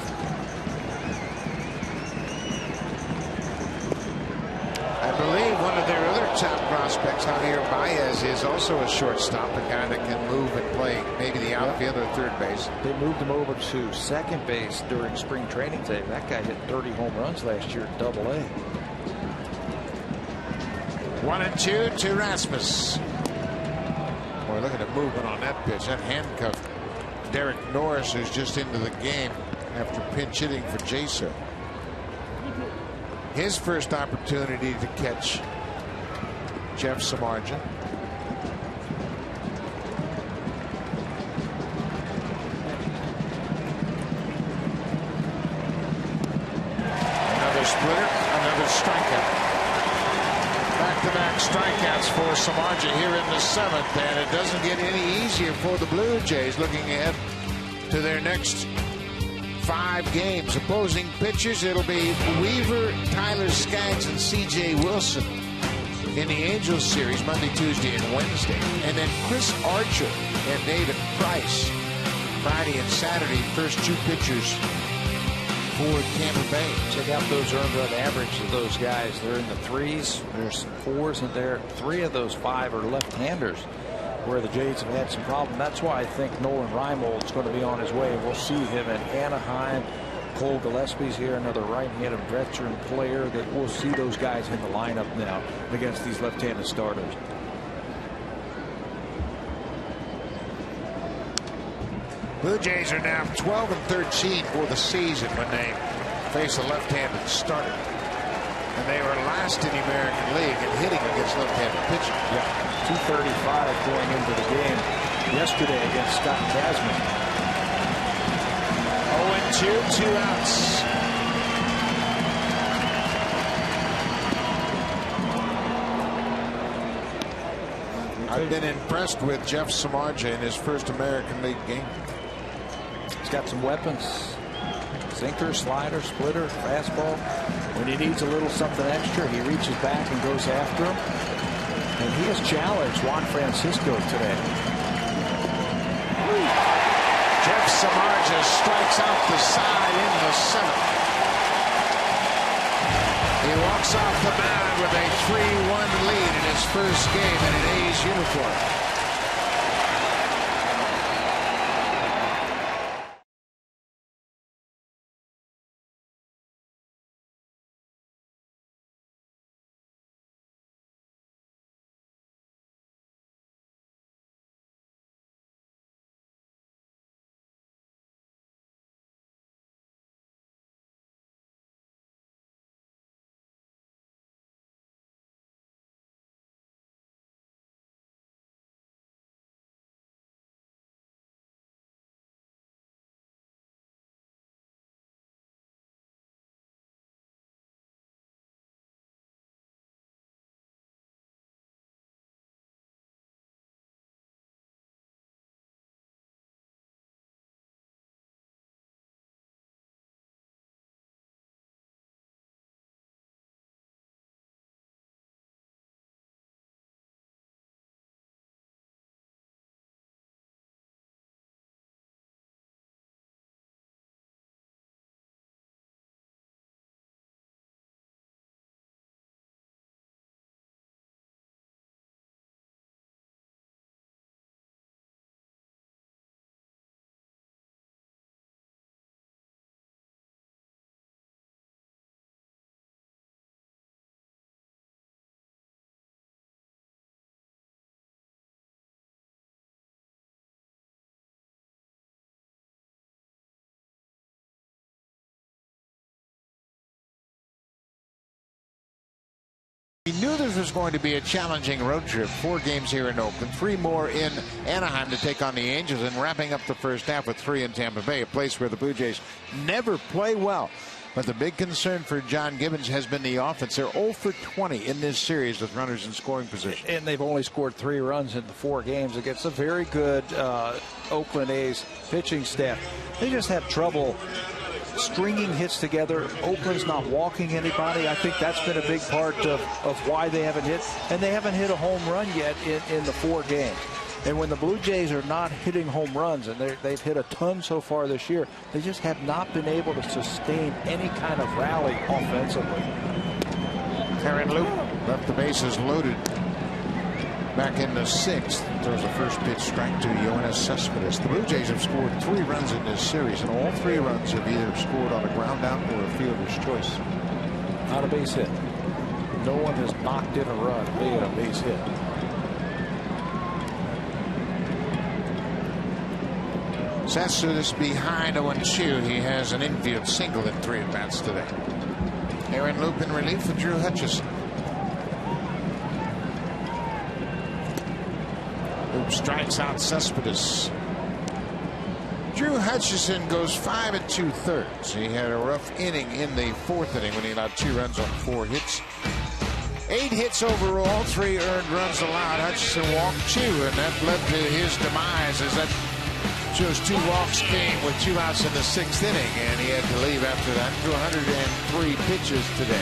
I believe one of their other top prospects, Javier Baez, is also a shortstop, a guy that can move and play maybe the outfield or third base. They moved him over to second base during spring training today. That guy hit 30 home runs last year at Double-A. 1-2 to Rasmus. Boy, look at the movement on that pitch. That handcuffed Derek Norris, who's just into the game after pinch hitting for Jason. His first opportunity to catch Jeff Samardzija. Another splitter, another strikeout. Back-to-back strikeouts for Samardzija here in the 7th, and it doesn't get any easier for the Blue Jays looking ahead to their next 5 games. Opposing pitchers, it'll be Weaver, Tyler Skaggs, and C.J. Wilson in the Angels series Monday, Tuesday, and Wednesday. And then Chris Archer and David Price Friday and Saturday, first 2 pitchers for Tampa Bay. Check out those earned run average of those guys. They're in the 3s. There's some 4s in there. 3 of those 5 are left-handers, where the Jays have had some problem. That's why I think Nolan Reimold is going to be on his way. We'll see him in Anaheim. Cole Gillespie's here, another right-handed veteran player. That we'll see those guys in the lineup now against these left-handed starters. Blue Jays are now 12-13 for the season when they face a left-handed starter. And they were last in the American League in hitting against left-handed pitching. Yeah, 235 going into the game yesterday against Scott Kazman. 0-2, 2 outs. I've been impressed with Jeff Samardzija in his first American League game. He's got some weapons. Sinker, slider, splitter, fastball. When he needs a little something extra, he reaches back and goes after him. And he has challenged Juan Francisco today. Jeff Samardzija strikes out the side in the 7th. He walks off the mound with a 3-1 lead in his first game in an A's uniform. We knew this was going to be a challenging road trip. 4 games here in Oakland, 3 more in Anaheim to take on the Angels, and wrapping up the first half with 3 in Tampa Bay, a place where the Blue Jays never play well. But the big concern for John Gibbons has been the offense. They're 0 for 20 in this series with runners in scoring position. And they've only scored 3 runs in the 4 games against a very good Oakland A's pitching staff. They just have trouble stringing hits together. Oakland's not walking anybody. I think that's been a big part of why they haven't hit. And they haven't hit a home run yet in the 4 games. And when the Blue Jays are not hitting home runs, and they've hit a ton so far this year, they just have not been able to sustain any kind of rally offensively. Aaron Loop left the bases loaded back in the 6th. Throws the first pitch strike to Yoenis Cespedes. The Blue Jays have scored 3 runs in this series, and all 3 runs have either scored on a ground out or a fielder's choice. Not a base hit. No one has knocked in a run being a base hit. Cespedes behind 0-2. He has an infield single in 3 at-bats today. Aaron Loop in relief for Drew Hutchison. Loop strikes out Cespedes. Drew Hutchison goes 5 2/3. He had a rough inning in the 4th inning when he allowed 2 runs on 4 hits. 8 hits overall, 3 earned runs allowed. Hutchison walked 2, and that led to his demise, as that shows 2 walks came with 2 outs in the 6th inning, and he had to leave after that. Threw 103 pitches today.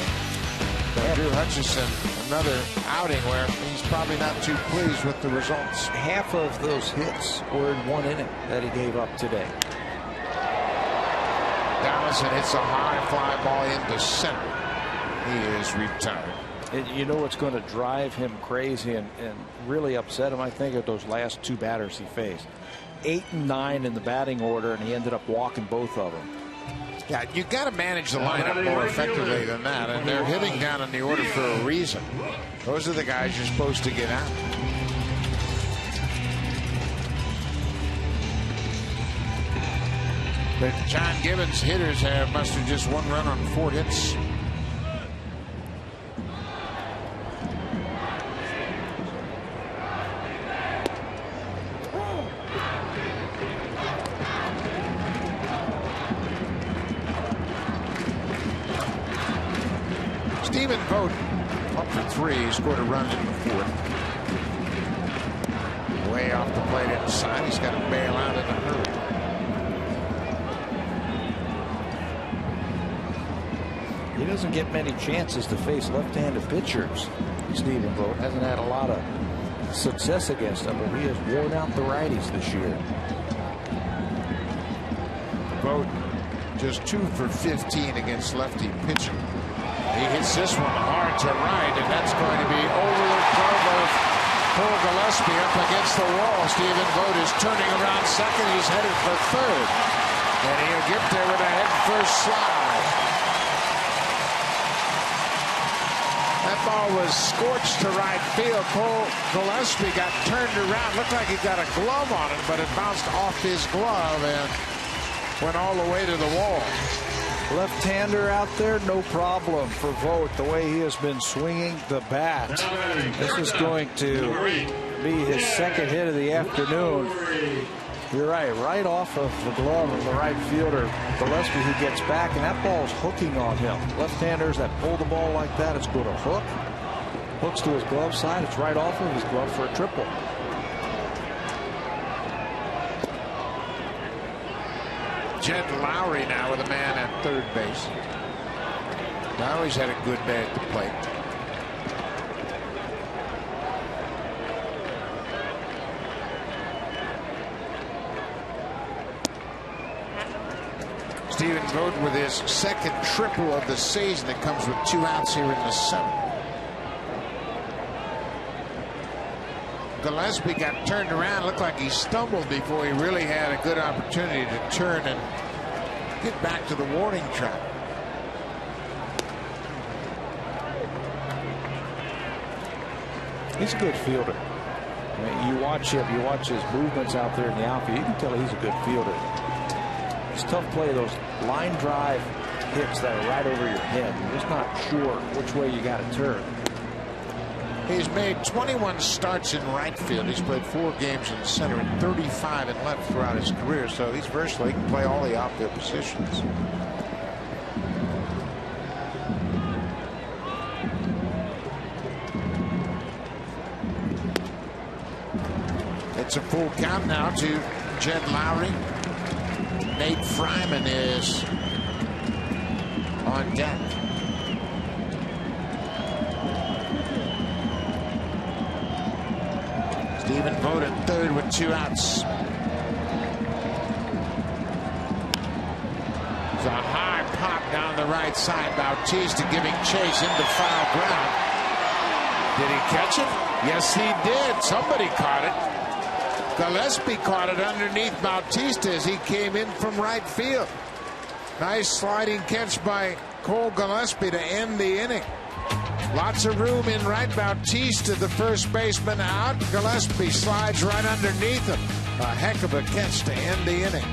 But Drew Hutchison, another outing where he's probably not too pleased with the results. Half of those hits were in 1 inning that he gave up today. Donaldson hits a high fly ball into center. He is retired. And you know what's going to drive him crazy and really upset him, I think, of those last 2 batters he faced. 8 and 9 in the batting order, and he ended up walking both of them. Yeah, you got to manage the lineup more effectively than that, and they're hitting down in the order for a reason. Those are the guys you're supposed to get out. But John Gibbons' hitters have mustered just 1 run on 4 hits. Stephen Vogt up for 3. He scored a run in the 4th. Way off the plate inside. He's got to bail out in a hurry. He doesn't get many chances to face left-handed pitchers. Stephen Vogt hasn't had a lot of success against them, but he has worn out the righties this year. Vogt just 2 for 15 against lefty pitching. He hits this one hard to right, and that's going to be over the glove of Paul Gillespie up against the wall. Stephen Vogt is turning around second. He's headed for 3rd, and he'll get there with a head-first slide. That ball was scorched to right field. Paul Gillespie got turned around. Looked like he got a glove on it, but it bounced off his glove and went all the way to the wall. Left-hander out there, no problem for Vogt. The way he has been swinging the bat. This is going to be his 2nd hit of the afternoon. You're right off of the glove of the right fielder Gillespie. He gets back, and that ball's hooking on him. Left-handers that pull the ball like that, it's going to hook. Hooks to his glove side. It's right off of his glove for a triple. Jed Lowry now with a man at 3rd base. Lowry's had a good day at the plate. Stephen Vogt with his 2nd triple of the season. It comes with 2 outs here in the 7th. Gillespie got turned around. Looked like he stumbled before he really had a good opportunity to turn and get back to the warning track. He's a good fielder. I mean, you watch him, you watch his movements out there in the outfield, you can tell he's a good fielder. It's tough to play those line drive hits that are right over your head. You're just not sure which way you got to turn. He's made 21 starts in right field. He's played 4 games in center and 35 in left throughout his career. So he's versatile. He can play all the outfield positions. It's a full count now to Jed Lowry. Nate Fryman is on deck. Stephen Vogt at third with 2 outs. It's a high pop down the right side. Bautista giving chase into foul ground. Did he catch it? Yes, he did. Somebody caught it. Gillespie caught it underneath Bautista as he came in from right field. Nice sliding catch by Cole Gillespie to end the inning. Lots of room in right. Bautista, the first baseman, out. Gillespie slides right underneath him. A heck of a catch to end the inning.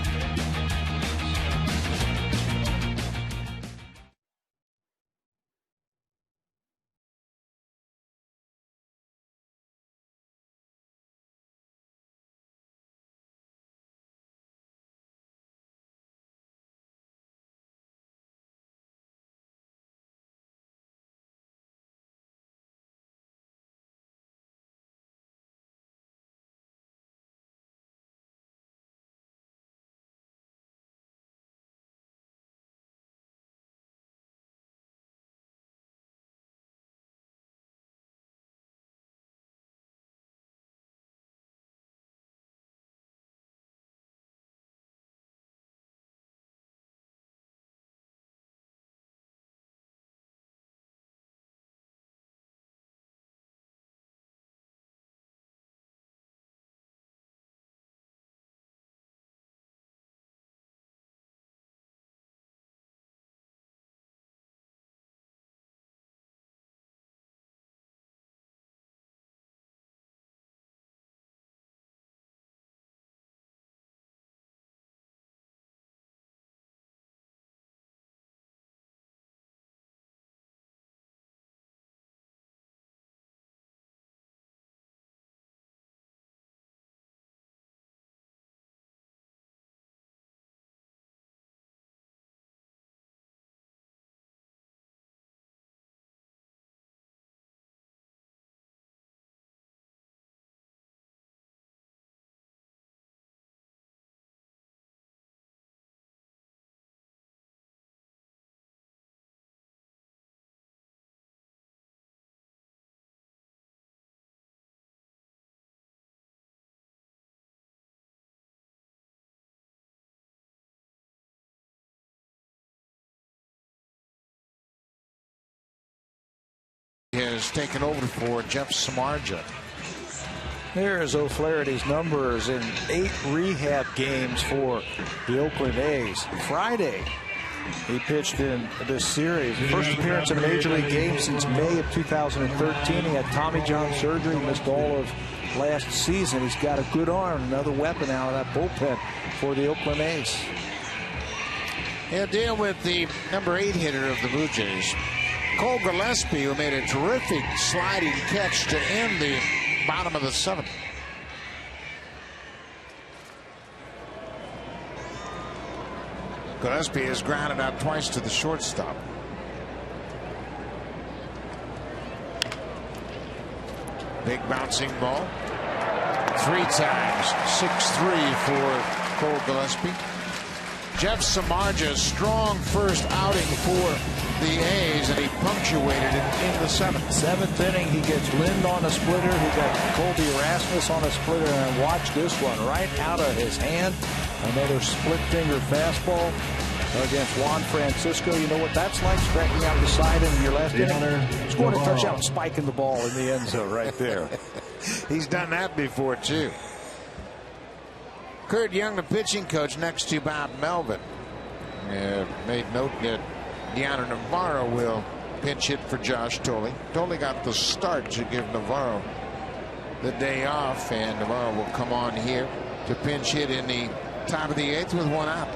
Has taken over for Jeff Samardzija. There's O'Flaherty's numbers in 8 rehab games for the Oakland A's. Friday, he pitched in this series. First appearance in a major league game since May of 2013. He had Tommy John surgery, missed all of last season. He's got a good arm, another weapon out of that bullpen for the Oakland A's. He'll deal with the number 8 hitter of the Blue Jays, Cole Gillespie, who made a terrific sliding catch to end the bottom of the 7th. Gillespie has grounded out twice to the shortstop. Big bouncing ball. 3 times. 6-3 for Cole Gillespie. Jeff Samardzija, strong first outing for the A's, and he punctuated it in the 7th. 7th inning, he gets Lind on a splitter. He got Colby Rasmus on a splitter, and watch this one right out of his hand. Another split finger fastball against Juan Francisco. You know what that's like, striking out the side in your last inning. Scoring a touchdown, spiking the ball in the end zone right there. He's done that before too. Kurt Young, the pitching coach, next to Bob Melvin, made note that Deanna Navarro will pinch hit for Josh Tolley. Tolley got the start to give Navarro the day off, and Navarro will come on here to pinch hit in the top of the 8th with 1 out.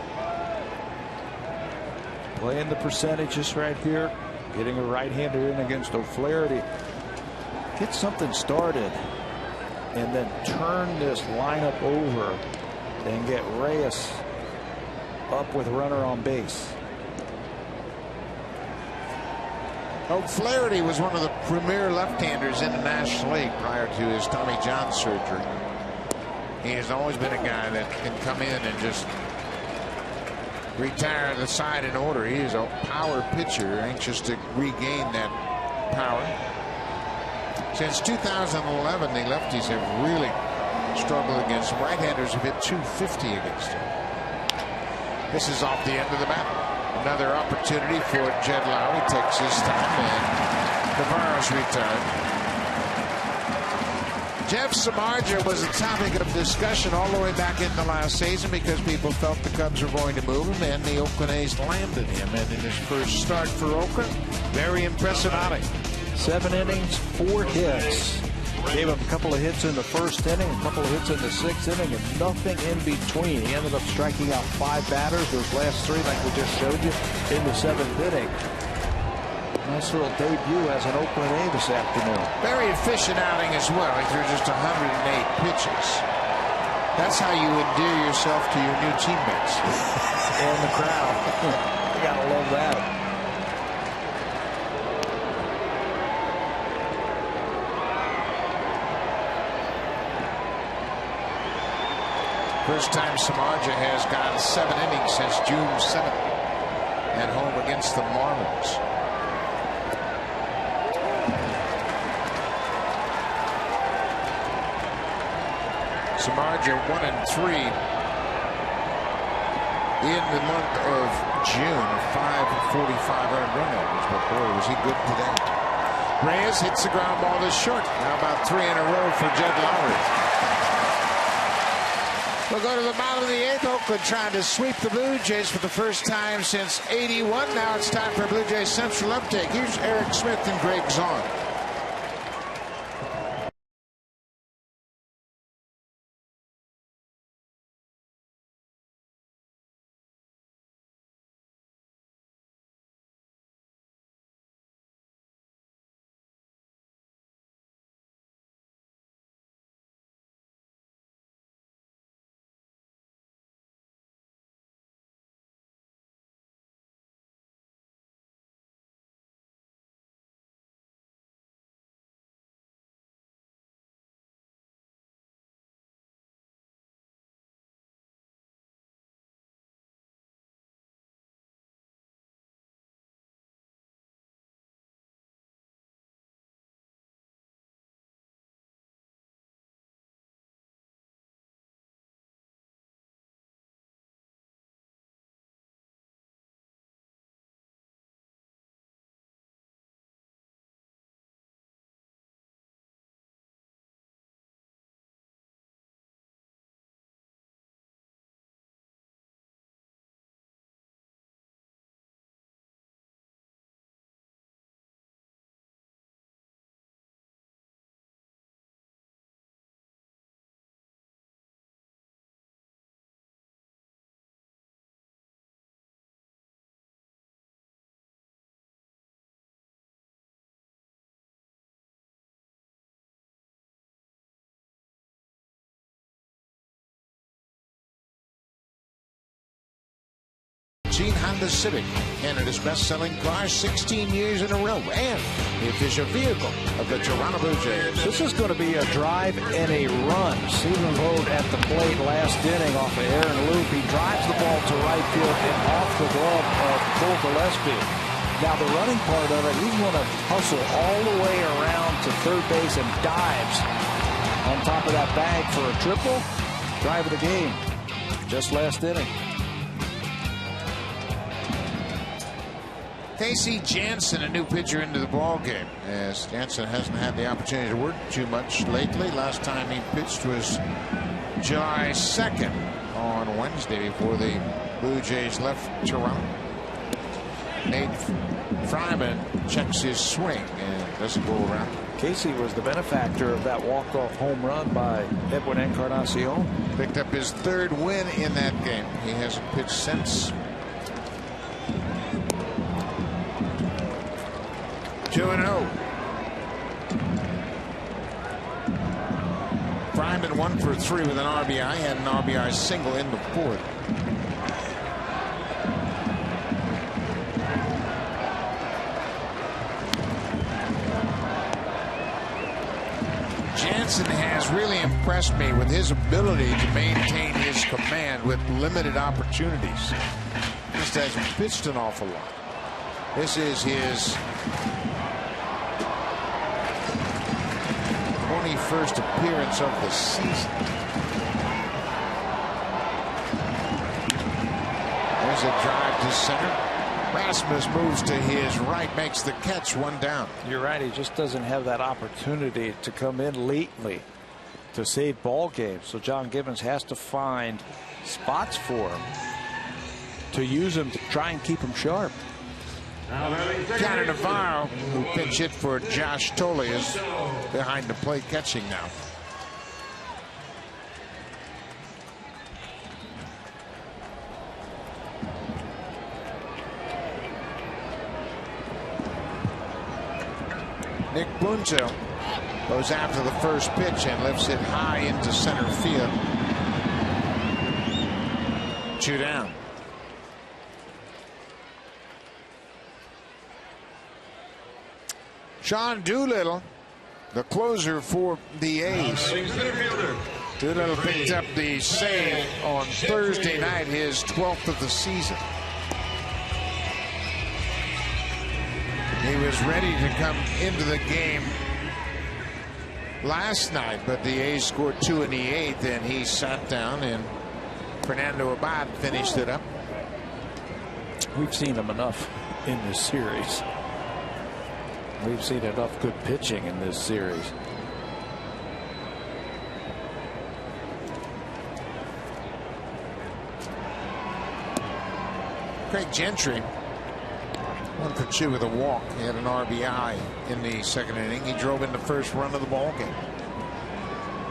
Playing the percentages right here, getting a right-hander in against O'Flaherty. get something started and then turn this lineup over and get Reyes up with runner on base. Oh, Flaherty was one of the premier left-handers in the National League prior to his Tommy John surgery. He has always been a guy that can come in and just retire the side in order. He is a power pitcher, anxious to regain that power. Since 2011, the lefties have really struggled against him. Right-handers have hit 250 against him. This is off the end of the bat. Another opportunity for Jed Lowry. Takes his time, and Navarro's retired. Jeff Samardzija was a topic of discussion all the way back into last season because people felt the Cubs were going to move him, and the Oakland A's landed him. And in his first start for Oakland, very impressive outing. 7 innings, 4 hits. Gave him a couple of hits in the first inning, a couple of hits in the 6th inning, and nothing in between. He ended up striking out 5 batters. Those last 3, like we just showed you, in the 7th inning. Nice little debut as an Oakland A this afternoon. Very efficient outing as well. He threw just 108 pitches. That's how you endear yourself to your new teammates. And the crowd. You gotta love that. First time Samardzija has gone 7 innings since June 7th at home against the Marlins. Samardzija 1-3 in the month of June. 545 earned run average, but boy, was he good today. Reyes hits the ground ball to short. How about 3 in a row for Jed Lowry? We'll go to the bottom of the 8th. Oakland trying to sweep the Blue Jays for the first time since '81. Now it's time for Blue Jays Central Uptake. Here's Eric Smith and Greg Zahn. Honda Civic, Canada's best-selling car 16 years in a row, and the official vehicle of the Toronto Blue Jays. This is going to be a drive and a run. Stephen Vogt at the plate last inning off of Aaron Loop. He drives the ball to right field and off the glove of Cole Gillespie. Now the running part of it, he's going to hustle all the way around to third base and dives on top of that bag for a triple. Drive of the game just last inning. Casey Jansen, a new pitcher into the ball game, as Jansen hasn't had the opportunity to work too much lately. Last time he pitched was July 2nd on Wednesday before the Blue Jays left Toronto. Nate Fryman checks his swing and doesn't go around. Casey was the benefactor of that walk-off home run by Edwin Encarnacion. Picked up his 3rd win in that game. He hasn't pitched since. 2-0. Diamond 1 for 3 with an RBI. He had an RBI single in the fourth. Jansen has really impressed me with his ability to maintain his command with limited opportunities. Just hasn't pitched an awful lot. This is his 21st appearance of the season. There's a drive to center. Rasmus moves to his right, makes the catch, 1 down. You're right. He just doesn't have that opportunity to come in lately to save ball games. So John Gibbons has to find spots for him to use him to try and keep him sharp. Connor Navarro, who pinch hit for Josh Tolle, is behind the plate catching now. Nick Bunzo goes after the first pitch and lifts it high into center field. 2 down. Sean Doolittle, the closer for the A's. Doolittle picked up the save on Thursday night, his 12th of the season. He was ready to come into the game last night, but the A's scored 2 in the 8th, and he sat down, and Fernando Abad finished it up. We've seen him enough in this series. We've seen enough good pitching in this series. Craig Gentry, 1 for 2 with a walk. He had an RBI in the second inning. He drove in the first run of the ball game.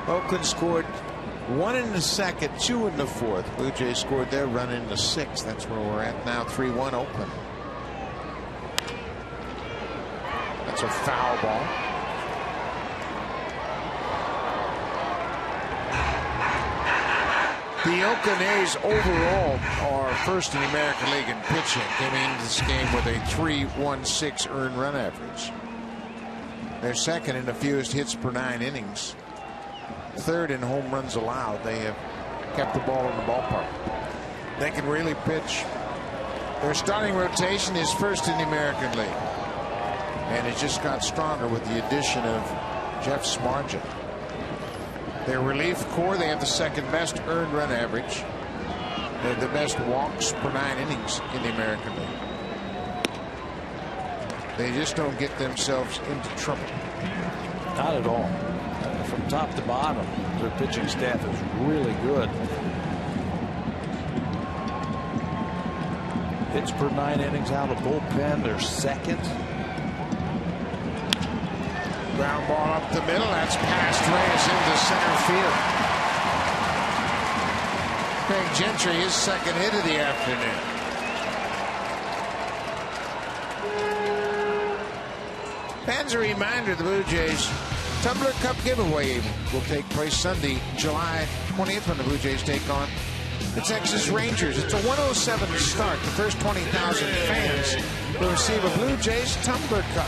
Oakland scored 1 in the second, 2 in the fourth. Blue Jays scored their run in the sixth. That's where we're at now, 3-1 Oakland. That's a foul ball. The Oakland A's overall are first in the American League in pitching, coming into this game with a 3.16 earned run average. They're second in the fewest hits per 9 innings. Third in home runs allowed. They have kept the ball in the ballpark. They can really pitch. Their starting rotation is first in the American League, and it just got stronger with the addition of Jeff Smargin. Their relief core, they have the second best earned run average. They have the best walks per 9 innings in the American League. They just don't get themselves into trouble. Not at all. From top to bottom, their pitching staff is really good. Hits per 9 innings out of bullpen, they're second. Ground ball up the middle. That's past Reyes into center field. Craig Gentry, his second hit of the afternoon. Fans, a reminder, the Blue Jays Tumbler Cup giveaway will take place Sunday, July 20th, when the Blue Jays take on the Texas Rangers. It's a 107 start. The first 20,000 fans will receive a Blue Jays Tumbler Cup.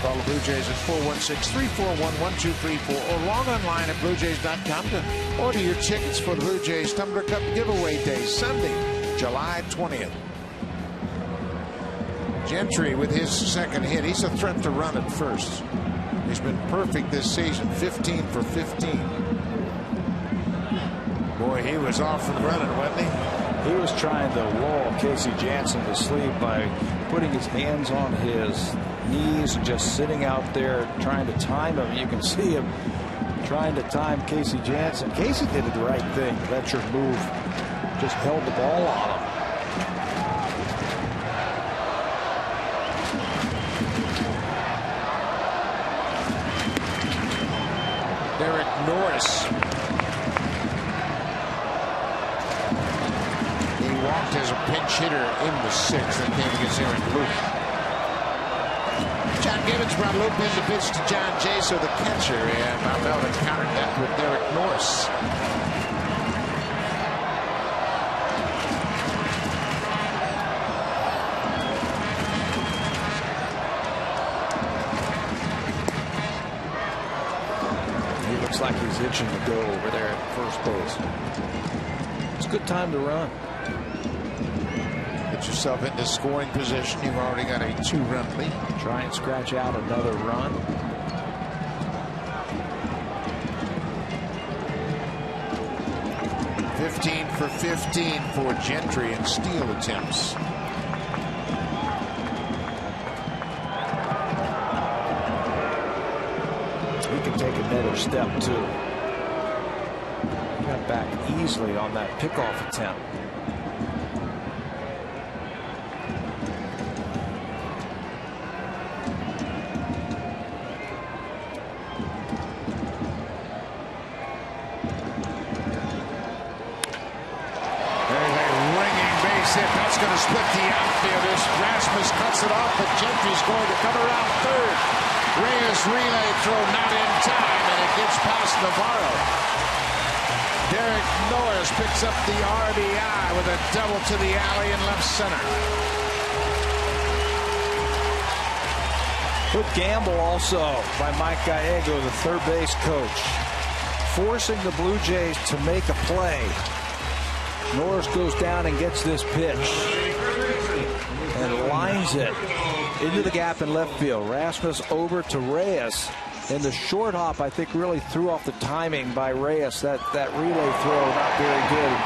Call the Blue Jays at 416-341-1234 or log online at bluejays.com to order your tickets for the Blue Jays Tumbler Cup giveaway day, Sunday, July 20th. Gentry with his second hit. He's a threat to run at first. He's been perfect this season, 15 for 15. Boy, he was off and running, wasn't he? He was trying to lull Casey Jansen to sleep by putting his hands on his knees and just sitting out there trying to time him. You can see him trying to time Casey Jansen. Casey did the right thing. That's your move. Just held the ball on him. Derek Norris. He walked as a pinch hitter in the sixth and came against Aaron Luke. John Gibbons brought Loop in the pitch to John Jaso, the catcher, and Bob Melvin countered that with Derek Norris. He looks like he's itching to go over there at first base. It's a good time to run. Get yourself into scoring position. You've already got a 2-run lead. Try and scratch out another run. $15 for 15 for Gentry in steal attempts. He can take another step too. Got back easily on that pickoff attempt. That's going to split the outfielders. Rasmus cuts it off, but Gentry's going to come around third. Reyes relay throw not in time, and it gets past Navarro. Derek Norris picks up the RBI with a double to the alley in left center. Good gamble also by Mike Gallego, the third base coach, forcing the Blue Jays to make a play. Norris goes down and gets this pitch and lines it into the gap in left field. Rasmus over to Reyes, and the short hop I think really threw off the timing by Reyes. That relay throw not very good.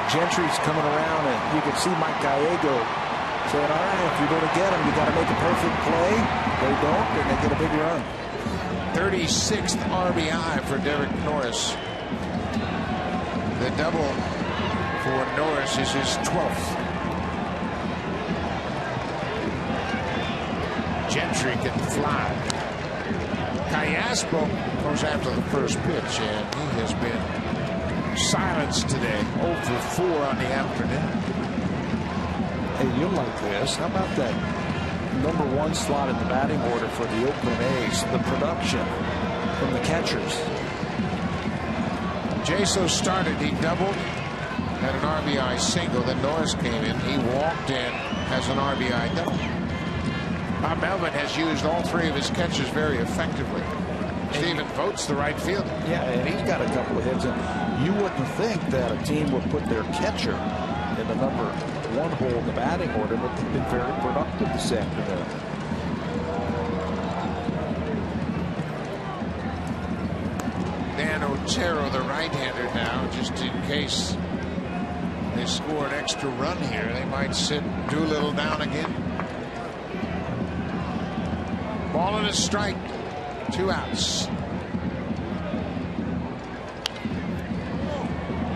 Gentry's coming around, and you can see Mike Gallego saying, all right, if you're going to get him, you got to make a perfect play. They don't, and they get a big run. 36th RBI for Derek Norris. The double for Norris is his 12th. Gentry can fly. Callaspo goes after the first pitch, and he has been silenced today. 0 for 4 on the afternoon. Hey, you'll like this. How about that #1 slot in the batting order for the Oakland A's? The production from the catchers. Jaso started, he doubled, had an RBI single, then Norris came in, he walked in, has an RBI double. Bob Melvin has used all 3 of his catchers very effectively. Stephen Vogt's the right fielder. Yeah, and he's got a couple of hits, and you wouldn't think that a team would put their catcher in the #1 hole in the batting order, but they've been very productive this afternoon. Dan Otero, the right-hander now, just in case they score an extra run here. They might sit Doolittle down again. Ball and a strike. 2 outs.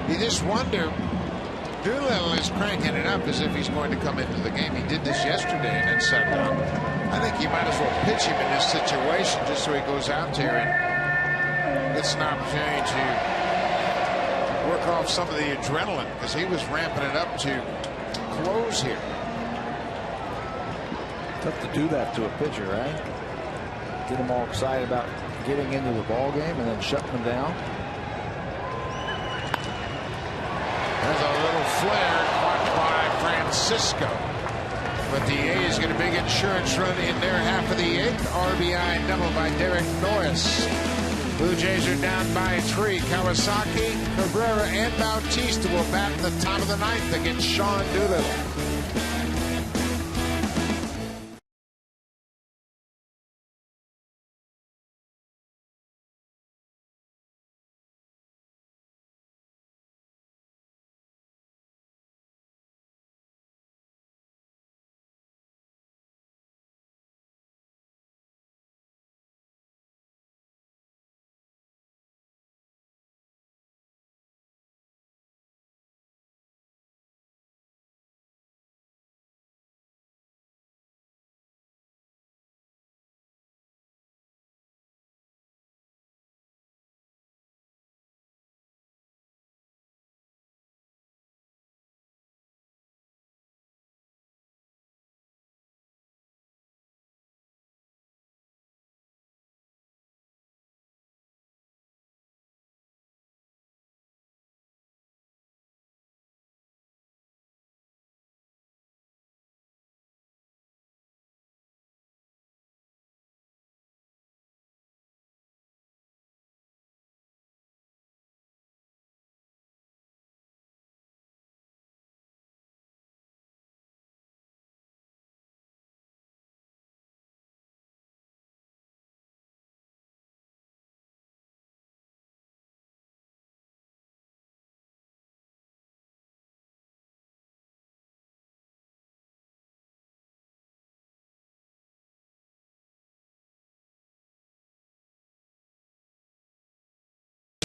You just wonder, Doolittle is cranking it up as if he's going to come into the game. He did this yesterday and then sat down. I think you might as well pitch him in this situation just so he goes out there and gets an opportunity to work off some of the adrenaline, because he was ramping it up to close here. Tough to do that to a pitcher, right? Get them all excited about getting into the ball game and then shutting them down. There's a little flare caught by Francisco, but the A's get a big insurance run in their half of the 8th. RBI double by Derek Norris. Blue Jays are down by 3. Kawasaki, Cabrera, and Bautista will bat in the top of the 9th against Sean Doolittle.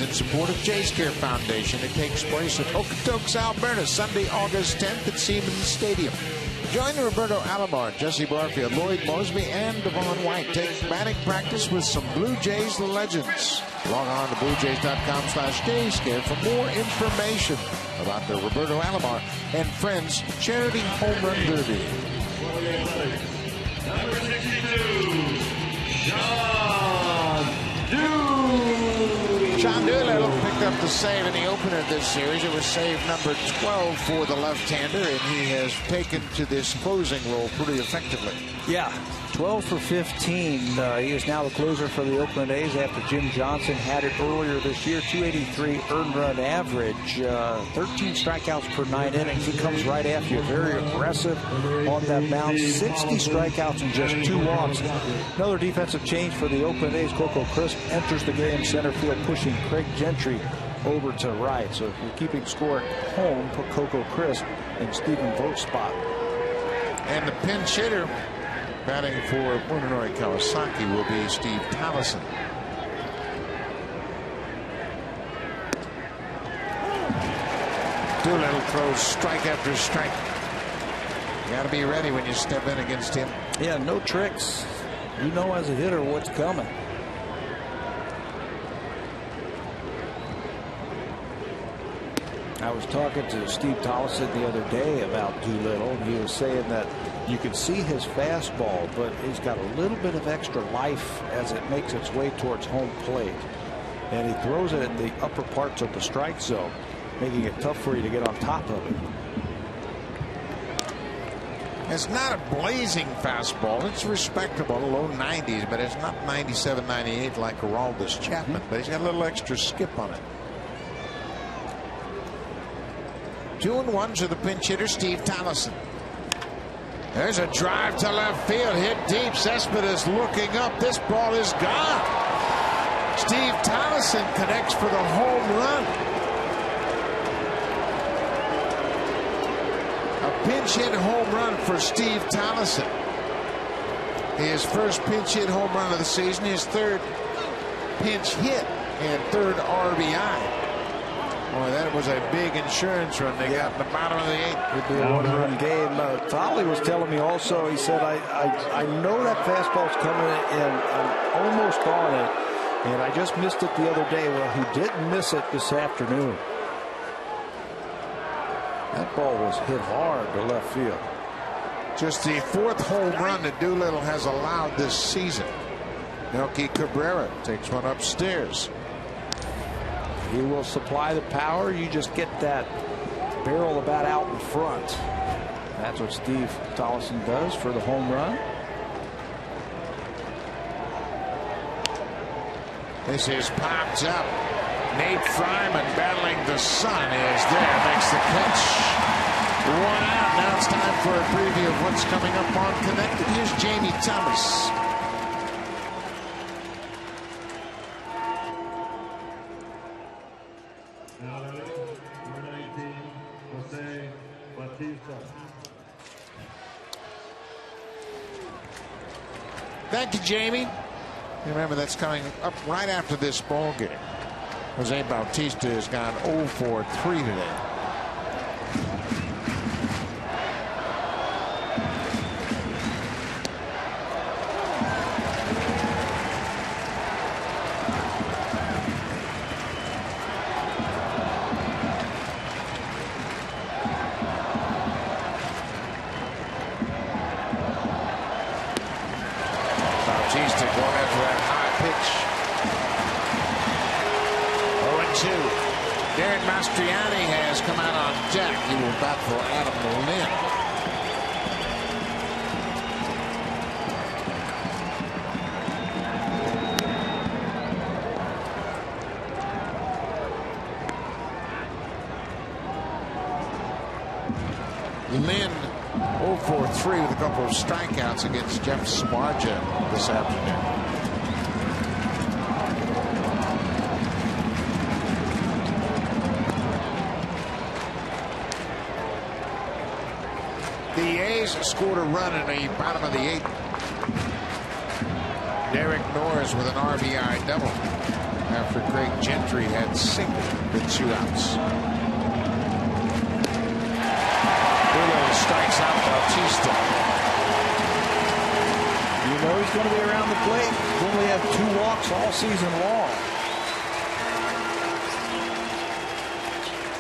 in support of Jays Care Foundation. It takes place at Okotoks, Alberta, Sunday, August 10th at Siemens Stadium. Join Roberto Alomar, Jesse Barfield, Lloyd Mosby, and Devon White. Take batting practice with some Blue Jays legends. Log on to BlueJays.com/JaysCare for more information about the Roberto Alomar and Friends Charity Home Run Derby. Number 62, John Doolittle picked up the save in the opener of this series. It was save number 12 for the left-hander, and he has taken to this closing role pretty effectively. Yeah, 12 for 15. He is now the closer for the Oakland A's after Jim Johnson had it earlier this year. 283 earned run average, 13 strikeouts per 9 innings. He comes right after you, very aggressive on that mound. 60 strikeouts and just 2 walks. Another defensive change for the Oakland A's. Coco Crisp enters the game center field, pushing Craig Gentry over to right. So if you're keeping score at home, put Coco Crisp in Stephen Vogt's spot. And the pinch hitter batting for Munenori Kawasaki will be Steve Tallison. Doolittle throws strike after strike. You got to be ready when you step in against him. Yeah, no tricks. You know as a hitter what's coming. I was talking to Steve Tallison the other day about Doolittle, and he was saying that you can see his fastball, but he's got a little bit of extra life as it makes its way towards home plate. And he throws it in the upper parts of the strike zone, making it tough for you to get on top of it. It's not a blazing fastball. It's respectable, low 90s, but it's not 97, 98 like Aroldis Chapman, but he's got a little extra skip on it. 2-1 to the pinch hitter, Steve Tallison. There's a drive to left field, hit deep. Cespedes looking up. This ball is gone. Steve Tallison connects for the home run. A pinch hit home run for Steve Tallison. His first pinch hit home run of the season, his third pinch hit and third RBI. Boy, that was a big insurance run they got in the bottom of the 8th. It'd be a one-run game. Tolly was telling me also, he said, I know that fastball's coming and I'm almost on it, and I just missed it the other day. Well, he didn't miss it this afternoon. That ball was hit hard to left field. Just the 4th home run that Doolittle has allowed this season. Melky Cabrera takes one upstairs. He will supply the power. You just get that barrel about out in front. That's what Steve Tallison does for the home run. This is popped up. Nate Fryman battling the sun is there. Makes the catch. 1 out. Now it's time for a preview of what's coming up on Connected. Here's Jamie Thomas. Thank you, Jamie. Remember, that's coming up right after this ball game. Jose Bautista has gone 0 for 3 today. Bautista going after that high pitch. 0-2. Darren Mastriani has come out on deck. He will bat for Adam Lynn. Lynn 0 for 3 with a couple of strikeouts against Jeff Samardzija this afternoon. The A's scored a run in the bottom of the 8th. Derek Norris with an RBI double. after Greg Gentry had singled the 2 outs. Willows strikes out Bautista. You know he's going to be around the plate. He's only had 2 walks all season long.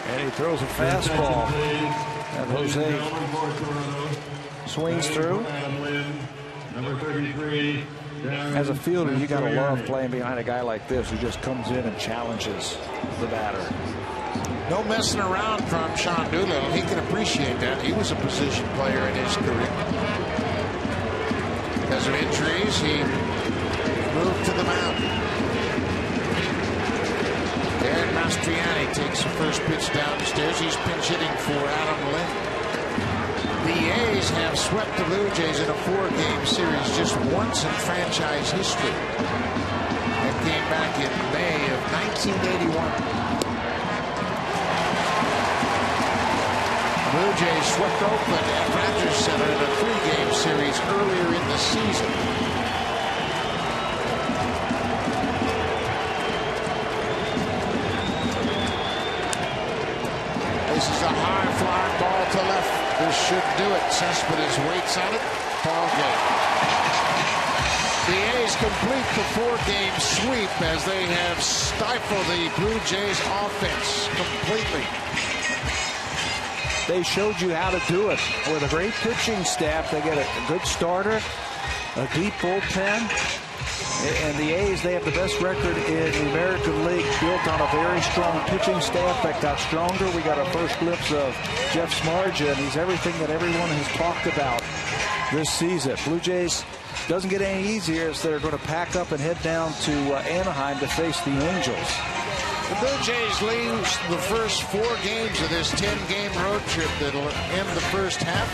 And he throws a fastball. And Jose swings through. Number 33. As a fielder, you got to love playing behind a guy like this who just comes in and challenges the batter. No messing around from Sean Doolittle. He can appreciate that. He was a position player in his career. Because of injuries, he moved to the mound. Aaron Mastriani takes the first pitch downstairs. He's pinch hitting for Adam Lind. The A's have swept the Blue Jays in a 4-game series just once in franchise history. That came back in May of 1981. Blue Jays swept Oakland at Rogers Center in a 3-game series earlier in the season. This is a high flying ball to left. This should do it. Cespedes waits on it. Ball game. The A's complete the 4-game sweep as they have stifled the Blue Jays offense completely. They showed you how to do it. With a great pitching staff, they get a good starter, a deep bullpen. And the A's, they have the best record in the American League, built on a very strong pitching staff that got stronger. We got our first glimpse of Jeff Smarja, and he's everything that everyone has talked about this season. Blue Jays doesn't get any easier as they're going to pack up and head down to Anaheim to face the Angels. The Blue Jays lose the first 4 games of this 10-game road trip that'll end the first half.